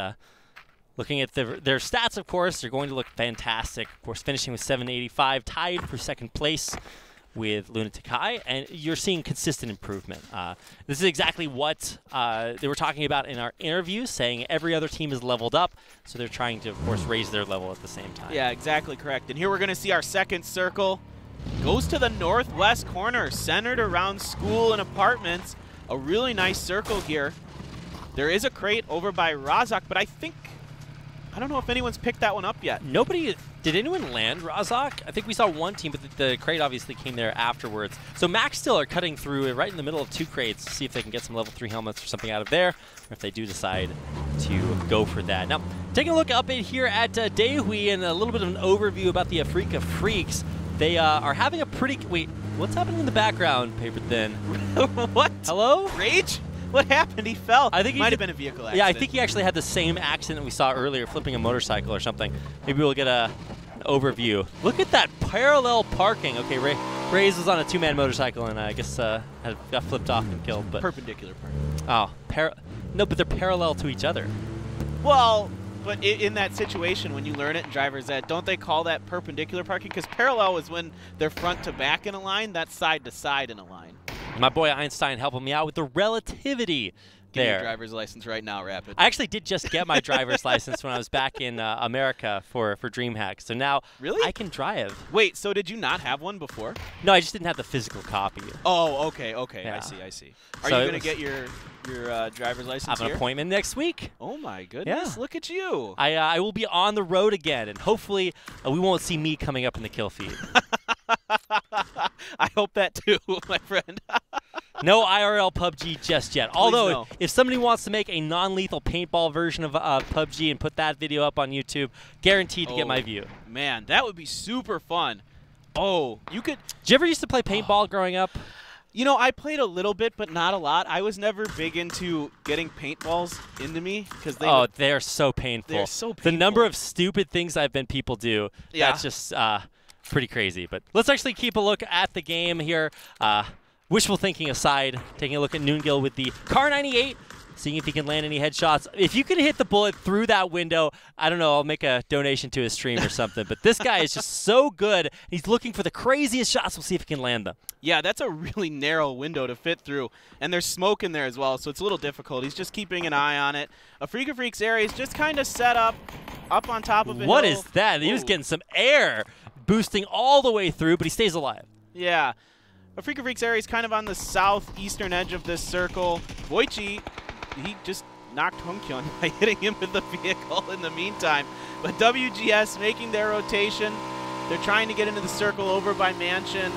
Looking at their stats, of course, they're going to look fantastic. Of course, finishing with 785, tied for 2nd place with Lunatic High, and you're seeing consistent improvement. This is exactly what they were talking about in our interview, saying every other team is leveled up, so they're trying to, of course, raise their level at the same time.
Yeah, exactly correct. And here we're going to see our second circle. Goes to the northwest corner, centered around school and apartments. A really nice circle here. There is a crate over by Razak, but I don't know if anyone's picked that one up yet.
Nobody. Did anyone land Razak? I think we saw one team, but the crate obviously came there afterwards. So Max still are cutting through right in the middle of 2 crates to see if they can get some level 3 helmets or something out of there, or if they do decide to go for that. Now, taking a look up in here at Day4 and a little bit of an overview about the Africa Freaks. They are having a pretty... Wait, what's happening in the background, Paper Thin?
What?
Hello?
Rage? What happened? He fell.
I think
it might have been a vehicle accident.
Yeah, I think he actually had the same accident we saw earlier, flipping a motorcycle or something. Maybe we'll get an overview. Look at that parallel parking. Okay, Ray's was on a 2-man motorcycle and I guess got flipped off and killed. But
perpendicular parking.
Oh, no, but they're parallel to each other.
Well, but in that situation, when you learn it in driver's ed, don't they call that perpendicular parking? Because parallel is when they're front to back in a line. That's side to side in a line.
My boy Einstein helping me out with the relativity
Give
there.
me your driver's license right now, Rapid.
I actually did just get my driver's license when I was back in America for DreamHack. So now I can drive.
Wait, so did you not have one before?
No, I just didn't have the physical copy.
Oh, okay.
Yeah.
I see. Are
So
you going to get your driver's license
I have an
here?
appointment next week.
Oh, my goodness.
Yeah.
Look at you.
I will be on the road again, and hopefully we won't see me coming up in the kill feed.
I hope that too, my friend.
No IRL PUBG just yet. Although,
no.
if somebody wants to make a non-lethal paintball version of PUBG and put that video up on YouTube, guaranteed to get my view.
Man, that would be super fun. Oh, you could...
Did you ever used to play paintball growing up?
You know, I played a little bit, but not a lot. I was never big into getting paintballs into me because
they're so painful.
They're so painful.
The number of stupid things I've been people do,
yeah.
that's just pretty crazy. But let's actually keep a look at the game here. Wishful thinking aside, taking a look at Noongill with the Car 98, seeing if he can land any headshots. If you can hit the bullet through that window, I don't know, I'll make a donation to his stream or something. But this guy is just so good. He's looking for the craziest shots. We'll see if he can land them.
Yeah, that's a really narrow window to fit through. And there's smoke in there as well, so it's a little difficult. He's just keeping an eye on it. AfreecaTV's area is just kind of set up on top of a
What
hill.
is that? He was getting some air boosting all the way through, but he stays alive.
Yeah. AfreecaTV's area is kind of on the southeastern edge of this circle. Wojci, he just knocked Hongkyun by hitting him with the vehicle in the meantime. But WGS making their rotation. They're trying to get into the circle over by Mansion.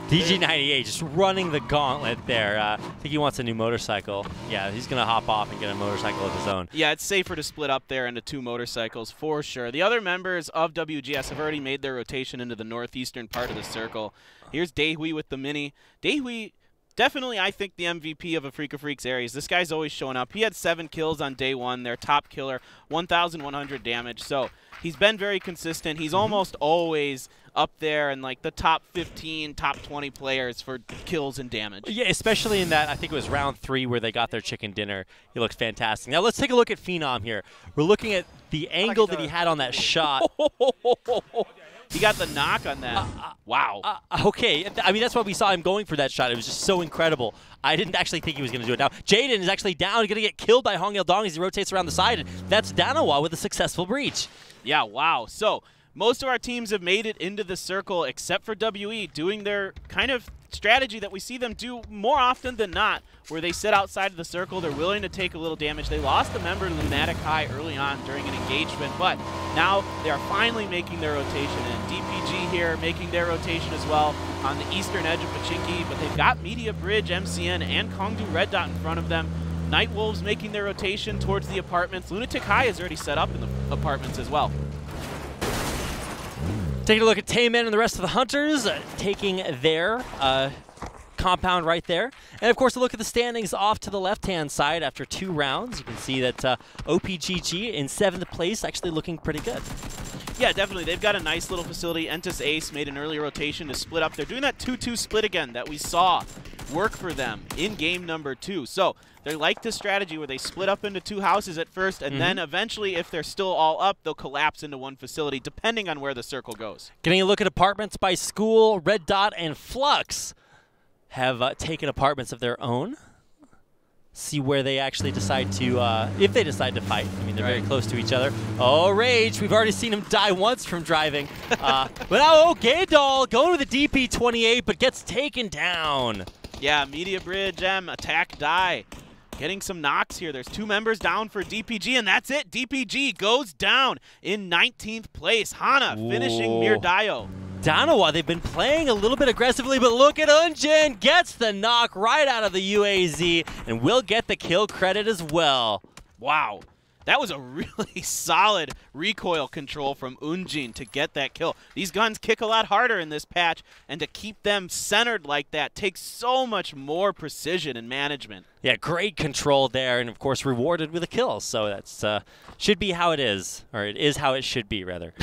DG98 just running the gauntlet there. I think he wants a new motorcycle. Yeah, he's going to hop off and get a motorcycle of his own.
Yeah, it's safer to split up there into 2 motorcycles for sure. The other members of WGS have already made their rotation into the northeastern part of the circle. Here's Day4 with the Mini. Day4, definitely, I think, the MVP of AfreecaTV's areas. This guy's always showing up. He had 7 kills on day 1, their top killer, 1,100 damage. So he's been very consistent. He's almost always up there in like the top 15, top 20 players for kills and damage.
Yeah, especially in that, I think it was round 3 where they got their chicken dinner. He looks fantastic. Now let's take a look at Phenom here. We're looking at the angle that he had on that shot.
He got the knock on that. Wow.
Okay, I mean, that's why we saw him going for that shot. It was just so incredible. I didn't actually think he was going to do it. Now, Jaden is actually down, going to get killed by Hong Il-dong as he rotates around the side, and that's Danawa with a successful breach.
Yeah, wow. So most of our teams have made it into the circle except for WE, doing their kind of strategy that we see them do more often than not, where they sit outside of the circle. They're willing to take a little damage. They lost a member to Lunatic High early on during an engagement, but now they are finally making their rotation. And DPG here making their rotation as well on the eastern edge of Pachinki, but they've got Media Bridge, MCN, and Kongdu Red Dot in front of them. Night Wolves making their rotation towards the apartments. Lunatic High is already set up in the apartments as well.
Taking a look at Tayman and the rest of the Hunters, taking their compound right there. And of course, a look at the standings off to the left-hand side after 2 rounds. You can see that OPGG in 7th place, actually looking pretty good.
Yeah, definitely. They've got a nice little facility. Entus Ace made an early rotation to split up. They're doing that 2-2 split again that we saw work for them in game number 2. So they like this strategy where they split up into 2 houses at first, and then eventually, if they're still all up, they'll collapse into one facility, depending on where the circle goes.
Getting a look at apartments by school, Red Dot and Flux have taken apartments of their own. See where they actually decide to, if they decide to fight. I mean, they're very close to each other. Oh, Rage. We've already seen him die once from driving. But now, okay, Doll going with the DP-28, but gets taken down.
Yeah, Media Bridge M, attack die. Getting some knocks here. There's 2 members down for DPG, and that's it. DPG goes down in 19th place. Hana finishing Mirdayo.
Danawa, they've been playing a little bit aggressively, but look at Unjin. Gets the knock right out of the UAZ and will get the kill credit as well.
Wow. That was a really solid recoil control from Unjin to get that kill. These guns kick a lot harder in this patch, and to keep them centered like that takes so much more precision and management.
Yeah, great control there, and of course rewarded with a kill. So that's should be how it is, or it is how it should be, rather.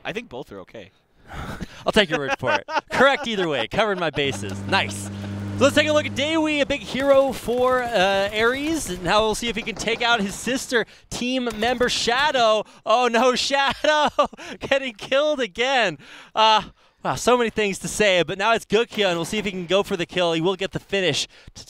I think both are okay.
I'll take your word for it. Correct either way. Covered my bases. Nice. So let's take a look at Daewee, a big hero for Ares. And now we'll see if he can take out his sister team member Shadow. Oh no, Shadow getting killed again. Wow, so many things to say, but now it's Gukya, and we'll see if he can go for the kill. He will get the finish to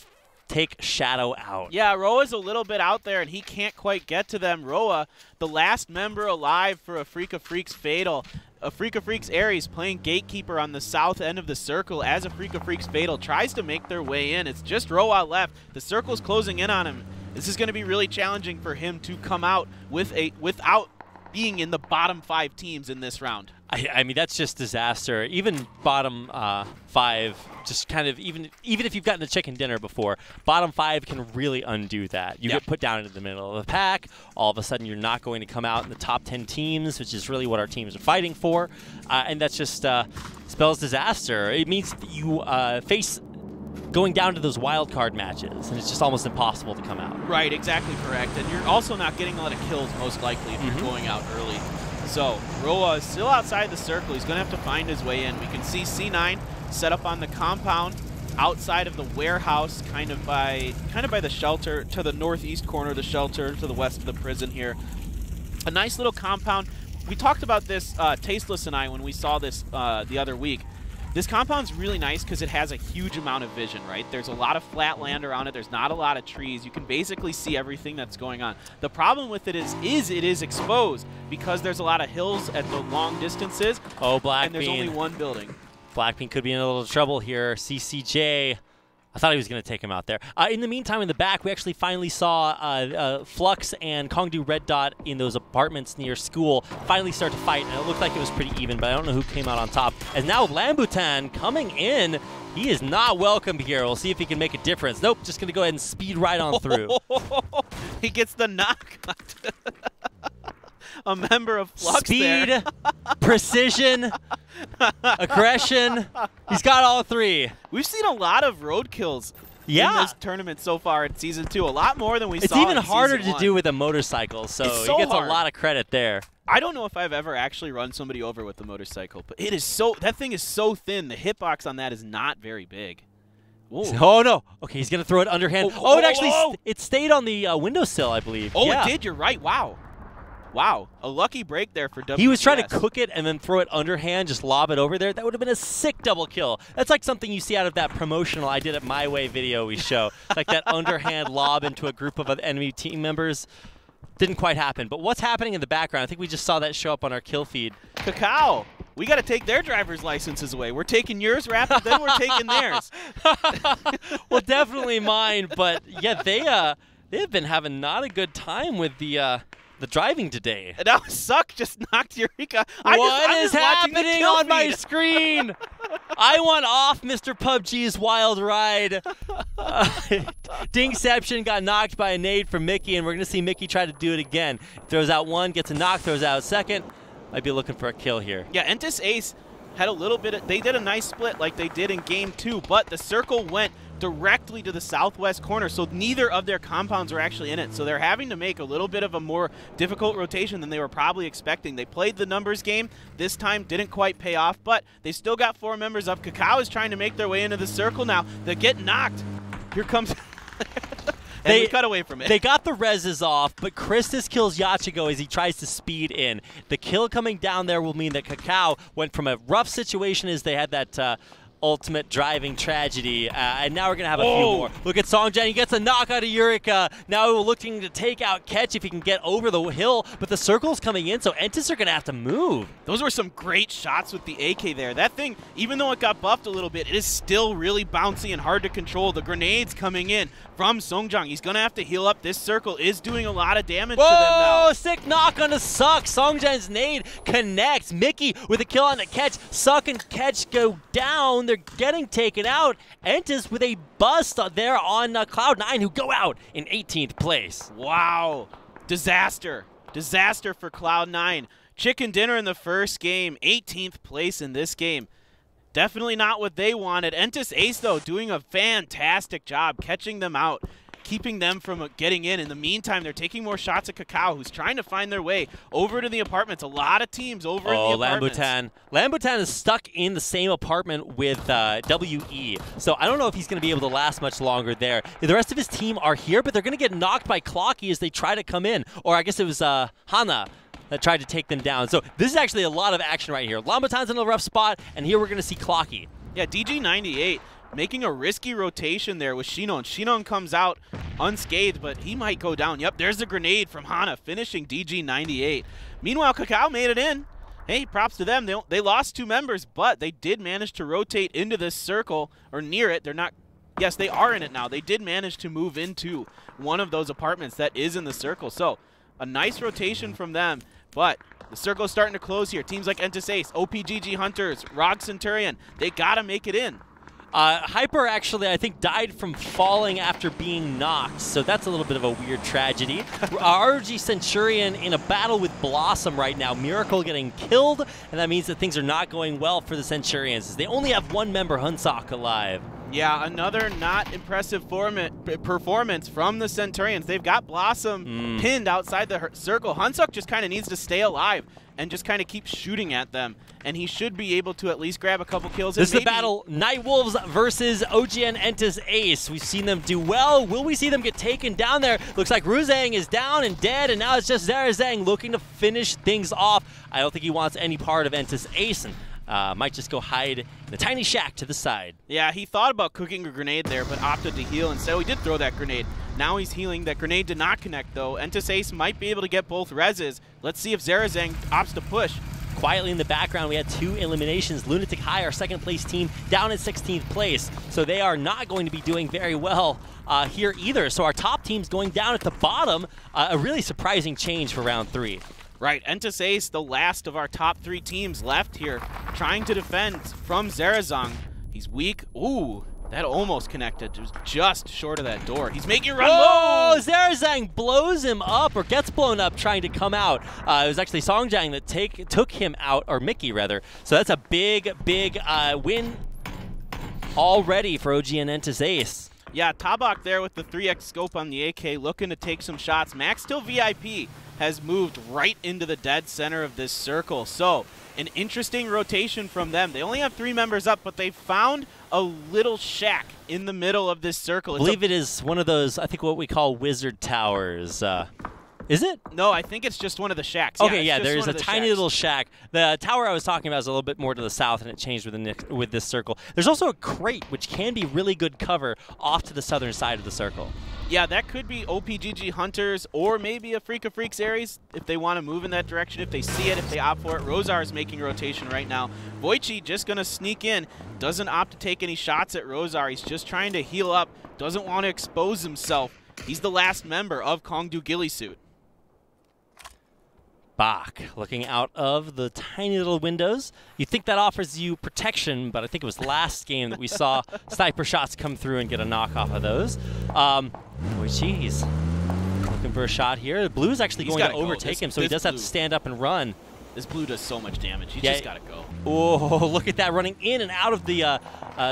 take Shadow out.
Yeah, Roa's a little bit out there, and he can't quite get to them. Roa, the last member alive for Africa Freaks Fatal. Africa Freaks Ares playing gatekeeper on the south end of the circle as Africa Freaks Fatal tries to make their way in. It's just Roa left. The circle's closing in on him. This is going to be really challenging for him to come out without being in the bottom 5 teams in this round.
I mean, that's just disaster. Even bottom 5, just kind of, even if you've gotten a chicken dinner before, bottom 5 can really undo that. You get put down into the middle of the pack. All of a sudden, you're not going to come out in the top 10 teams, which is really what our teams are fighting for. And that's just spells disaster. It means you face going down to those wild card matches, and it's just almost impossible to come out.
Right, exactly correct. And you're also not getting a lot of kills, most likely, if you're going out early. So Roa is still outside the circle. He's going to have to find his way in. We can see C9 set up on the compound outside of the warehouse, kind of by the shelter, to the northeast corner of the shelter, to the west of the prison here. A nice little compound. We talked about this, Tasteless and I, when we saw this the other week. This compound's really nice because it has a huge amount of vision, right? There's a lot of flat land around it. There's not a lot of trees. You can basically see everything that's going on. The problem with it is it is exposed because there's a lot of hills at the long distances.
Oh, Blackbean.
And there's only one building.
Blackbean could be in a little trouble here. CCJ. I thought he was going to take him out there. In the meantime, in the back, we actually finally saw Flux and Kongdu Red Dot in those apartments near school finally start to fight, and it looked like it was pretty even, but I don't know who came out on top. And now Lambutan coming in. He is not welcome here. We'll see if he can make a difference. Nope, just going to go ahead and speed right on through.
He gets the knock. A member of Flux
Speed,
there.
precision, aggression. He's got all 3.
We've seen a lot of road kills in this tournament so far in Season 2. A lot more than we saw in
It's even harder
Season
to do with a motorcycle, so he gets a lot of credit there.
I don't know if I've ever actually run somebody over with the motorcycle, but it is so, that thing is so thin. The hitbox on that is not very big. Whoa.
Oh, no. Okay, he's going to throw it underhand. Oh, it actually it stayed on the windowsill, I believe.
Oh, it did. You're right. Wow. Wow, a lucky break there for WGS.
He was trying to cook it and then throw it underhand, just lob it over there. That would have been a sick double kill. That's like something you see out of that promotional I Did It My Way video we show. Like that underhand lob into a group of enemy team members. Didn't quite happen. But what's happening in the background? I think we just saw that show up on our kill feed.
Cacao. We got to take their driver's licenses away. We're taking yours, Rapid, then we're taking theirs.
Well, definitely mine. But, yeah, they've been having not a good time with the driving today.
Now Suck just knocked Eureka.
What is happening on my screen? I want off Mr. PUBG's wild ride. Dingception got knocked by a nade from Mickey, and we're going to see Mickey try to do it again. Throws out 1, gets a knock, throws out a 2nd. Might be looking for a kill here.
Yeah, Entis Ace had a little bit of, they did a nice split like they did in game 2, but the circle went directly to the southwest corner, so neither of their compounds are actually in it. So they're having to make a little bit of a more difficult rotation than they were probably expecting. They played the numbers game. This time didn't quite pay off, but they still got 4 members up. Kakao is trying to make their way into the circle now. They get knocked. Here comes... They cut away from it.
They got the reses off, but Christus kills Yachigo as he tries to speed in. The kill coming down there will mean that Kakao went from a rough situation as they had that ultimate driving tragedy, and now we're going to have a few more. Look at Songjan. He gets a knock out of Eureka. Now looking to take out Ketch if he can get over the hill, but the circle's coming in, so Entis are going to have to move.
Those were some great shots with the AK there. That thing, even though it got buffed a little bit, it is still really bouncy and hard to control. The grenades coming in from Songjang. He's going to have to heal up. This circle is doing a lot of damage to them now.
Sick knock on the Suck. Songjan's nade connects. Mickey with a kill on the Ketch. Suck and Ketch go down. They're getting taken out. Entis with a bust there on Cloud9, who go out in 18th place.
Wow. Disaster. Disaster for Cloud9. Chicken dinner in the first game. 18th place in this game. Definitely not what they wanted. Entis Ace, though, doing a fantastic job catching them out, keeping them from getting in. In the meantime, they're taking more shots at Kakao, who's trying to find their way over to the apartments. A lot of teams over in the apartments.
Lambutan is stuck in the same apartment with WE, so I don't know if he's going to be able to last much longer there. The rest of his team are here, but they're going to get knocked by Clocky as they try to come in. Or I guess it was Hana that tried to take them down. So this is actually a lot of action right here. Lambutan's in a rough spot, and here we're going to see Clocky.
Yeah, DG98 making a risky rotation there with Shinon. Shinon comes out unscathed, but he might go down. Yep, there's the grenade from Hana, finishing DG98. Meanwhile, Kakao made it in. Hey, props to them. They lost 2 members, but they did manage to rotate into this circle, or near it. They're not... Yes, they are in it now. They did manage to move into one of those apartments that is in the circle. So, a nice rotation from them, but the circle's starting to close here. Teams like Entis Ace, OPGG Hunters, ROG Centurion, they got to make it in.
Hyper actually, I think, died from falling after being knocked, so that's a little bit of a weird tragedy. ROG Centurion in a battle with Blossom right now. Miracle getting killed, and that means that things are not going well for the Centurions. They only have 1 member, Hunsock, alive.
Yeah, another not impressive performance from the Centurions. They've got Blossom pinned outside the circle. Hunsock just kind of needs to stay alive and just kind of keep shooting at them, and he should be able to at least grab a couple kills.
This is the battle, Nightwolves versus OGN Entis Ace. We've seen them do well. Will we see them get taken down there? Looks like Ruzang is down and dead, and now it's just Zarazang looking to finish things off. I don't think he wants any part of Entis Ace, and might just go hide in a tiny shack to the side.
Yeah, he thought about cooking a grenade there, but opted to heal instead. He did throw that grenade. Now he's healing. That grenade did not connect, though. Entis Ace might be able to get both reses. Let's see if Zarazang opts to push.
Quietly in the background, we had 2 eliminations. Lunatic High, our 2nd place team, down in 16th place. So they are not going to be doing very well here either. So our top team's going down at the bottom. A really surprising change for round 3.
Right, Entis Ace, the last of our top 3 teams left here, trying to defend from Zarazang. He's weak. Ooh, that almost connected. It was just short of that door. He's making a run.
Oh, Zarazang blows him up, or gets blown up trying to come out. It was actually Songjang that took him out, or Mickey rather. So that's a big, big win already for OGN Entis Ace.
Yeah, Tabak there with the 3x scope on the AK, looking to take some shots. Max Till VIP has moved right into the dead center of this circle. So, an interesting rotation from them. They only have 3 members up, but they found a little shack in the middle of this circle.
I believe it is one of those, I think, what we call wizard towers. Is it?
No, I think it's just one of the shacks.
Okay, yeah, there's a tiny little shack. The tower I was talking about is a little bit more to the south, and it changed with this circle. There's also a crate, which can be really good cover off to the southern side of the circle.
Yeah, that could be OPGG Hunters or maybe AfreecaTV Aries if they want to move in that direction, if they see it, if they opt for it. Rozar is making a rotation right now. Voichi just going to sneak in, doesn't opt to take any shots at Rozar. He's just trying to heal up, doesn't want to expose himself. He's the last member of Kongdu Gillisuit.
Bach looking out of the tiny little windows. You think that offers you protection, but I think it was last game that we saw sniper shots come through and get a knock off of those. Oh, jeez. Looking for a shot here. The Blue's actually going to overtake him, so he does have to stand up and run.
This blue does so much damage. He's just got to go.
Oh, look at that, running in and out of the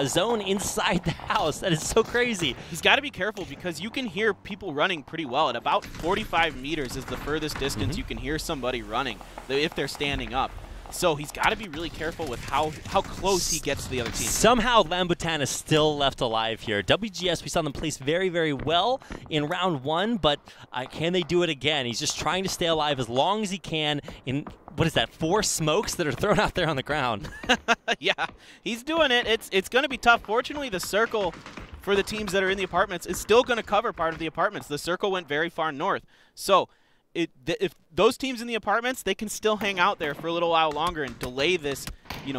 zone inside the house. That is so crazy.
He's got to be careful because you can hear people running pretty well. At about 45 meters is the furthest distance you can hear somebody running if they're standing up. So he's got to be really careful with how close he gets to the other team.
Somehow Lambutan is still left alive here. WGS, we saw them place very, very well in round 1, but can they do it again? He's just trying to stay alive as long as he can in, what is that, 4 smokes that are thrown out there on the ground.
Yeah, he's doing it. It's going to be tough. Fortunately, the circle for the teams that are in the apartments is still going to cover part of the apartments. The circle went very far north. So if those teams in the apartments, they can still hang out there for a little while longer and delay this,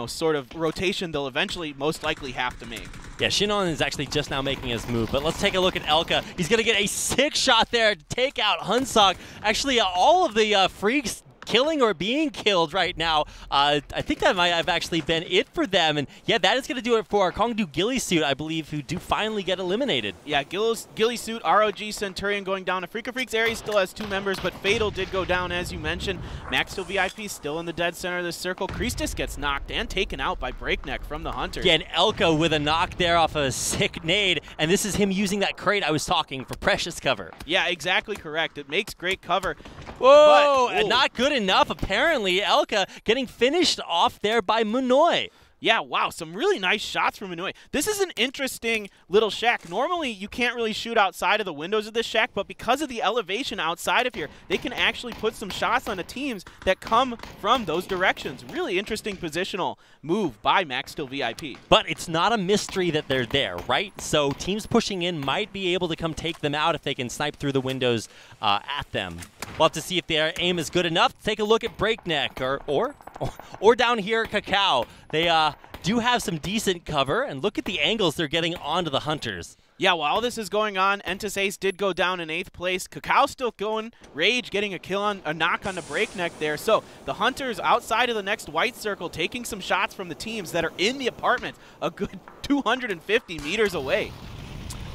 sort of rotation they'll eventually most likely have to make.
Yeah, Shinon is actually just now making his move, but let's take a look at Elka. He's going to get a 6 shot there to take out Hunsok. Actually, all of the freaks killing or being killed right now. I think that might have actually been it for them. And yeah, that is going to do it for our Kongdu Ghillie Suit, I believe, who do finally get eliminated.
Yeah, Ghillie Suit, ROG Centurion going down. Africa Freaks Aries still has 2 members, but Fatal did go down, as you mentioned. Maxtel VIP still in the dead center of the circle. Christus gets knocked and taken out by Breakneck from the Hunters.
Yeah, and Elka with a knock there off a sick nade, and this is him using that crate I was talking for precious cover.
Yeah, exactly correct. It makes great cover.
Whoa, but, not good enough, apparently. Elka getting finished off there by Munoy.
Yeah, wow, some really nice shots from Munoy. This is an interesting little shack. Normally, you can't really shoot outside of the windows of this shack, but because of the elevation outside of here, they can actually put some shots on the teams that come from those directions. Really interesting positional move by Maxtel VIP.
But it's not a mystery that they're there, right? So teams pushing in might be able to come take them out if they can snipe through the windows at them. We'll have to see if their aim is good enough. Take a look at Breakneck or down here, Cacao. They do have some decent cover, and look at the angles they're getting onto the Hunters.
Yeah, while this is going on, Entis Ace did go down in 8th place. Cacao still going. Rage getting a knock on the Breakneck there. So the Hunters outside of the next white circle taking some shots from the teams that are in the apartment a good 250 meters away.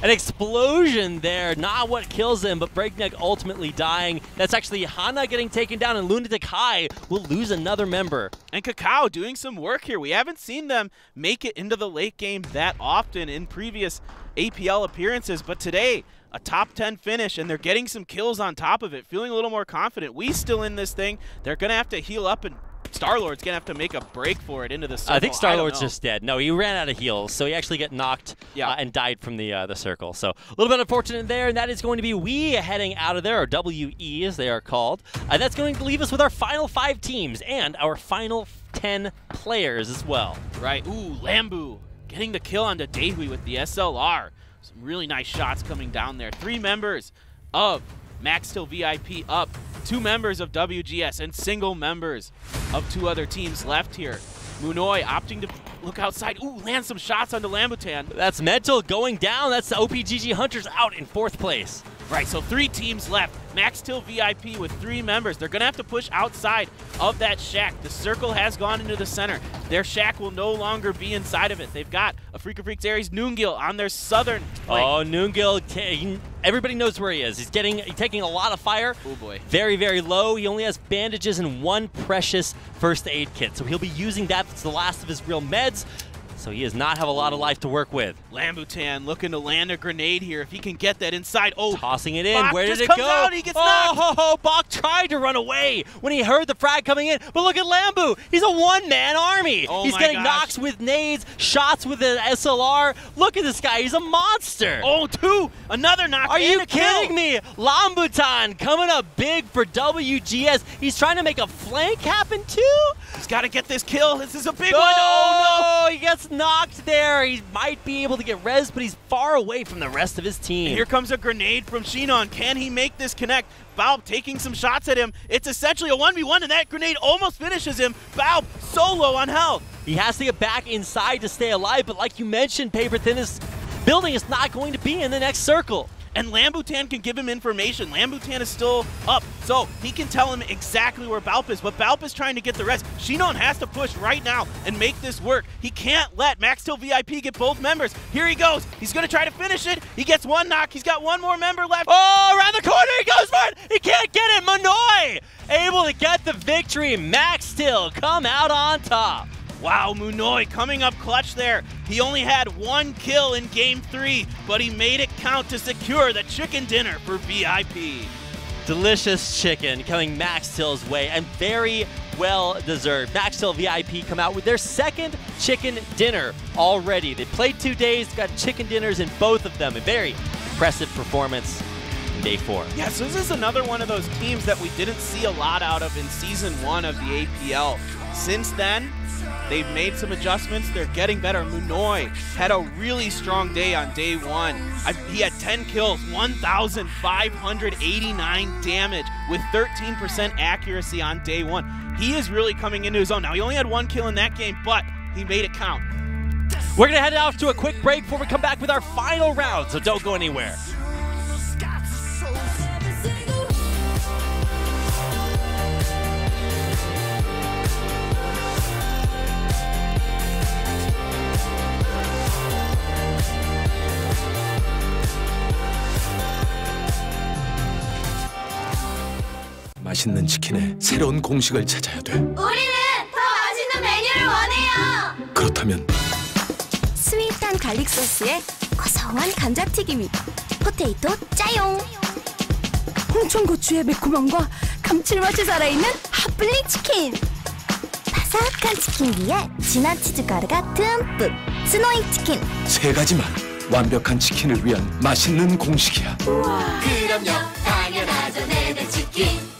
An explosion there, not what kills him, but Breakneck ultimately dying. That's actually Hana getting taken down, and Lunatic High will lose another member.
And Cacao doing some work here. We haven't seen them make it into the late game that often in previous APL appearances, but today, a top 10 finish, and they're getting some kills on top of it, feeling a little more confident. We still in this thing. They're going to have to heal up, and Star-Lord's going to have to make a break for it into the circle.
I think Star-Lord's just dead. No, he ran out of heals, so he actually got knocked and died from the circle. So a little bit unfortunate there, and that is going to be we heading out of there, or WE as they are called. That's going to leave us with our final 5 teams and our final 10 players as well.
Right. Ooh, Lambu getting the kill onto Daehui with the SLR. Some really nice shots coming down there. 3 members of Maxtel VIP up, 2 members of WGS, and single members of 2 other teams left here. Munoy opting to look outside. Ooh, land some shots onto Lambutan.
That's Mental going down. That's the OPGG Hunters out in 4th place.
Right, so 3 teams left. Maxtel VIP with 3 members. They're going to have to push outside of that shack. The circle has gone into the center. Their shack will no longer be inside of it. They've got Africa Freaks Aries Noongil on their southern flank.
Oh, Noongil, everybody knows where he is. He's taking a lot of fire.
Oh boy.
Very, very low. He only has bandages and 1 precious first aid kit. So he'll be using that. That's the last of his real meds. So he does not have a lot of life to work with.
Lambutan looking to land a grenade here if he can get that inside. Oh,
tossing it in.
Bach
Where did it
comes
go?
Out, he gets knocked.
Bach tried to run away when he heard the frag coming in. But look at Lambu. He's a one-man army.
Oh,
he's getting knocks with nades, shots with an SLR. Look at this guy. He's a monster.
Oh, 2. Another knock.
Are you kidding me? Lambutan coming up big for WGS. He's trying to make a flank happen too.
He's got to get this kill. This is a big one. Oh,
no. He gets knocked there. He might be able to get res, but he's far away from the rest of his team.
And here comes a grenade from Shinon. Can he make this connect? Valve taking some shots at him. It's essentially a 1v1, and that grenade almost finishes him. Valve solo on health.
He has to get back inside to stay alive, but like you mentioned, Paper Thin, this building is not going to be in the next circle.
and Lambutan can give him information. Lambutan is still up, so he can tell him exactly where Balp is, but Balp is trying to get the rest. Shinon has to push right now and make this work. He can't let Maxtil VIP get both members. Here he goes. He's going to try to finish it. He gets one knock. He's got one more member left.
Oh, around the corner he goes for it. He can't get it. Munoy able to get the victory. Maxtil come out on top.
Wow, Munoy coming up clutch there. He only had 1 kill in Game 3, but he made it count to secure the chicken dinner for VIP.
Delicious chicken coming Maxtil's way, and very well deserved. Maxtil VIP come out with their 2nd chicken dinner already. They played 2 days, got chicken dinners in both of them. A very impressive performance in Day 4.
Yeah, so this is another one of those teams that we didn't see a lot out of in Season 1 of the APL. Since then, they've made some adjustments. They're getting better. Munoy had a really strong day on Day 1. He had 10 kills, 1,589 damage with 13% accuracy on Day 1. He is really coming into his own. Now, he only had 1 kill in that game, but he made it count.
We're going to head off to a quick break before we come back with our final round, so don't go anywhere.
맛있는 치킨의 새로운 공식을 찾아야 돼.
우리는 더 맛있는 메뉴를 원해요.
그렇다면
스윗한 갈릭 소스에 고소한 감자튀김이 포테이토 짜용. 홍천고추의 매콤함과 감칠맛이 살아있는 핫블리 치킨. 바삭한 치킨 위에 진한 치즈 가루가 듬뿍. 스노잉 치킨.
3가지만 완벽한 치킨을 위한 맛있는 공식이야.
그럼요, 당연하죠, 내내 치킨.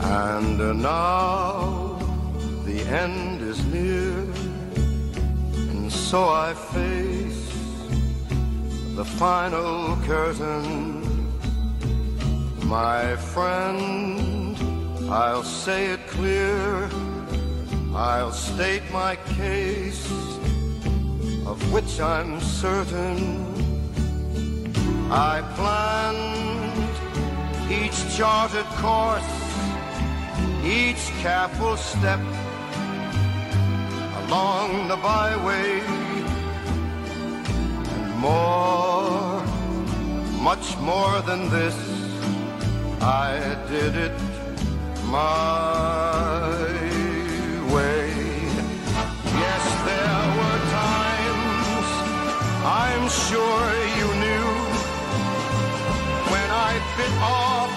And now the end is near, and so I face the final curtain. My friend, I'll say it clear, I'll state my case, of which I'm certain. I planned each charted course, each careful step along the byway, and more, much more than this, I did it my way. Yes, there were times, I'm sure you knew, when I bit off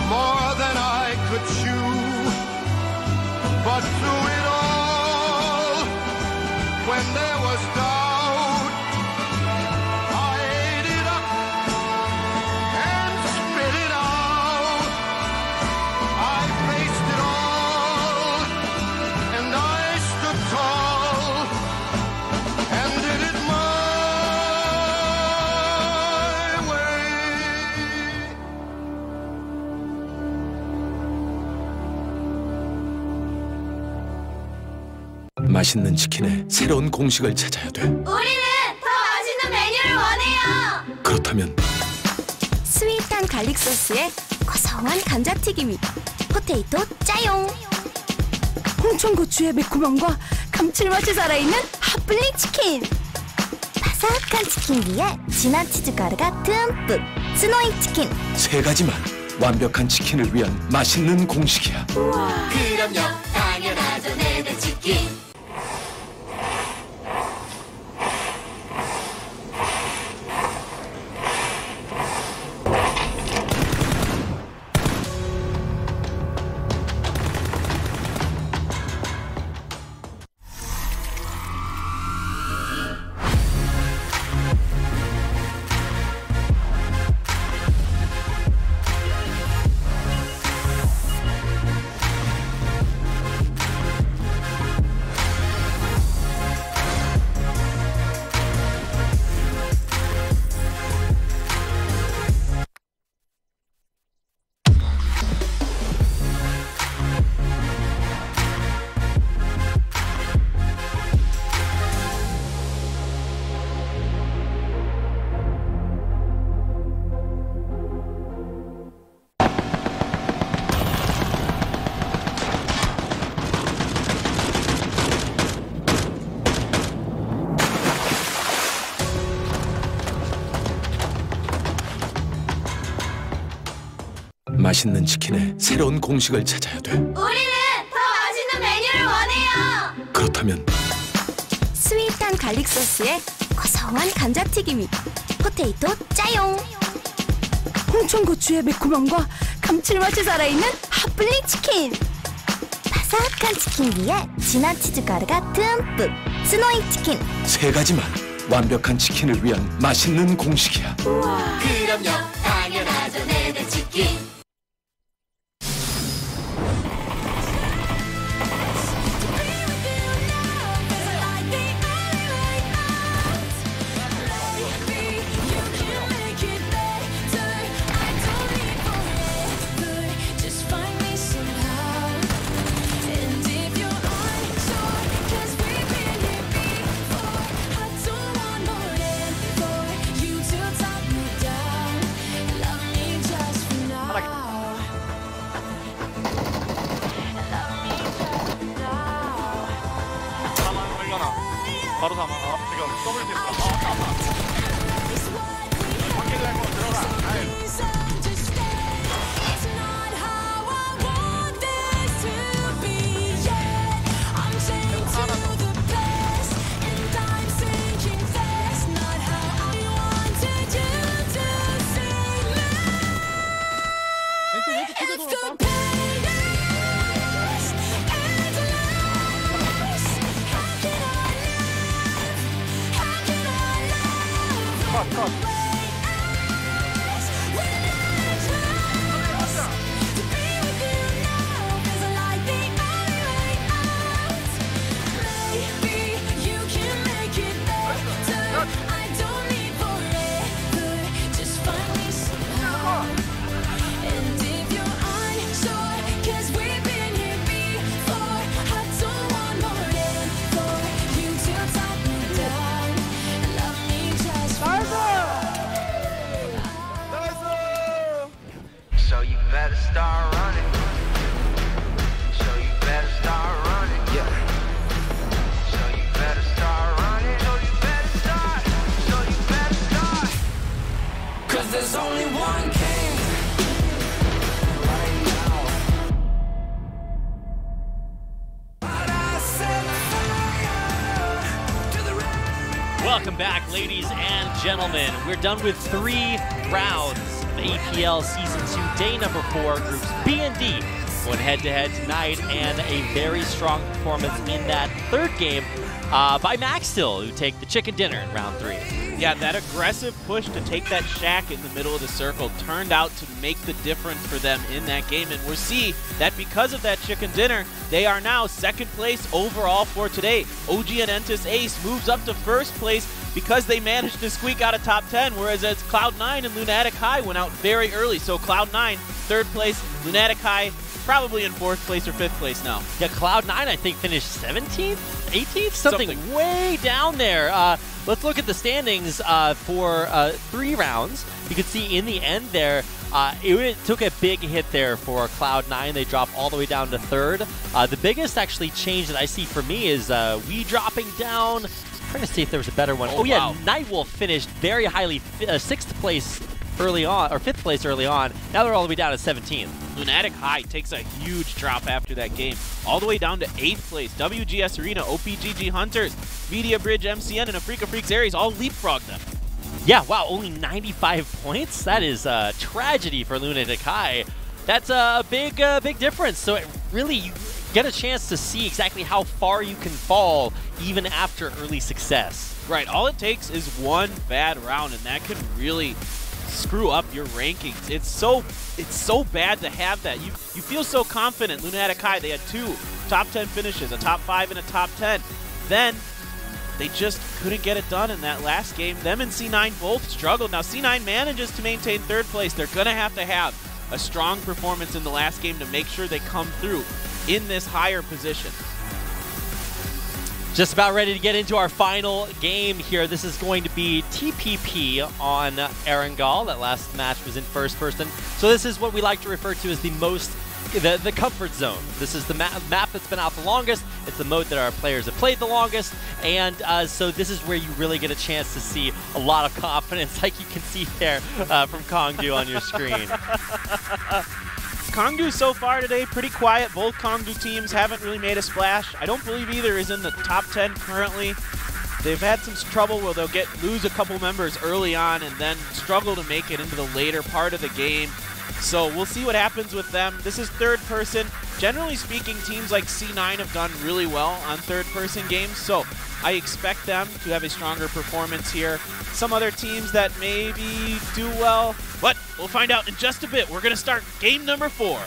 more than I could chew. But through it all, when there was doubt, I ate it up and spit it out. I faced it all, and I stood tall, and did it my
맛있는 치킨의 새로운 공식을 찾아야 돼.
우리는 더 맛있는 메뉴를 원해요.
그렇다면
스윗한 갈릭 소스에 고소한 감자튀김이 포테이토 짜용.
홍천고추의 매콤함과 감칠맛이 살아있는
핫블리 치킨. 바삭한 치킨 위에 진한 치즈 가루가 듬뿍. 스노잉 치킨.
3가지만 완벽한 치킨을 위한 맛있는 공식이야.
그럼요, 당연하죠, 내내 치킨.
맛있는 치킨의 새로운 공식을 찾아야 돼.
우리는 더 맛있는 메뉴를 원해요.
그렇다면
스윗한 갈릭 소스에 고소한 감자튀김이 포테이토 짜용. 홍천고추의 매콤함과 감칠맛이 살아있는 핫블리 치킨. 바삭한 치킨 위에 진한 치즈 가루가 듬뿍. 스노잉 치킨.
세 가지만 완벽한 치킨을 위한 맛있는 공식이야.
그럼요, 당연하죠, 내내 치킨.
바로 담아. 지금 더블 됐어. 밖에도 할거 들어가.
So you better start running. So you better start running. Yeah. So you better start running. So you better start. So you better start. 'Cause there's only one king. Right now. But I set fire to the
Welcome back, ladies and gentlemen. We're done with 3 rounds. APL Season 2, day number 4, groups B and D went head-to-head tonight, and a very strong performance in that third game by Maxtill, who take the chicken dinner in round 3.
Yeah, that aggressive push to take that shack in the middle of the circle turned out to make the difference for them in that game, and we'll see that because of that chicken dinner, they are now second place overall for today. OG and Entis Ace moves up to first place because they managed to squeak out a top 10, whereas it's Cloud9 and Lunatic High went out very early. So Cloud9, third place, Lunatic High probably in 4th place or 5th place now.
Yeah, Cloud9 I think finished 17th, 18th, something way down there. Let's look at the standings for 3 rounds. You can see in the end there, it took a big hit there for Cloud9. They dropped all the way down to 3rd. The biggest actually change that I see for me is we dropping down. I'm trying to see if there was a better one. Oh yeah, wow. Nightwolf finished very highly, 6th place early on, or 5th place early on. Now they're all the way down to 17th.
Lunatic High takes a huge drop after that game, all the way down to 8th place. WGS Arena, OPGG Hunters, Media Bridge MCN, and AfreecaFreaks Aries all leapfrogged them.
Yeah, wow, only 95 points? That is a tragedy for Lunatic High. That's a big difference. So it really, you get a chance to see exactly how far you can fall even after early success.
Right, all it takes is one bad round, and that can really screw up your rankings. It's so bad to have that. You feel so confident. Lunatic High, they had 2 top 10 finishes, a top 5 and a top 10. Then they just couldn't get it done in that last game. Them and C9 both struggled. Now C9 manages to maintain 3rd place. They're gonna have to have a strong performance in the last game to make sure they come through in this higher position.
Just about ready to get into our final game here. This is going to be TPP on Erangel. That last match was in first person. So this is what we like to refer to as the comfort zone. This is the map that's been out the longest. It's the mode that our players have played the longest. And so this is where you really get a chance to see a lot of confidence, like you can see there from Kongdu on your screen.
Kongdu so far today, pretty quiet. Both Kongdu teams haven't really made a splash. I don't believe either is in the top 10 currently. They've had some trouble where they'll lose a couple members early on and then struggle to make it into the later part of the game. So we'll see what happens with them. This is third person. Generally speaking, teams like C9 have done really well on third person games, so I expect them to have a stronger performance here. Some other teams that maybe do well, but we'll find out in just a bit. We're going to start game number 4.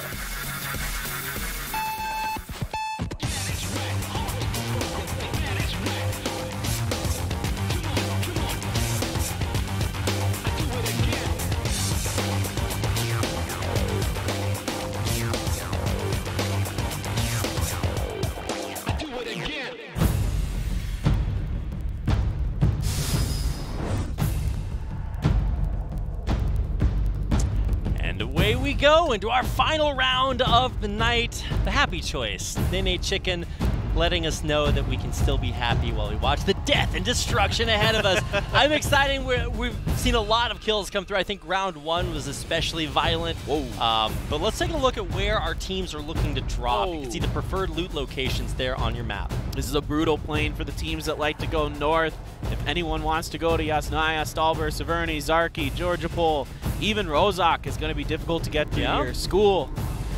Away we go into our final round of the night. The happy choice. They made chicken, letting us know that we can still be happy while we watch the death and destruction ahead of us. I'm excited. We've seen a lot of kills come through. I think round 1 was especially violent. Whoa. But let's take a look at where our teams are looking to drop. You can see the preferred loot locations there on your map.
This is a brutal plane for the teams that like to go north. If anyone wants to go to Yasnaya, Stalber, Severny, Zarki, Georgopol, even Rozak is going to be difficult to get to here. School.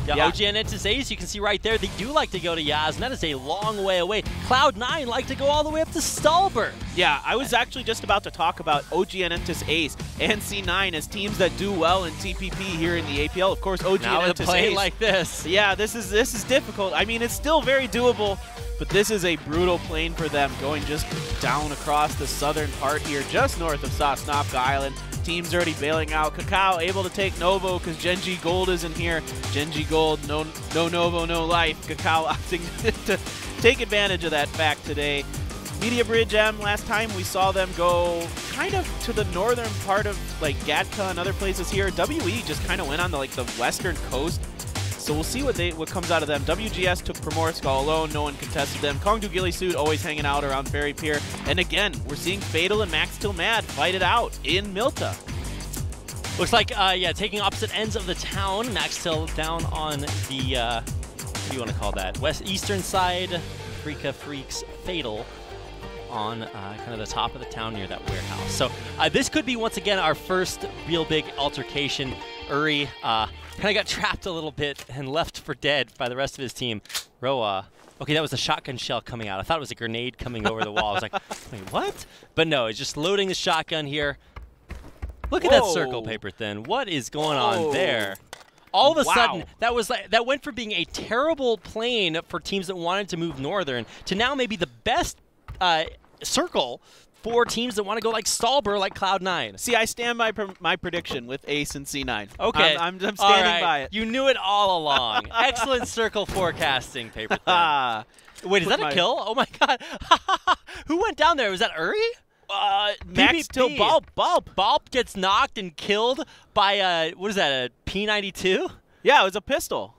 Yeah, OG and Entis Ace, you can see right there, they do like to go to Yaz, and that is a long way away. Cloud9 like to go all the way up to Stalber.
Yeah, I was actually just about to talk about OG and Entis Ace and C9 as teams that do well in TPP here in the APL. Of course, OG
now
and Entis
playing
Ace.
like this.
Yeah, this is difficult. I mean, it's still very doable, but this is a brutal plane for them, going just down across the southern part here, just north of Sosnovka Island. Team's already bailing out. Kakao able to take Novo because Genji Gold isn't here. Genji Gold, no Novo, no life. Kakao opting to take advantage of that fact today. Media Bridge M, last time we saw them go kind of to the northern part of like Gatka and other places here. WE just kind of went on the western coast. So we'll see what comes out of them. WGS took Primorsk all alone. No one contested them. Kongdu Gilisud always hanging out around Ferry Pier. And again, we're seeing Fatal and Max Till Mad fight it out in Milta.
Looks like, yeah, taking opposite ends of the town. Max Till down on the, what do you want to call that? Eastern side. Africa Freaks Fatal on kind of the top of the town near that warehouse. So this could be, once again, our first real big altercation. Uri kind of got trapped a little bit and left for dead by the rest of his team. Roa, okay, that was a shotgun shell coming out. I thought it was a grenade coming over the wall. I was like, wait, what? But no, it's just loading the shotgun here. Look at that circle, Paper Thin. What is going on there? All of a sudden, that went from being a terrible plane for teams that wanted to move northern to now maybe the best circle for teams that want to go like Stalber, like Cloud9.
See, I stand by my prediction with Ace and C9.
Okay.
I'm standing by it.
You knew it all along. Excellent circle forecasting, Paper Thin. Wait, is that a kill? Oh my god. Who went down there? Was that Uri?
Max Till Bulb.
Bulb gets knocked and killed by, what is that, a P92?
Yeah, it was a pistol.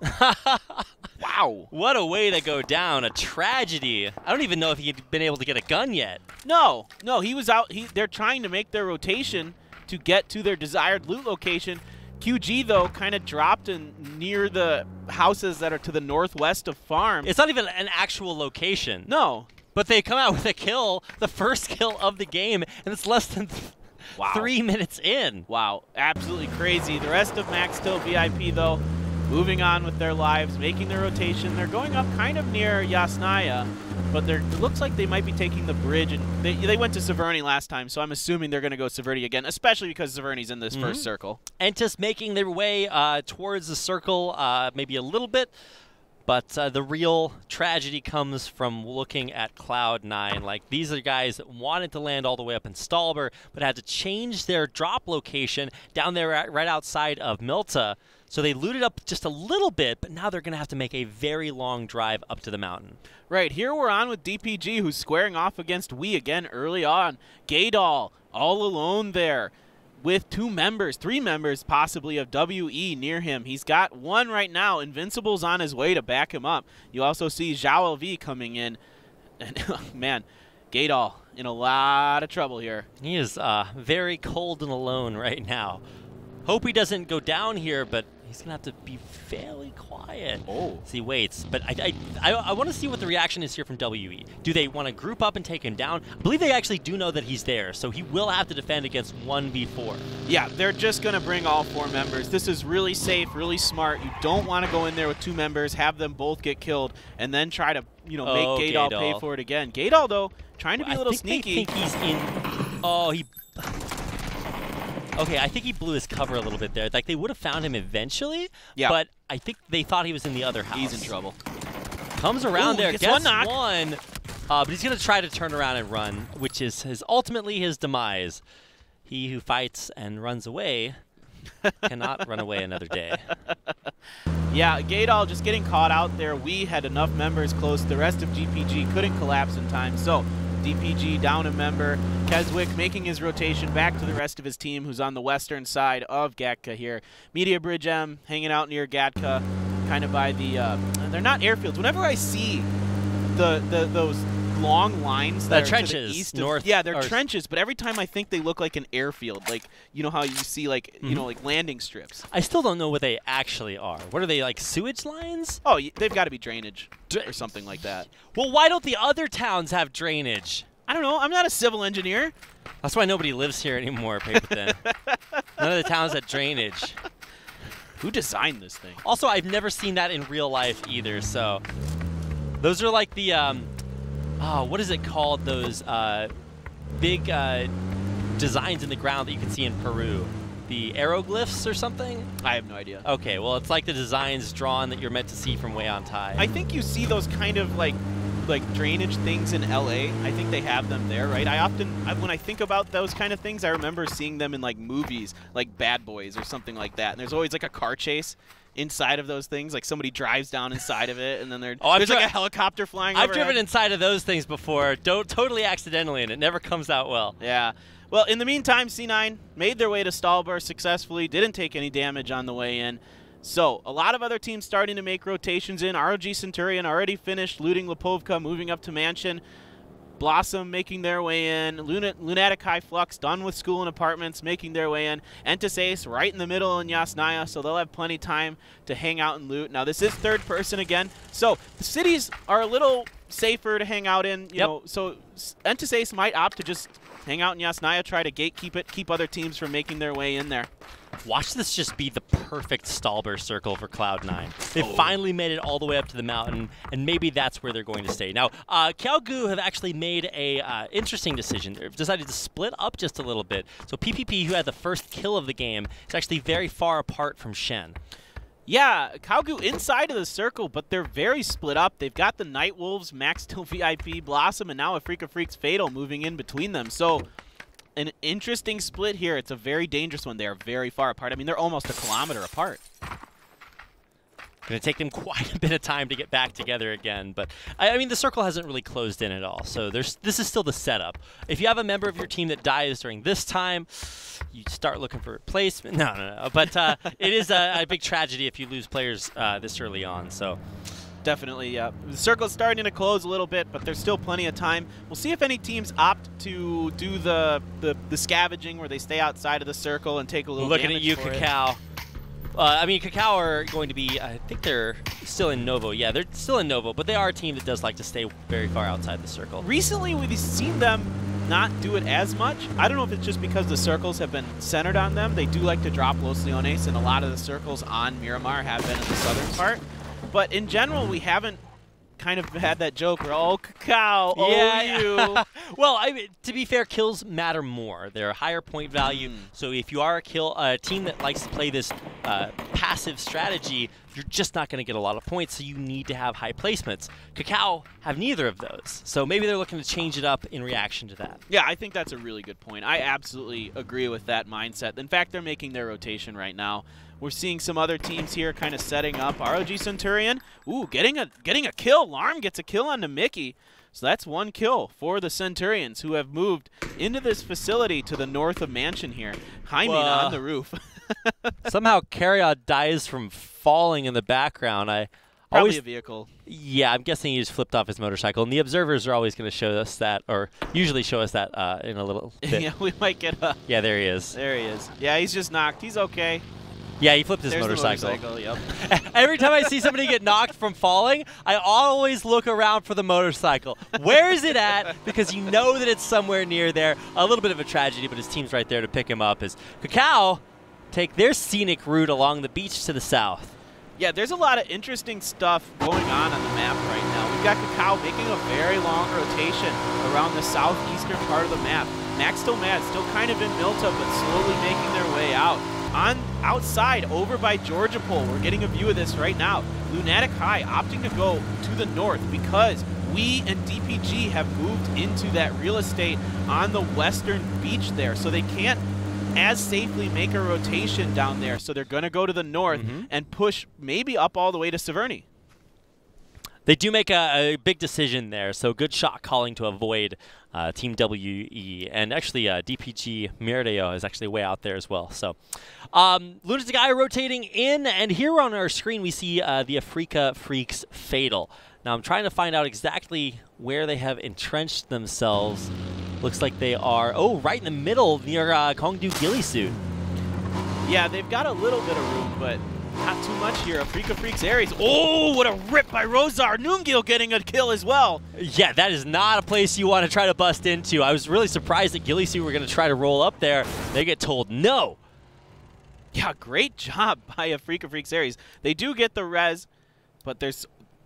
Wow.
What a way to go down. A tragedy. I don't even know if he'd been able to get a gun yet.
No, he was out. They're trying to make their rotation to get to their desired loot location. QG, though, kind of dropped near the houses that are to the northwest of Farm.
It's not even an actual location.
No.
But they come out with a kill, the first kill of the game, and it's less than 3 minutes in.
Wow, absolutely crazy. The rest of Max Till VIP, though, moving on with their lives, making their rotation. They're going up kind of near Yasnaya, but it looks like they might be taking the bridge. And they went to Severny last time, so I'm assuming they're going to go Severny again, especially because Severny's in this first circle.
Entis making their way towards the circle, maybe a little bit. But the real tragedy comes from looking at Cloud9. Like, these are guys that wanted to land all the way up in Stalber, but had to change their drop location down there right outside of Milta. So they looted up just a little bit, but now they're going to have to make a very long drive up to the mountain.
Right, here we're on with DPG, who's squaring off against Wii again early on. Gaydol, all alone there, with 3 members possibly of WE near him. He's got one right now. Invincible's on his way to back him up. You also see Zhao LV coming in. And man, Gaydol in a lot of trouble here.
He is very cold and alone right now. Hope he doesn't go down here, but He's going to have to be fairly quiet.
Oh.
So he waits. But I want to see what the reaction is here from WE. Do they want to group up and take him down? I believe they actually do know that he's there, so he will have to defend against 1v4. Yeah,
they're just going to bring all 4 members. This is really safe, really smart. You don't want to go in there with 2 members, have them both get killed, and then try to, make Gaydal pay for it again. Gaydal, though, trying to be a little sneaky.
I think he's in... Oh, he... Okay, I think he blew his cover a little bit there. Like, they would have found him eventually, but I think they thought he was in the other house.
He's in trouble.
Comes around there, gets
one.
But he's going to try to turn around and run, which is ultimately his demise. He who fights and runs away cannot run away another day.
Yeah, Gaydal just getting caught out there. We had enough members close. The rest of GPG couldn't collapse in time, so DPG down a member. Keswick making his rotation back to the rest of his team, who's on the western side of Gatka here. Media Bridge M hanging out near Gatka, kind of by the, they're not airfields. Whenever I see those long lines that are
trenches,
to the east
north.
Yeah, they're trenches, but every time I think they look like an airfield. Like, you know how you see, like, like landing strips.
I still don't know what they actually are. What are they, like sewage lines?
Oh, they've got to be drainage or something like that.
Well, why don't the other towns have drainage?
I don't know. I'm not a civil engineer.
That's why nobody lives here anymore, Paper Thin. None of the towns have drainage.
Who designed this thing?
Also, I've never seen that in real life either, so... Those are like the, what is it called? Those big designs in the ground that you can see in Peru. The aeroglyphs or something?
I have no idea.
Okay, well, it's like the designs drawn that you're meant to see from way on high.
I think you see those kind of like drainage things in LA. I think they have them there, right? When I think about those kind of things, I remember seeing them in like movies, like Bad Boys or something like that. And there's always like a car chase inside of those things, like somebody drives down inside of it, and then there's like a helicopter flying overhead.
I've driven inside of those things before, totally accidentally, and it never comes out well.
Yeah. Well, in the meantime, C9 made their way to Stallbar successfully, didn't take any damage on the way in. So, a lot of other teams starting to make rotations in. ROG Centurion already finished looting Lipovka, moving up to Mansion. Blossom making their way in. Lunatic High Flux done with school and apartments, making their way in. Entis Ace right in the middle in Yasnaya, so they'll have plenty of time to hang out and loot. Now, this is third person again, so the cities are a little safer to hang out in. You know, so Entis Ace might opt to just hang out in Yasnaya, try to gatekeep it, keep other teams from making their way in there.
Watch this just be the perfect Stallbar circle for Cloud9. They finally made it all the way up to the mountain, and maybe that's where they're going to stay. Now, Kyaogu have actually made a interesting decision. They've decided to split up just a little bit. So PPP, who had the first kill of the game, is actually very far apart from Shen.
Yeah, Kyaogu inside of the circle, but they're very split up. They've got the Nightwolves, Max Steel VIP, Blossom, and now AfreecaFreaks Fatal moving in between them. So an interesting split here. It's a very dangerous one. They are very far apart. I mean, they're almost a kilometer apart.
Going to take them quite a bit of time to get back together again. But, I mean, the circle hasn't really closed in at all. So this is still the setup. If you have a member of your team that dies during this time, you start looking for replacement. No. But it is a big tragedy if you lose players this early on. So
definitely, yeah. The circle's starting to close a little bit, but there's still plenty of time. We'll see if any teams opt to do the scavenging where they stay outside of the circle and take a little damage.
Looking at you, Kakao. I mean, Kakao are going to be, I think they're still in Novo. Yeah, they're still in Novo, but they are a team that does like to stay very far outside the circle.
Recently, we've seen them not do it as much. I don't know if it's just because the circles have been centered on them. They do like to drop Los Leones, and a lot of the circles on Miramar have been in the southern part. But in general, we haven't kind of had that joke where, oh, Kakao,
yeah.
you.
Well, I mean, to be fair, kills matter more. They're a higher point value. So if you are a team that likes to play this passive strategy, you're just not going to get a lot of points, so you need to have high placements. Kakao have neither of those, so maybe they're looking to change it up in reaction to that.
Yeah, I think that's a really good point. I absolutely agree with that mindset. In fact, they're making their rotation right now. We're seeing some other teams here kind of setting up. ROG Centurion, ooh, getting a kill. Larm gets a kill onto Mickey. So that's one kill for the Centurions, who have moved into this facility to the north of Mansion here. Hyman on the roof.
Somehow Carriot dies from falling in the background.
Probably a vehicle.
Yeah, I'm guessing he just flipped off his motorcycle. And the observers are always going to show us that, or usually show us that in a little bit.
Yeah, we might get a...
Yeah, there he is.
There he is. Yeah, he's just knocked. He's okay.
Yeah, he flipped his motorcycle.
Yep.
Every time I see somebody get knocked from falling, I always look around for the motorcycle. Where is it at? Because you know that it's somewhere near there. A little bit of a tragedy, but his team's right there to pick him up as Kakao take their scenic route along the beach to the south.
Yeah, there's a lot of interesting stuff going on the map right now. We've got Kakao making a very long rotation around the southeastern part of the map. Maxtomad still kind of in Milta, but slowly making their way out. Outside, over by Georgia Pole, we're getting a view of this right now. Lunatic High opting to go to the north because we and DPG have moved into that real estate on the western beach there, so they can't as safely make a rotation down there. So they're going to go to the north and push maybe up all the way to Severny.
They do make a big decision there, so good shot calling to avoid Team WE. And actually, DPG Miradeo is actually way out there as well. So, Lunatic Eye rotating in, and here on our screen we see the Africa Freaks Fatal. Now, I'm trying to find out exactly where they have entrenched themselves. Looks like they are, right in the middle near Kongdu Gillisuit.
Yeah, they've got a little bit of room, but not too much here. Africa Freaks Ares. Oh, what a rip by Rosar. Noongil getting a kill as well.
Yeah, that is not a place you want to try to bust into. I was really surprised that Gillisuit were going to try to roll up there. They get told no.
Yeah, great job by Africa Freaks Ares. They do get the res, but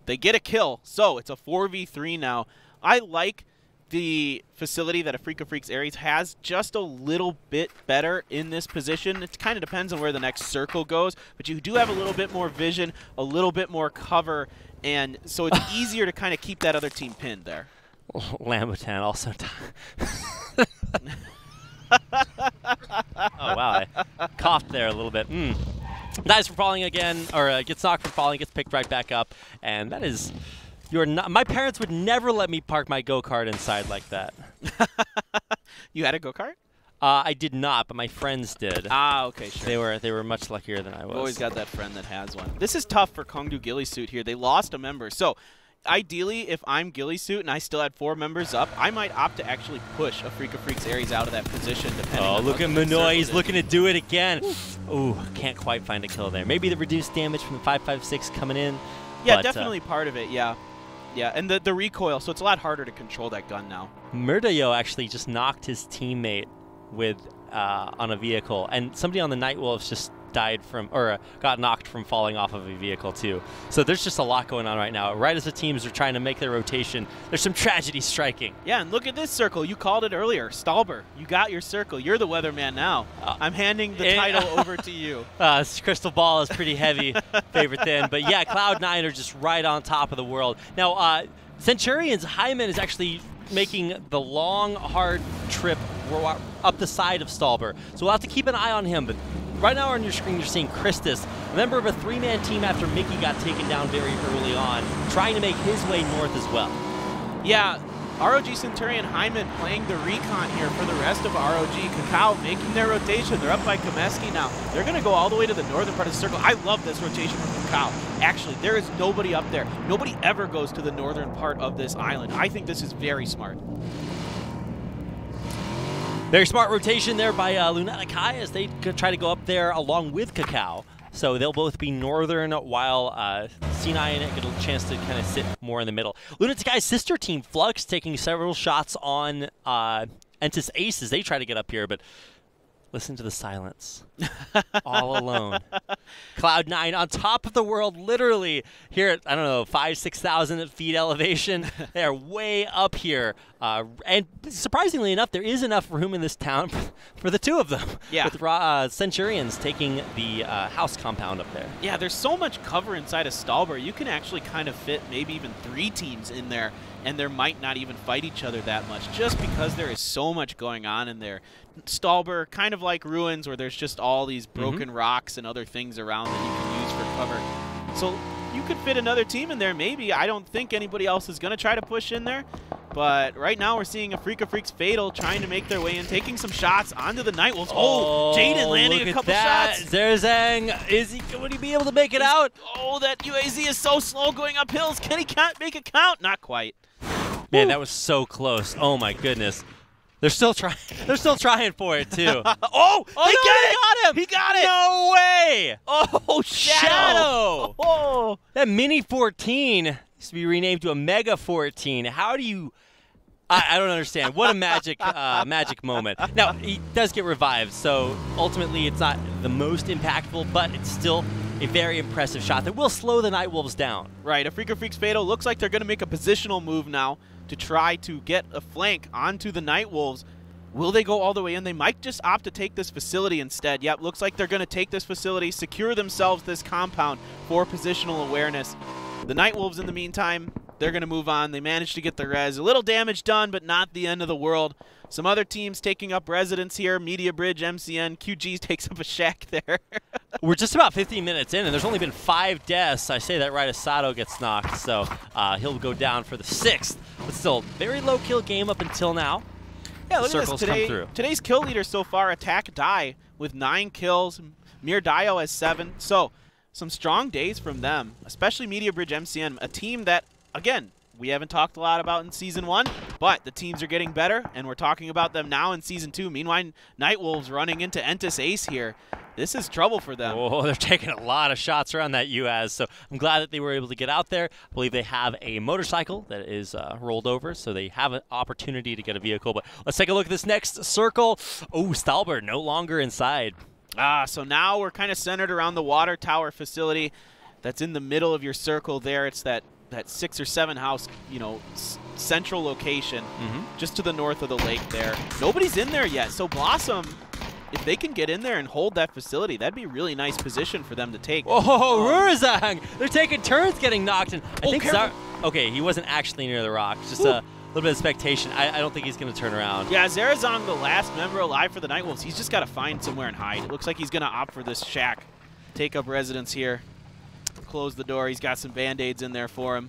they get a kill. So it's a 4v3 now. I like the facility that Africa Freaks Ares has just a little bit better in this position. It kind of depends on where the next circle goes, but you do have a little bit more vision, a little bit more cover, and so it's easier to kind of keep that other team pinned there.
Lambutan also oh, wow. I coughed there a little bit. Dies for falling again, or gets knocked from falling, gets picked right back up, and that is... my parents would never let me park my go-kart inside like that.
You had a go-kart?
I did not, but my friends did.
Ah, okay, sure.
They were much luckier than I was.
I've always got that friend that has one. This is tough for Kongdu Gillisuit here. They lost a member. So, ideally, if I'm Gillisuit and I still had 4 members up, I might opt to actually push Africa Freaks Ares out of that position, depending on
look at Manoy. He's looking to do it again. Ooh, can't quite find a kill there. Maybe the reduced damage from the 5.56 coming in.
Yeah, definitely part of it, yeah. Yeah, and the recoil, so it's a lot harder to control that gun now.
Murdayo actually just knocked his teammate with on a vehicle, and somebody on the Night Wolves just died from, or got knocked from falling off of a vehicle too. So there's just a lot going on right now. Right as the teams are trying to make their rotation, there's some tragedy striking.
Yeah, and look at this circle. You called it earlier. Stalber, you got your circle. You're the weatherman now. I'm handing the title over to you.
This crystal ball is pretty heavy, favorite thin. But yeah, Cloud9 are just right on top of the world. Now, Centurion's Hyman is actually making the long, hard trip up the side of Stalber. So we'll have to keep an eye on him. But right now on your screen, you're seeing Christus, a member of a 3-man team after Mickey got taken down very early on, trying to make his way north as well.
Yeah, ROG Centurion Hyman playing the recon here for the rest of ROG. Kakao making their rotation. They're up by Kameski now. They're going to go all the way to the northern part of the circle. I love this rotation from Kakao. Actually, there is nobody up there. Nobody ever goes to the northern part of this island. I think this is very smart.
Very smart rotation there by Lunatic High as they try to go up there along with Kakao. So they'll both be northern while C9 get a chance to kind of sit more in the middle. Lunatic High's sister team, Flux, taking several shots on Entis Ace as they try to get up here, but listen to the silence. All alone. Cloud9 on top of the world, literally here at, I don't know, 5,000 to 6,000 feet elevation. They are way up here. And surprisingly enough, there is enough room in this town for the two of them.
Yeah.
With Centurions taking the house compound up there.
Yeah, there's so much cover inside of Stalber. You can actually kind of fit maybe even 3 teams in there, and there might not even fight each other that much just because there is so much going on in there. Stalber, kind of like Ruins, where there's just all these broken rocks and other things around that you can use for cover. So you could fit another team in there maybe. I don't think anybody else is going to try to push in there. But right now we're seeing Africa Freaks Fatal trying to make their way in, taking some shots onto the Night Wolves. Oh, Jaden landing a couple shots.
Zerzang, would he be able to make it out?
Oh, that UAZ is so slow going up hills. Can he make it count? Not quite.
Man, that was so close. Oh my goodness. They're still trying. They're still trying for it too.
Oh,
no, he got him!
He got it!
No way!
Oh,
Shadow!
Oh,
that Mini 14 needs to be renamed to a Mega 14. How do you? I don't understand. What a magic magic moment. Now he does get revived, so ultimately it's not the most impactful, but it's still a very impressive shot that will slow the Nightwolves down.
Right. AfreecaFreeks Fatal looks like they're going to make a positional move now to try to get a flank onto the Nightwolves. Will they go all the way in? They might just opt to take this facility instead. Yep, looks like they're going to take this facility, secure themselves this compound for positional awareness. The Nightwolves, in the meantime, they're going to move on. They managed to get the res. A little damage done, but not the end of the world. Some other teams taking up residence here. Media Bridge, MCN, QG takes up a shack there.
We're just about 15 minutes in, and there's only been 5 deaths. I say that right as Sato gets knocked, so he'll go down for the 6th. But still, very low kill game up until now.
Yeah, look
Circles
at this.
come through.
Today's kill leader so far, Attack Die, with 9 kills. Mir Dio has 7. So, some strong days from them, especially Media Bridge MCN, a team that, again, we haven't talked a lot about in Season 1, but the teams are getting better, and we're talking about them now in Season 2. Meanwhile, Nightwolves running into Entis Ace here. This is trouble for them.
Oh, they're taking a lot of shots around that UAS, so I'm glad that they were able to get out there. I believe they have a motorcycle that is rolled over, so they have an opportunity to get a vehicle. But let's take a look at this next circle. Oh, Stalbert no longer inside.
So now we're kind of centered around the water tower facility that's in the middle of your circle there. It's that 6 or 7 house, you know, central location just to the north of the lake there. Nobody's in there yet, so Blossom, if they can get in there and hold that facility, that'd be a really nice position for them to take.
Oh, Rurzang! They're taking turns getting knocked, and I think okay, he wasn't actually near the rock, just a little bit of expectation. I don't think he's going to turn around.
Yeah, Zarazong, the last member alive for the Nightwolves, he's just got to find somewhere and hide. It looks like he's going to opt for this shack, take up residence here. Close the door. He's got some Band-Aids in there for him.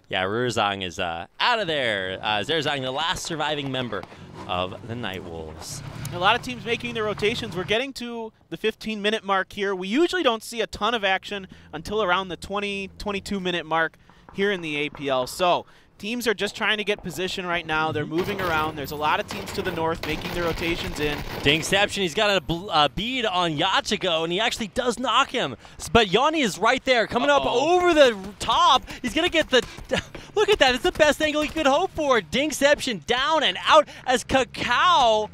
Yeah, Rurzang is out of there. Zarazong, the last surviving member of the Nightwolves.
A lot of teams making their rotations. We're getting to the 15-minute mark here. We usually don't see a ton of action until around the 20, 22-minute mark here in the APL. So teams are just trying to get position right now. They're moving around. There's a lot of teams to the north making their rotations in.
Dingception, he's got a bead on Yachigo, and he actually does knock him. But Yanni is right there, coming up over the top. He's going to get the... Look at that. It's the best angle he could hope for. Dingception down and out as Kakao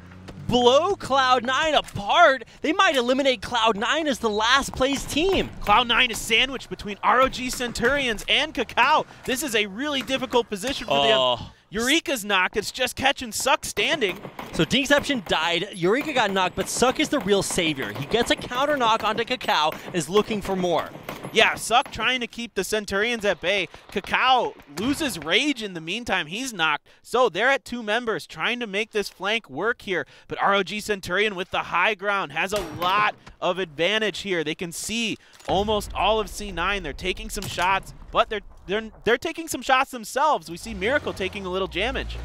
blow Cloud9 apart. They might eliminate Cloud9 as the last place team.
Cloud9 is sandwiched between ROG Centurions and Kakao. This is a really difficult position for them. Eureka's knocked. It's just Catch and Suck standing.
So Dingception died. Eureka got knocked, but Suck is the real savior. He gets a counter knock onto Kakao and is looking for more.
Yeah, Suck trying to keep the Centurions at bay. Kakao loses Rage in the meantime. He's knocked. So they're at 2 members trying to make this flank work here. But ROG Centurion with the high ground has a lot of advantage here. They can see almost all of C9. They're taking some shots, but they're taking some shots themselves. We see Miracle taking a little damage.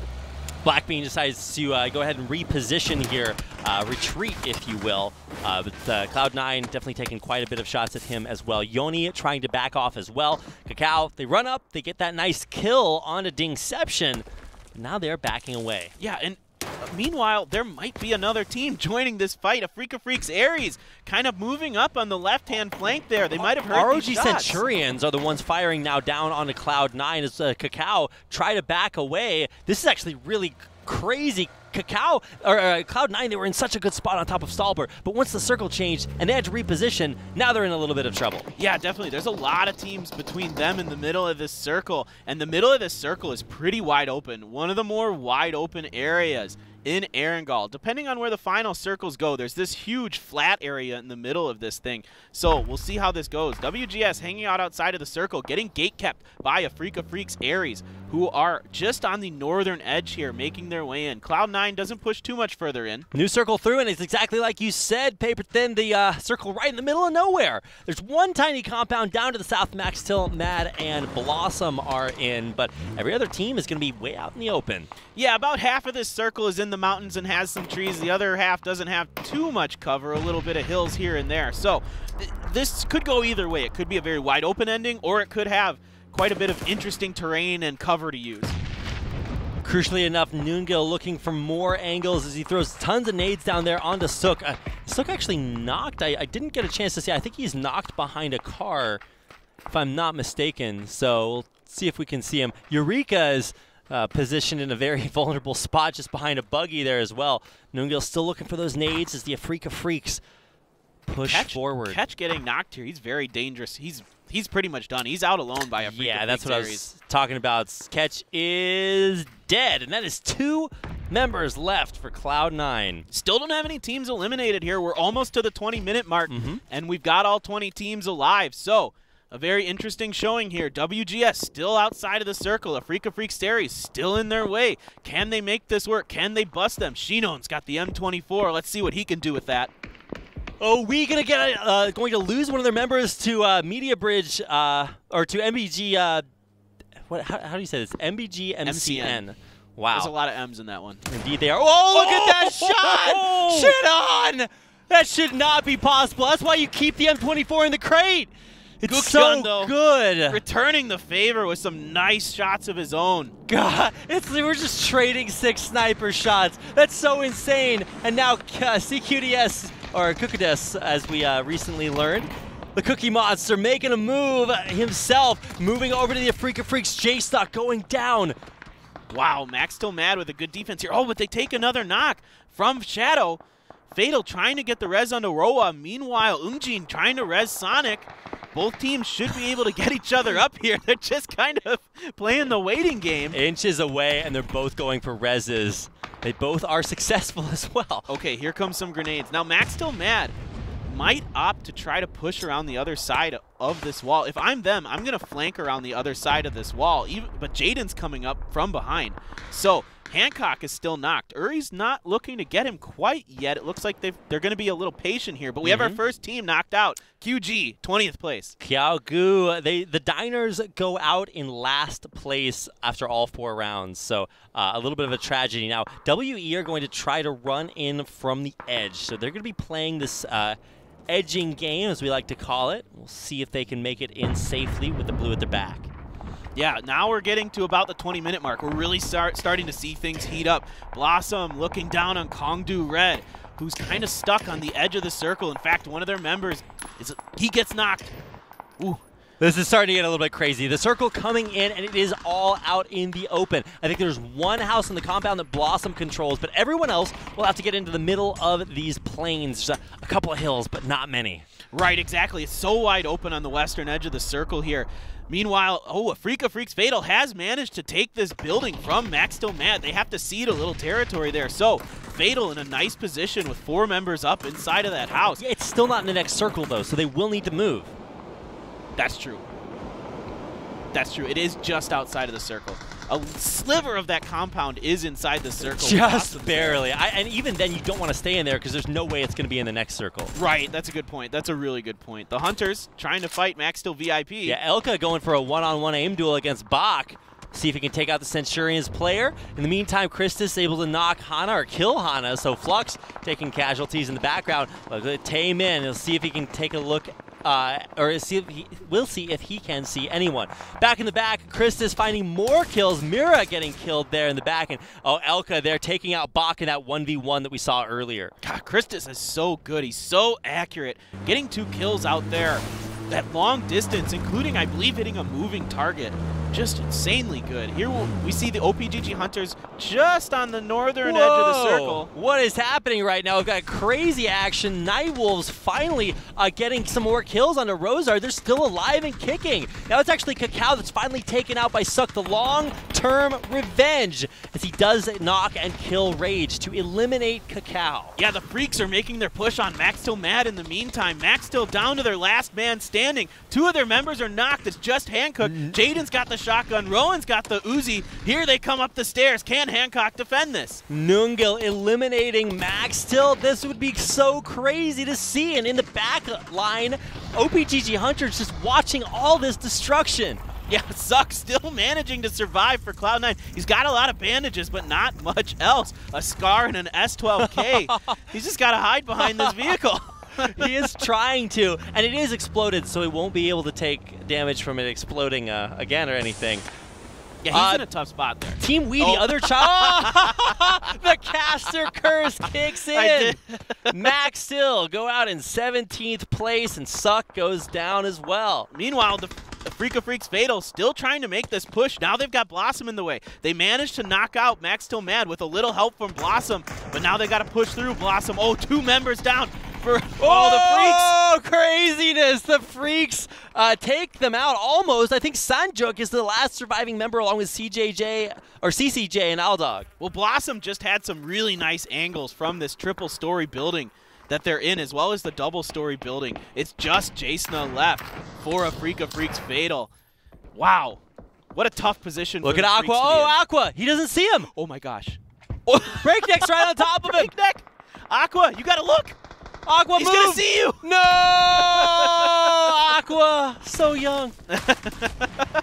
Blackbean decides to go ahead and reposition here, retreat, if you will. But Cloud9 definitely taking quite a bit of shots at him as well. Yoni trying to back off as well. Kakao, they run up, they get that nice kill onto Dingception. Now they're backing away.
Yeah, and meanwhile, there might be another team joining this fight. AfreecaFreeks Aries kind of moving up on the left-hand flank there. They might have heard
ROG
these shots.
Centurions are the ones firing now down onto Cloud9 as Kakao try to back away. This is actually really crazy. Kakao, or Cloud9, they were in such a good spot on top of Stalbert, but once the circle changed and they had to reposition, now they're in a little bit of trouble.
Yeah, definitely. There's a lot of teams between them and the middle of this circle, and the middle of this circle is pretty wide open. One of the more wide open areas in Erangel. Depending on where the final circles go, there's this huge flat area in the middle of this thing. So we'll see how this goes. WGS hanging out outside of the circle, getting gate kept by AfreecaFreeks Aries, who are just on the northern edge here, making their way in. Cloud9 doesn't push too much further in.
New circle through, and it's exactly like you said, Paper Thin, the circle right in the middle of nowhere. There's one tiny compound down to the south. Max Till, Mad, and Blossom are in, but every other team is going to be way out in the open.
Yeah, about half of this circle is in the mountains and has some trees. The other half doesn't have too much cover, a little bit of hills here and there. So this could go either way. It could be a very wide open ending, or it could have quite a bit of interesting terrain and cover to use.
Crucially enough, Nungil looking for more angles as he throws tons of nades down there onto Sook. Sook actually knocked. I didn't get a chance to see. I think he's knocked behind a car, if I'm not mistaken. So we'll see if we can see him. Eureka is positioned in a very vulnerable spot just behind a buggy there as well. Nungil still looking for those nades as the Africa Freaks push forward.
Catch getting knocked here. He's very dangerous. He's pretty much done. He's out alone by Africa.
Yeah, that's what I was talking about. Catch is dead, and that is 2 members left for Cloud9.
Still don't have any teams eliminated here. We're almost to the 20-minute mark, and we've got all 20 teams alive. So a very interesting showing here. WGS still outside of the circle. Africa Freaks Series still in their way. Can they make this work? Can they bust them? Shinon's got the M24. Let's see what he can do with that.
Oh, we going to lose one of their members to Media Bridge or to MBG. How do you say this? MBG MCN. Wow.
There's a lot of M's in that one.
Indeed they are. Oh, look at that shot! Shit on! That should not be possible. That's why you keep the M24 in the crate. It's
Good
so
gun, though.
good.
Returning the favor with some nice shots of his own.
God, we're just trading 6 sniper shots. That's so insane. And now CQDS, or Kukudes, as we recently learned, the Cookie Monster making a move himself, moving over to the Africa Freaks. J-Stock going down.
Wow, Max still mad with a good defense here. Oh, but they take another knock from Shadow. Fatal trying to get the res onto Roa. Meanwhile, Ungjin trying to res Sonic. Both teams should be able to get each other up here. They're just kind of playing the waiting game.
Inches away, and they're both going for reses. They both are successful as well.
Okay, here comes some grenades. Now, Max still mad. Might opt to try to push around the other side of this wall. If I'm them, I'm going to flank around the other side of this wall. But Jaden's coming up from behind. So Hancock is still knocked. Uri's not looking to get him quite yet. It looks like they're going to be a little patient here. But we have our first team knocked out. QG, 20th place.
Kiaogu, the Diners go out in last place after all 4 rounds. So a little bit of a tragedy. Now, WE are going to try to run in from the edge. So they're going to be playing this edging game, as we like to call it. We'll see if they can make it in safely with the blue at their back.
Yeah, now we're getting to about the 20-minute mark. We're really starting to see things heat up. Blossom looking down on Kongdu Red, who's kind of stuck on the edge of the circle. In fact, one of their members, he gets knocked. Ooh.
This is starting to get a little bit crazy. The circle coming in, and it is all out in the open. I think there's one house in the compound that Blossom controls, but everyone else will have to get into the middle of these plains. Just a couple of hills, but not many.
Right, exactly. It's so wide open on the western edge of the circle here. Meanwhile, Africa Freaks Fatal has managed to take this building from Max Still Mad. They have to cede a little territory there. So Fatal in a nice position with 4 members up inside of that house.
Yeah, it's still not in the next circle, though, so they will need to move.
That's true. That's true. It is just outside of the circle. A sliver of that compound is inside the circle.
Just barely. And even then, you don't want to stay in there because there's no way it's going to be in the next circle.
Right. That's a good point. That's a really good point. The Hunters trying to fight Max Still VIP.
Yeah, Elka going for a one-on-one aim duel against Bach. See if he can take out the Centurion's player. In the meantime, Christus able to knock Hana or kill Hana. So Flux taking casualties in the background. Tame in. He'll see if he can take a look. We'll see if he can see anyone. Back in the back, Christus finding more kills. Mira getting killed there in the back. And Elka there taking out Bach in that 1v1 that we saw earlier.
God, Christus is so good. He's so accurate. Getting 2 kills out there at long distance, including, I believe, hitting a moving target. Just insanely good. Here we see the OPGG Hunters just on the northern edge of the circle.
What is happening right now? We've got crazy action. Nightwolves finally getting some more kills onto Rosar. They're still alive and kicking. Now it's actually Cacao that's finally taken out by Suck. The long-term revenge as he does knock and kill Rage to eliminate Cacao.
Yeah, the Freaks are making their push on Max Still Mad in the meantime. Max Still down to their last man standing. 2 of their members are knocked. It's just Hancock. Jaden's got the shotgun. Rowan's got the Uzi. Here they come up the stairs. Can Hancock defend this?
Nungil eliminating Max Still. This would be so crazy to see. And in the back line, OPGG Hunters just watching all this destruction.
Yeah, Suck still managing to survive for Cloud9. He's got a lot of bandages, but not much else. A scar and an S12K. He's just got to hide behind this vehicle.
He is trying to, and it is exploded, so he won't be able to take damage from it exploding again or anything.
Yeah, he's in a tough spot there.
Team Wee, the other child. The caster curse kicks in. Max still go out in 17th place, and Suck goes down as well.
Meanwhile, the AfreecaFreeks Fatal still trying to make this push. Now they've got Blossom in the way. They managed to knock out Max Still Mad with a little help from Blossom, but now they got to push through Blossom. Oh, 2 members down. For the Freaks.
Oh, craziness. The Freaks take them out almost. I think Sanjuk is the last surviving member along with CCJ and Aldog.
Well, Blossom just had some really nice angles from this triple-story building that they're in, as well as the double-story building. It's just Jasna left for AfreecaFreeks Fatal. Wow. What a tough position.
Look at Aqua. Oh, Aqua. He doesn't see him.
Oh, my gosh.
Breakneck's right on top of him.
Breakneck. Aqua, you got to look.
Aqua,
he's
move.
gonna see you.
No, Aqua, so young.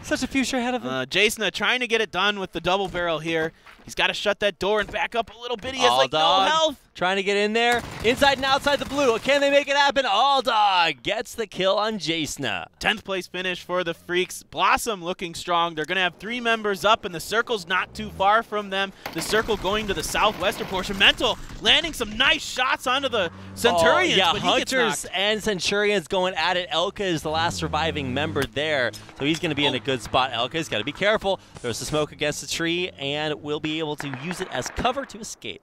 Such a future ahead of him.
Jasna trying to get it done with the double barrel here. He's got to shut that door and back up a little bit. He has like no health.
Trying to get in there, inside and outside the blue. Can they make it happen? Aldog gets the kill on Jasna.
10th place finish for the Freaks. Blossom looking strong. They're going to have 3 members up, and the circle's not too far from them. The circle going to the southwestern portion. Mental landing some nice shots onto the Centurions.
Yeah,
but
Hunters and Centurions going at it. Elka is the last surviving member there, so he's going to be in a good spot. Elka's got to be careful. There's the smoke against the tree, and will be able to use it as cover to escape.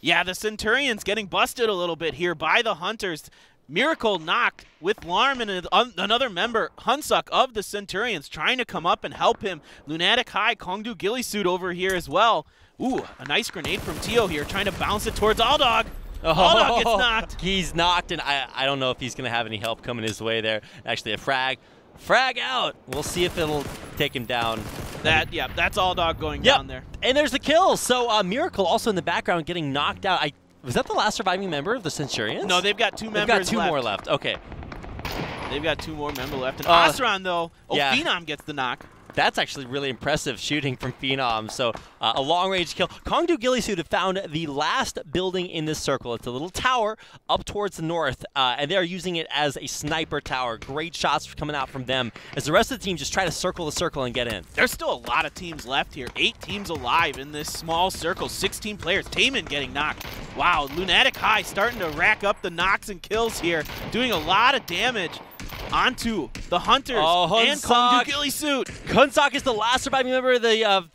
Yeah, the Centurions getting busted a little bit here by the Hunters. Miracle knocked with Larm and another member, Hunsuk of the Centurions, trying to come up and help him. Lunatic High, Kongdu Gillisuit over here as well. Ooh, a nice grenade from Tio here, trying to bounce it towards Aldog. Aldog gets knocked.
He's knocked, and I don't know if he's going to have any help coming his way there. Actually, a frag out. We'll see if it'll take him down.
Yeah, that's Aldog going down there.
And there's the kill. So Miracle also in the background getting knocked out. Was that the last surviving member of the Centurions?
No, they've got 2 members left.
They've got 2 more left. Okay.
They've got 2 more members left. And Osran, though, Phenom gets the knock.
That's actually really impressive shooting from Phenom. So a long-range kill. Kongdu Gillisuit have found the last building in this circle. It's a little tower up towards the north, and they're using it as a sniper tower. Great shots coming out from them as the rest of the team just try to circle the circle and get in.
There's still a lot of teams left here. 8 teams alive in this small circle. 16 players. Taman getting knocked. Wow, Lunatic High starting to rack up the knocks and kills here, doing a lot of damage onto the Hunters and Kongdu Gillisuit.
Hunsok is the last surviving member of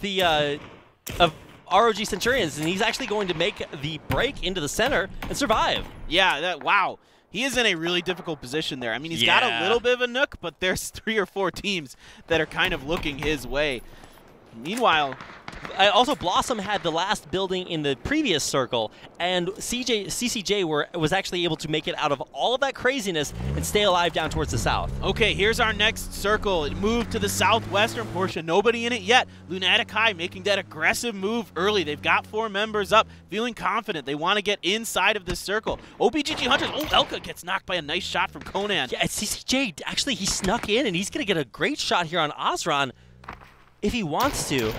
ROG Centurions, and he's actually going to make the break into the center and survive.
Yeah, wow. He is in a really difficult position there. I mean, he's got a little bit of a nook, but there's 3 or 4 teams that are kind of looking his way. Meanwhile,
also Blossom had the last building in the previous circle, and CCJ was actually able to make it out of all of that craziness and stay alive down towards the south.
Okay, here's our next circle. It moved to the southwestern portion. Nobody in it yet. Lunatic High making that aggressive move early. They've got 4 members up, feeling confident. They want to get inside of this circle. OPGG Hunters. Oh, Elka gets knocked by a nice shot from Conan.
Yeah, CCJ, actually, he snuck in, and he's going to get a great shot here on Osran. If he wants to.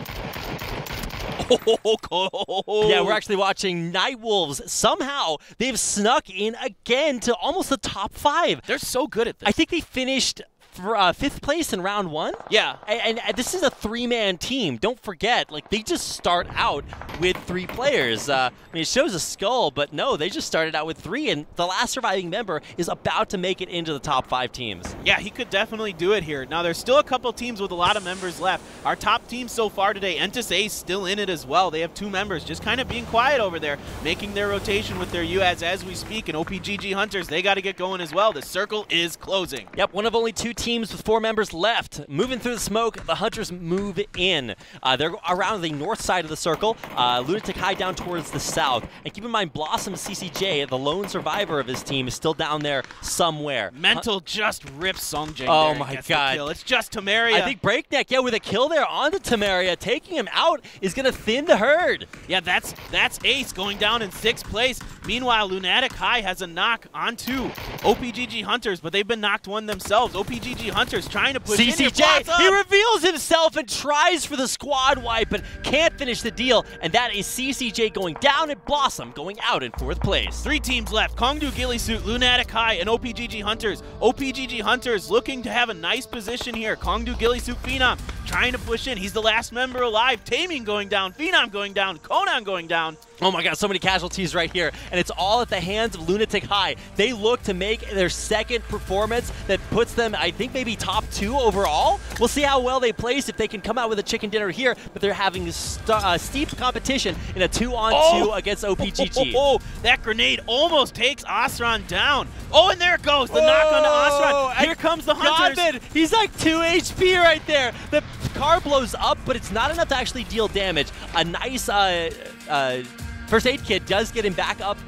Yeah, we're actually watching Nightwolves. Somehow, they've snuck in again to almost the top 5.
They're so good at this.
I think they finished 5th place in round 1.
Yeah.
And this is a 3-man team. Don't forget, like, they just start out with 3 players. I mean, it shows a skull, but no, they just started out with 3, and the last surviving member is about to make it into the top 5 teams.
Yeah, he could definitely do it here. Now, there's still a couple teams with a lot of members left. Our top team so far today, Entis Ace still in it as well. They have 2 members just kind of being quiet over there, making their rotation with their UADs as we speak, and OPGG Hunters, they got to get going as well. The circle is closing.
Yep, one of only 2 teams with 4 members left. Moving through the smoke, the Hunters move in. They're around the north side of the circle. Lunatic High down towards the south. And keep in mind, Blossom CCJ, the lone survivor of his team, is still down there somewhere.
Mental just rips Songjang.
Oh my god.
It's just Tamaria.
I think Breakneck, with a kill there onto Tamaria, taking him out is going to thin the herd.
Yeah, that's Ace going down in 6th place. Meanwhile, Lunatic High has a knock onto OPGG Hunters, but they've been knocked one themselves. OPGG Hunters trying to push
CCJ, he reveals himself and tries for the squad wipe, but can't finish the deal, and that is CCJ going down and Blossom going out in 4th place.
3 teams left, Kongdu Gillisuit, Lunatic High, and OPGG Hunters. OPGG Hunters looking to have a nice position here. Kongdu Gillisuit Phenom trying to push in. He's the last member alive. Taming going down, Phenom going down, Conan going down.
Oh my god, so many casualties right here, and it's all at the hands of Lunatic High. They look to make their second performance that puts them, I think, maybe top 2 overall. We'll see how well they place if they can come out with a chicken dinner here, but they're having steep competition in a 2-on-2 against OPGG.
That grenade almost takes Asran down. Oh, and there it goes, the knock onto Asran. Here comes the Hunters.
Godman, he's like 2 HP right there. The car blows up, but it's not enough to actually deal damage. A nice first aid kit does get him back up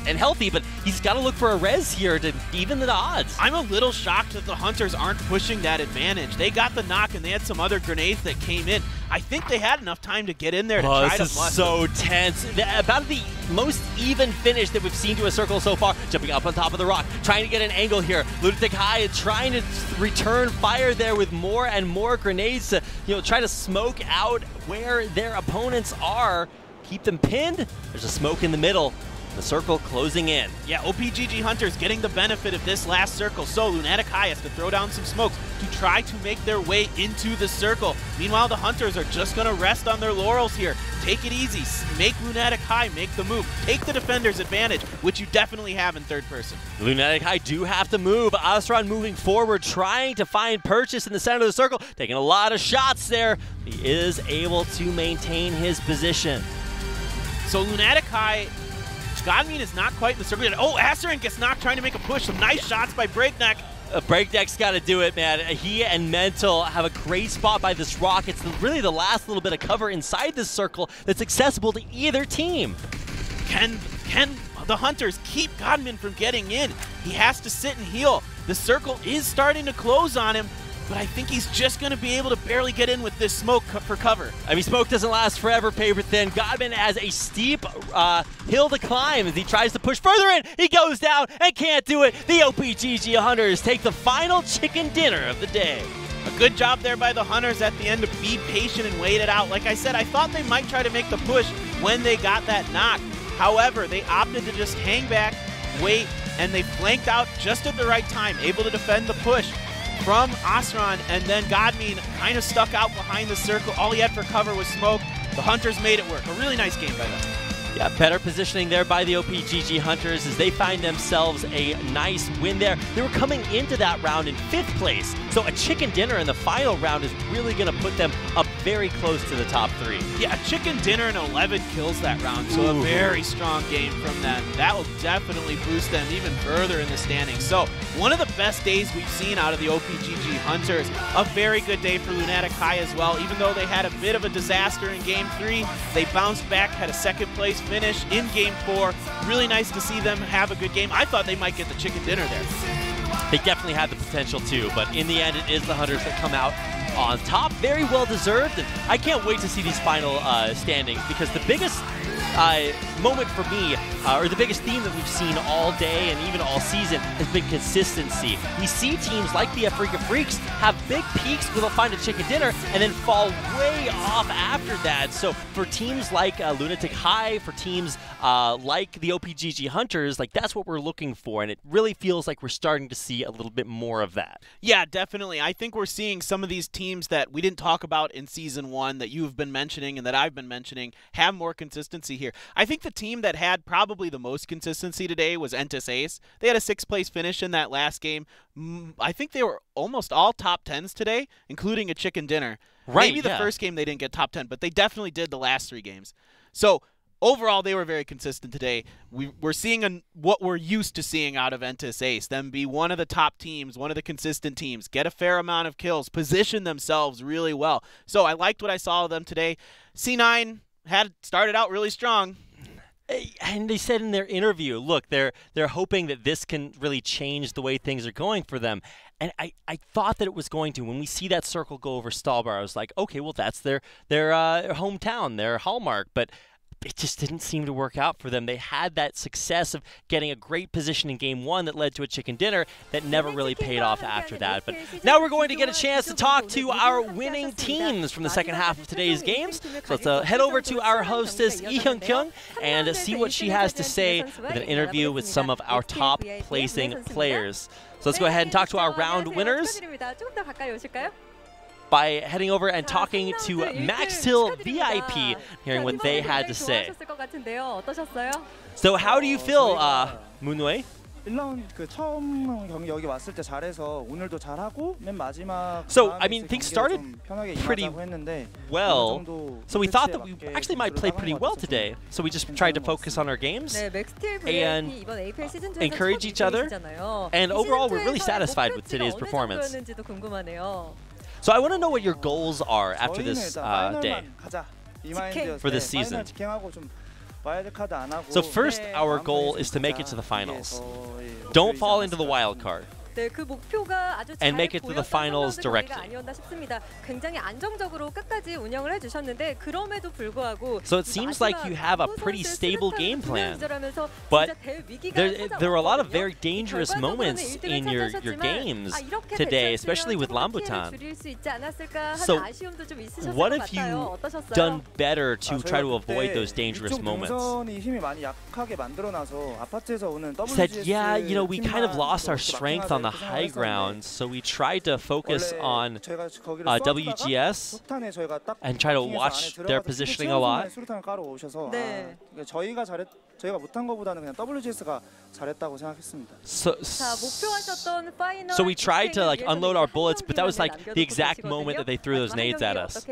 and healthy, but he's got to look for a res here to even the odds.
I'm a little shocked that the Hunters aren't pushing that advantage. They got the knock, and they had some other grenades that came in. I think they had enough time to get in there to try to
This is so tense. About the most even finish that we've seen to a circle so far. Jumping up on top of the rock, trying to get an angle here. Lunatic High trying to return fire there with more and more grenades to, try to smoke out where their opponents are. Keep them pinned. There's a smoke in the middle. The circle closing in.
Yeah, OPGG Hunters getting the benefit of this last circle. So Lunatic High has to throw down some smokes to try to make their way into the circle. Meanwhile, the Hunters are just going to rest on their laurels here. Take it easy. Make Lunatic High make the move. Take the defender's advantage, which you definitely have in third person.
Lunatic High do have to move. Asran moving forward, trying to find purchase in the center of the circle. Taking a lot of shots there. He is able to maintain his position.
So Lunatic High, Godmean is not quite in the circle yet. Oh, Asran gets knocked trying to make a push. Some nice shots by Breakneck.
Breakneck's got to do it, man. He and Mental have a great spot by this rock. It's really the last little bit of cover inside this circle that's accessible to either team.
Can the Hunters keep Godman from getting in? He has to sit and heal. The circle is starting to close on him, but I think he's just going to be able to barely get in with this smoke for cover.
I mean, smoke doesn't last forever, paper thin. Godman has a steep hill to climb as he tries to push further in. He goes down and can't do it. The OPGG Hunters take the final chicken dinner of the day.
A good job there by the Hunters at the end to be patient and wait it out. Like I said, I thought they might try to make the push when they got that knock. However, they opted to just hang back, wait, and they flanked out just at the right time, able to defend the push from Asran, and then Godmean kind of stuck out behind the circle. All he had for cover was smoke. The Hunters made it work. A really nice game by them.
Yeah, better positioning there by the OPGG Hunters as they find themselves a nice win there. They were coming into that round in 5th place, so a chicken dinner in the final round is really going to put them up very close to the top 3.
Yeah, a chicken dinner and 11 kills that round, so a very strong game from them. That will definitely boost them even further in the standings. So one of the best days we've seen out of the OPGG Hunters. A very good day for Lunatic High as well. Even though they had a bit of a disaster in Game 3, they bounced back, had a 2nd place finish in Game 4. Really nice to see them have a good game. I thought they might get the chicken dinner there.
They definitely had the potential too, but in the end, it is the Hunters that come out on top. Very well deserved, and I can't wait to see these final standings, because the biggest moment for me, or the biggest theme that we've seen all day and even all season, has been consistency. We see teams like the Africa Freaks have big peaks where they'll find a chicken dinner and then fall way off after that. So for teams like Lunatic High, for teams like the OPGG Hunters, like that's what we're looking for, and it really feels like we're starting to see a little bit more of that.
Yeah, definitely. I think we're seeing some of these teams that we didn't talk about in Season 1 that you've been mentioning and that I've been mentioning have more consistency here. I think the team that had probably the most consistency today was Entis Ace. They had a 6th place finish in that last game. I think they were almost all top 10s today, including a chicken dinner.
Right,
Maybe the first game they didn't get top 10, but they definitely did the last 3 games. So overall, they were very consistent today. We're seeing what we're used to seeing out of Entis Ace, them be one of the top teams, one of the consistent teams, get a fair amount of kills, position themselves really well. So I liked what I saw of them today. C9 had started out really strong.
And they said in their interview, look, they're hoping that this can really change the way things are going for them. And I thought that it was going to. When we see that circle go over Stallbar, I was like, okay, well, that's their hometown, their hallmark. But it just didn't seem to work out for them. They had that success of getting a great position in Game 1 that led to a chicken dinner that never really paid off after that. But now we're going to get a chance to talk to our winning teams from the second half of today's games. So let's head over to our hostess, Lee Hyun-kyung, and see what she has to say with an interview with some of our top placing players. So let's go ahead and talk to our round winners. by heading over and talking to Maxtil VIP, hearing what they had to say. So how do you feel, Moonway?
1라운드 그 처음 경기 여기 왔을 때 잘해서 오늘도 잘하고 맨 마지막
So I mean things started pretty well. So we thought that we actually might play pretty well today. So we just tried to focus on our games and encourage each other. And overall we're really satisfied with today's performance. So I want to know what your goals are after this day for this season. So first, our goal is to make it to the finals. Don't fall into the wild card.
네, 그 목표가 아주
and make it to the finals directly.
아니었나 싶습니다. 굉장히 안정적으로 끝까지 운영을 해주셨는데 그럼에도 불구하고
So it seems like you have a pretty stable game plan, but there were a lot of very dangerous moments in your games today, especially with Rambutan. So what have you done better to try to avoid those dangerous moments? Said, yeah, you know, we kind of lost our strength on the high ground, so we tried to focus on WGS and try to watch their positioning a lot. So we tried to like unload our bullets, but that was like the exact moment that they threw those nades at us.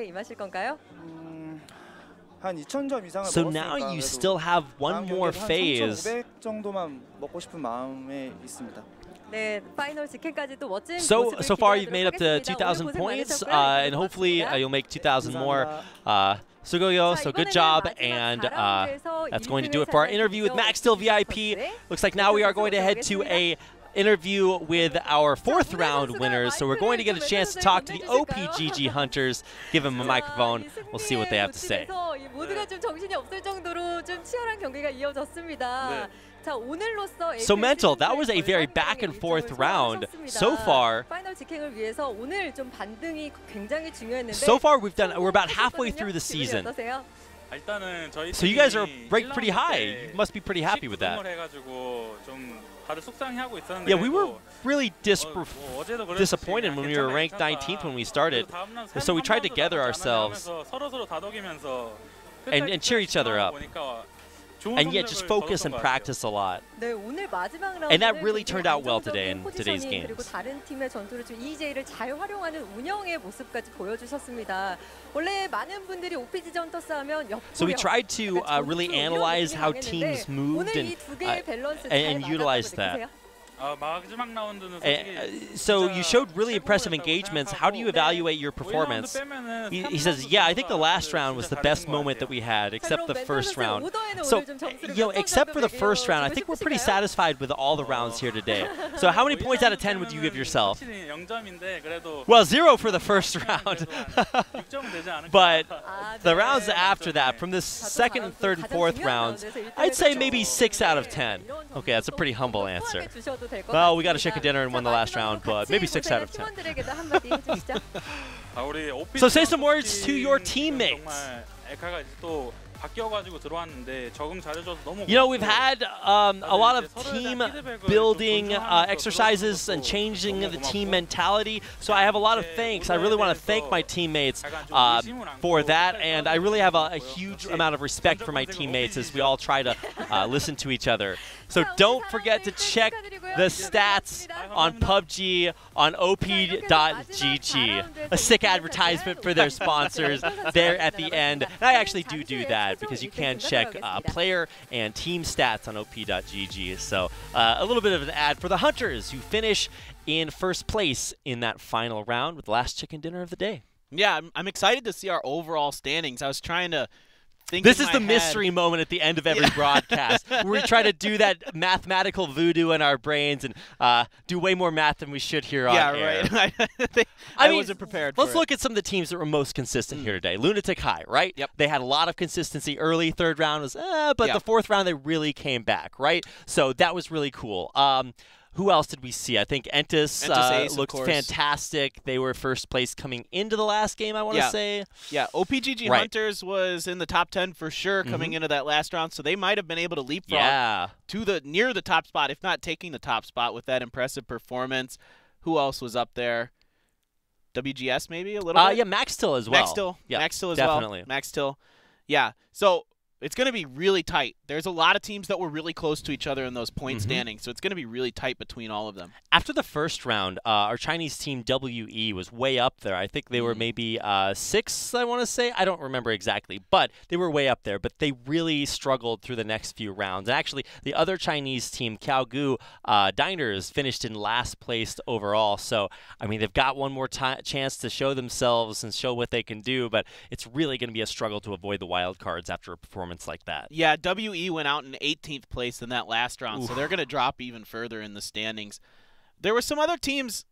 So now you still have one more phase. So far you've made up to 2,000 points, and hopefully you'll make 2,000 more. Sugoyo, so good job, and that's going to do it for our interview with Maxtil VIP. Looks like now we are going to head to a interview with our 4th round winners, so we're going to get a chance to talk to the OPGG Hunters, give them a microphone, we'll see what they have to say. So Mental, that was a very back and forth round. So far we're about halfway through the season. So you guys are ranked pretty high. You must be pretty happy with that. Yeah, we were really disappointed when we were ranked 19th when we started. So we tried to gather ourselves and cheer each other up. And yet just focus and practice a lot. And that really turned out well today in today's games. So we tried to really analyze how teams moved and utilize that. So you showed really impressive engagements. How do you evaluate your performance? He says, yeah, I think the last round was the best moment that we had, except the first round. So, you know, except for the first round, I think we're pretty satisfied with all the rounds here today. So how many points out of 10 would you give yourself? Well, 0 for the first round. But the rounds after that, from the 2nd and 3rd and 4th rounds, I'd say maybe 6 out of 10. Okay, that's a pretty humble answer. Well, we got a chicken dinner and won the last round, but maybe 6 out of 10. So say some words to your teammates. You know, we've had a lot of team building exercises and changing the team mentality, so I have a lot of thanks. I really want to thank my teammates for that, and I really have a huge amount of respect for my teammates as we all try to listen to each other. So don't forget to check the stats on PUBG on op.gg. A sick advertisement for their sponsors there at the end. And I actually do that because you can check player and team stats on op.gg. So a little bit of an ad for the Hunters, who finish in 1st place in that final round with the last chicken dinner of the day.
Yeah, I'm excited to see our overall standings. I was trying to
This is the mystery moment at the end of every broadcast, where we try to do that mathematical voodoo in our brains and do way more math than we should here on air.
Right. I wasn't prepared for
Let's look at some of the teams that were most consistent here today. Lunatic High, right?
Yep.
They had a lot of consistency early. 3rd round was, but the 4th round they really came back, right? So that was really cool. Who else did we see? I think Entis looked fantastic. They were 1st place coming into the last game, I want to say.
Yeah, OPGG Hunters was in the top 10 for sure coming into that last round, so they might have been able to leapfrog to near the top spot, if not taking the top spot with that impressive performance. Who else was up there? WGS maybe a little bit?
Yeah, Max Till as well.
Max Till.
Yeah,
Max Till as
definitely.
well. Max Till. Yeah. So it's going to be really tight. There's a lot of teams that were really close to each other in those point standings, so it's going to be really tight between all of them.
After the first round, our Chinese team WE was way up there. I think they were maybe 6th, I want to say. I don't remember exactly, but they were way up there. But they really struggled through the next few rounds. And actually, the other Chinese team, Kaogu Diners, finished in last place overall. So, I mean, they've got one more chance to show themselves and show what they can do, but it's really going to be a struggle to avoid the wild cards after a performance like that.
Yeah, WE went out in 18th place in that last round,
Oof.
so they're going to drop even further in the standings. There were some other teams.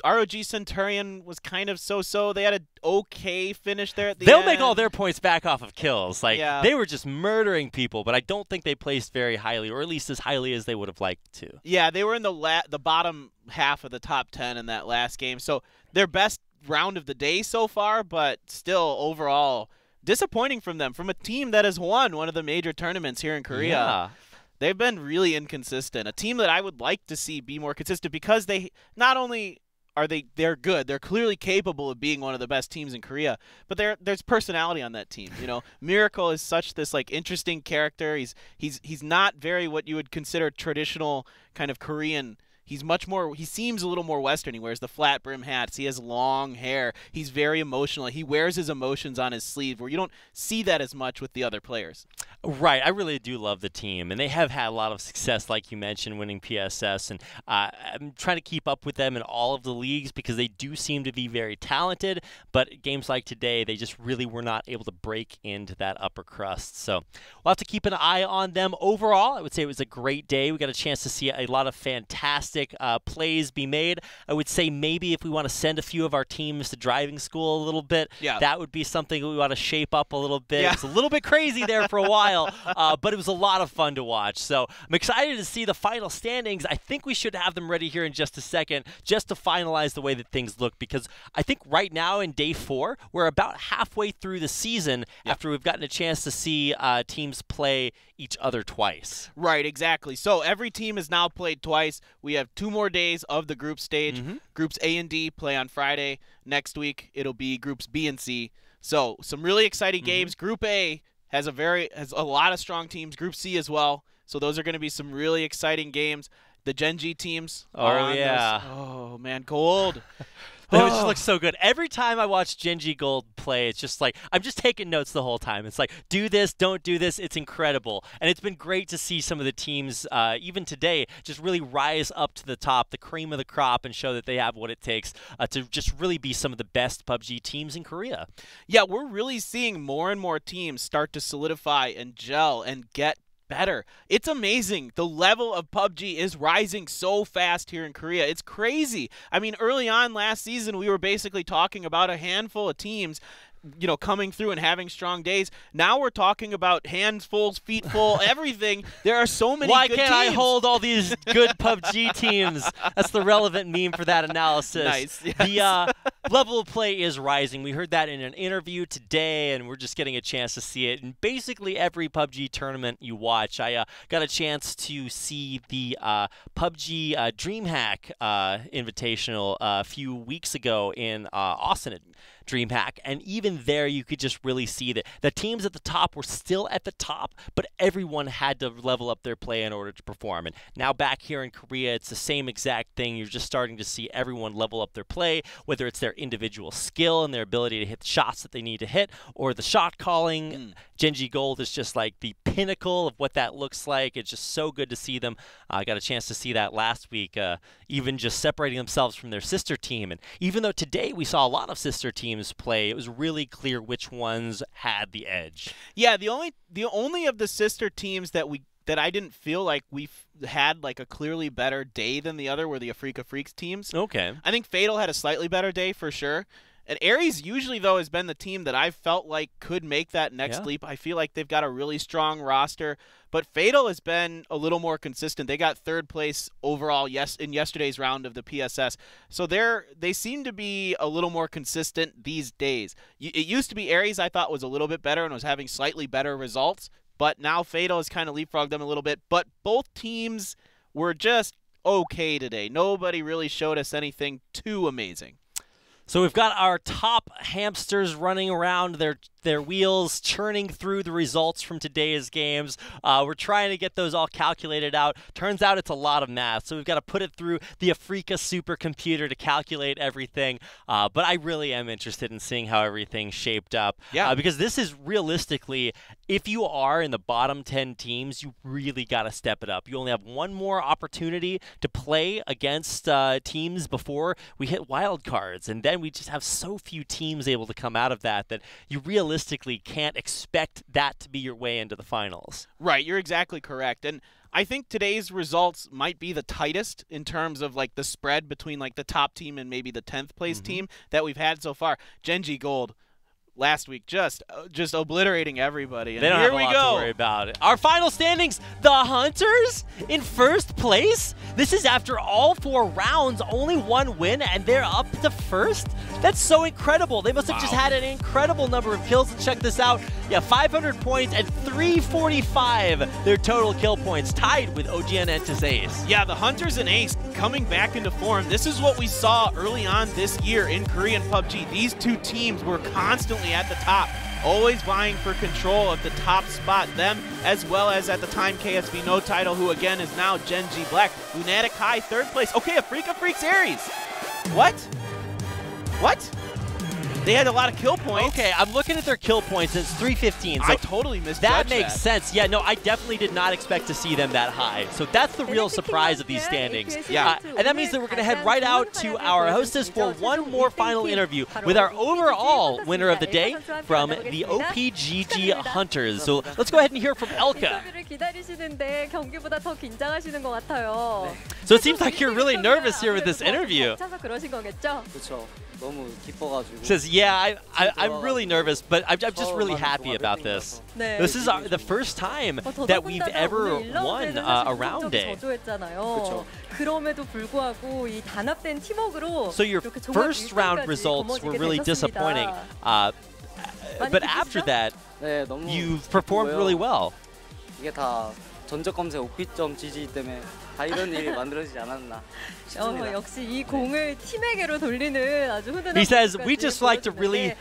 ROG Centurion was kind of so-so. They had an okay finish there at the end.
They'll make all their points back off of kills. Like,
yeah.
They were just murdering people, but I don't think they placed very highly, or at least as highly as they would have liked to.
Yeah, they were in the bottom half of the top 10 in that last game. So their best round of the day so far, but still overall disappointing from them, from a team that has won one of the major tournaments here in Korea.
Yeah.
They've been really inconsistent. A team that I would like to see be more consistent, because they not only are they're good, they're clearly capable of being one of the best teams in Korea, but there's personality on that team. You know, Miracle is such this like interesting character. He's not very what you would consider traditional kind of Korean. He's much more, he seems a little more Western. He wears the flat brim hats. He has long hair. He's very emotional. He wears his emotions on his sleeve, where you don't see that as much with the other players.
Right. I really do love the team, and they have had a lot of success, like you mentioned, winning PSS, and I'm trying to keep up with them in all of the leagues because they do seem to be very talented, but games like today, they just really were not able to break into that upper crust. So we'll have to keep an eye on them. Overall, I would say it was a great day. We got a chance to see a lot of fantastic plays be made. I would say maybe if we want to send a few of our teams to driving school a little bit, that would be something we want to shape up a little bit.
Yeah.
It's a little bit crazy there for a while, but it was a lot of fun to watch. So I'm excited to see the final standings. I think we should have them ready here in just a second, just to finalize the way that things look, because I think right now in day 4, we're about halfway through the season after we've gotten a chance to see teams play each other twice.
Right, exactly. So every team has now played twice. We have 2 more days of the group stage. Groups A and D play on Friday. Next week, it'll be groups B and C. So some really exciting games. Group A has a lot of strong teams. Group C as well. So those are going to be some really exciting games. The Genji teams are on those. Oh, man, Gold.
It just looks so good. Every time I watch Genji Gold play, it's just like, I'm just taking notes the whole time. It's like, do this, don't do this. It's incredible. And it's been great to see some of the teams, even today, just really rise up to the top, the cream of the crop, and show that they have what it takes to just really be some of the best PUBG teams in Korea.
Yeah, we're really seeing more and more teams start to solidify and gel and get better. It's amazing. The level of PUBG is rising so fast here in Korea. It's crazy. I mean, early on last season, we were basically talking about a handful of teams, you know, coming through and having strong days. Now we're talking about hands full, feet full, everything. There are so many
Why
good
can't
teams.
I hold all these good PUBG teams? That's the relevant meme for that analysis.
Nice. Yes.
The level of play is rising. We heard that in an interview today, and we're just getting a chance to see it in basically every PUBG tournament you watch. I got a chance to see the PUBG DreamHack Invitational a few weeks ago in Austin at DreamHack, and even there you could just really see that the teams at the top were still at the top, but everyone had to level up their play in order to perform. And now back here in Korea, it's the same exact thing. You're just starting to see everyone level up their play, whether it's their individual skill and their ability to hit the shots that they need to hit, or the shot calling. Genji Gold is just like the pinnacle of what that looks like. It's just so good to see them. I got a chance to see that last week, even just separating themselves from their sister team. And even though today we saw a lot of sister teams play, it was really clear which ones had the edge.
Yeah, the only of the sister teams that I didn't feel like we had like a clearly better day than the other were the Africa Freaks teams.
Okay.
I think Fatal had a slightly better day for sure. And Ares usually, though, has been the team that I've felt like could make that next leap. I feel like they've got a really strong roster. But Fatal has been a little more consistent. They got 3rd place overall in yesterday's round of the PSS. So they seem to be a little more consistent these days. It used to be Ares I thought was a little bit better and was having slightly better results. But now Fatal has kind of leapfrogged them a little bit. But both teams were just okay today. Nobody really showed us anything too amazing.
So we've got our top hamsters running around their wheels, churning through the results from today's games. We're trying to get those all calculated out. Turns out it's a lot of math, so we've got to put it through the Africa supercomputer to calculate everything. But I really am interested in seeing how everything shaped up.
Yeah.
Because this is realistically, if you are in the bottom 10 teams, you really got to step it up. You only have one more opportunity to play against teams before we hit wild cards, and then we just have so few teams able to come out of that you realistically can't expect that to be your way into the finals.
Right, you're exactly correct. And I think today's results might be the tightest in terms of like the spread between like the top team and maybe the 10th place team that we've had so far. Genji Gold last week just obliterating everybody. And
they don't
here
have a
we
lot
go.
to worry about it. Our final standings, the Hunters in first place. This is after all 4 rounds, only 1 win, and they're up to first. That's so incredible. They must have just had an incredible number of kills. And check this out. Yeah, 500 points and 345 their total kill points, tied with OGN and Ace.
Yeah, the Hunters and Ace coming back into form. This is what we saw early on this year in Korean PUBG. These two teams were constantly at the top, always vying for control of the top spot, them as well as at the time KSV No Title, who again is now Genji Black. Lunatic High, 3rd place. Okay, Africa Freaks Aries. What? They had a lot of kill points.
Okay, I'm looking at their kill points, and it's 315. So
I totally misjudged
that. Makes sense. Yeah, no, I definitely did not expect to see them that high. So that's the real surprise of these standings.
Yeah.
And that means that we're going to head right out to our hostess for one more final interview with our overall winner of the day from the OPGG Hunters. So let's go ahead and hear from Elka. So it seems like you're really nervous here with this interview. Says, yeah, I'm really nervous, but I'm just really happy about this. This is the first time that we've ever won a round day. So your first round results were really disappointing, but after that, you've performed really well.
전적 검색 오피점 GG 때문에 다 이런 일이 만들어지지 않았나 싶습니다.
역시 이 공을 팀에게로 돌리는 아주 훈훈한.
He says we just like to really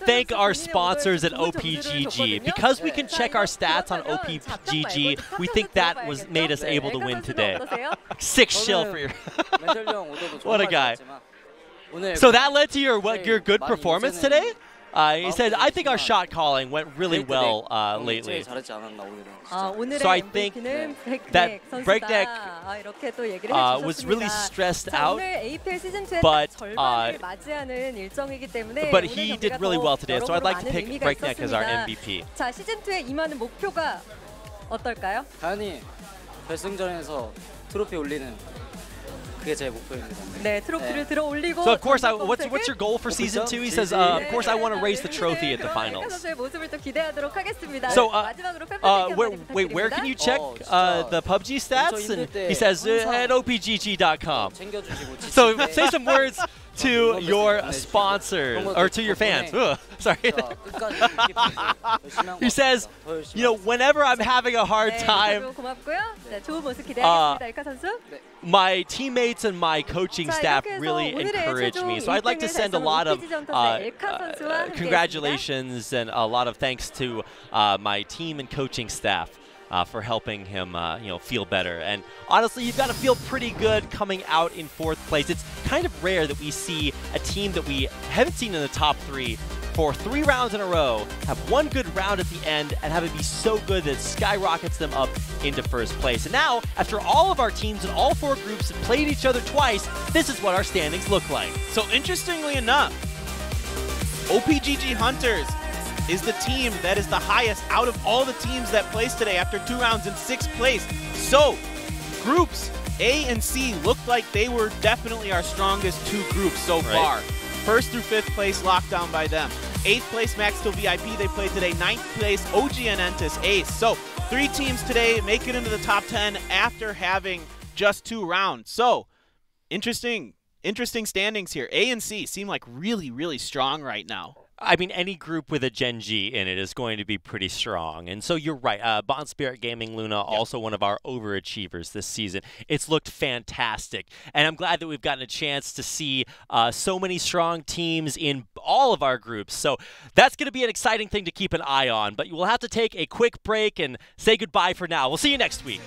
thank our sponsors at OPGG because we can check our stats on OPGG. We think that was made us able to win today. 6 shill for your. What a guy. So that led to your good performance today? He said, I think our shot calling went really well lately. So I think that Breakneck was really stressed out, but he did really well today. So I'd like to pick Breakneck as our MVP.
자, 시즌2에 임하는 목표가 어떨까요?
당연히 결승전에서 트로피 올리는
네, 트로피를 들어 올리고.
So of course, what's your goal for season 2? He says, of course, I want to raise the trophy at the finals.
선수의 모습을 또 기대하도록 하겠습니다.
So,
마지막으로 팬분들께
wait, where can you check the PUBG stats? And he says at opgg.com. So say some words to your sponsor or to your fans. Sorry. He says, you know, whenever I'm having a hard time, my teammates and my coaching staff really encourage me. So I'd like to send a lot of congratulations and a lot of thanks to my team and coaching staff for helping him, feel better. And honestly, you've got to feel pretty good coming out in 4th place. It's kind of rare that we see a team that we haven't seen in the top 3 for 3 rounds in a row, have one good round at the end, and have it be so good that it skyrockets them up into 1st place. And now, after all of our teams in all 4 groups have played each other twice, this is what our standings look like.
So interestingly enough, OPGG Hunters is the team that is the highest out of all the teams that placed today after 2 rounds in 6th place. So, groups A and C looked like they were definitely our strongest 2 groups so far. 1st through 5th place locked down by them. 8th place Max Steel VIP they played today. 9th place OG and Entis Ace. So 3 teams today make it into the top 10 after having just 2 rounds. So interesting standings here. A and C seem like really, really strong right now.
I mean, any group with a Gen G in it is going to be pretty strong. And so you're right. Bond Spirit Gaming Luna, also one of our overachievers this season. It's looked fantastic. And I'm glad that we've gotten a chance to see so many strong teams in all of our groups. So that's going to be an exciting thing to keep an eye on. But we'll have to take a quick break and say goodbye for now. We'll see you next week.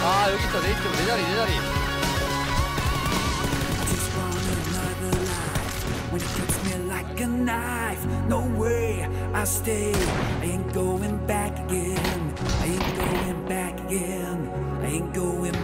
아 여기 있어 내 자리
When it cuts me like a knife, no way I stay. I ain't going back again. I ain't going back again. I ain't going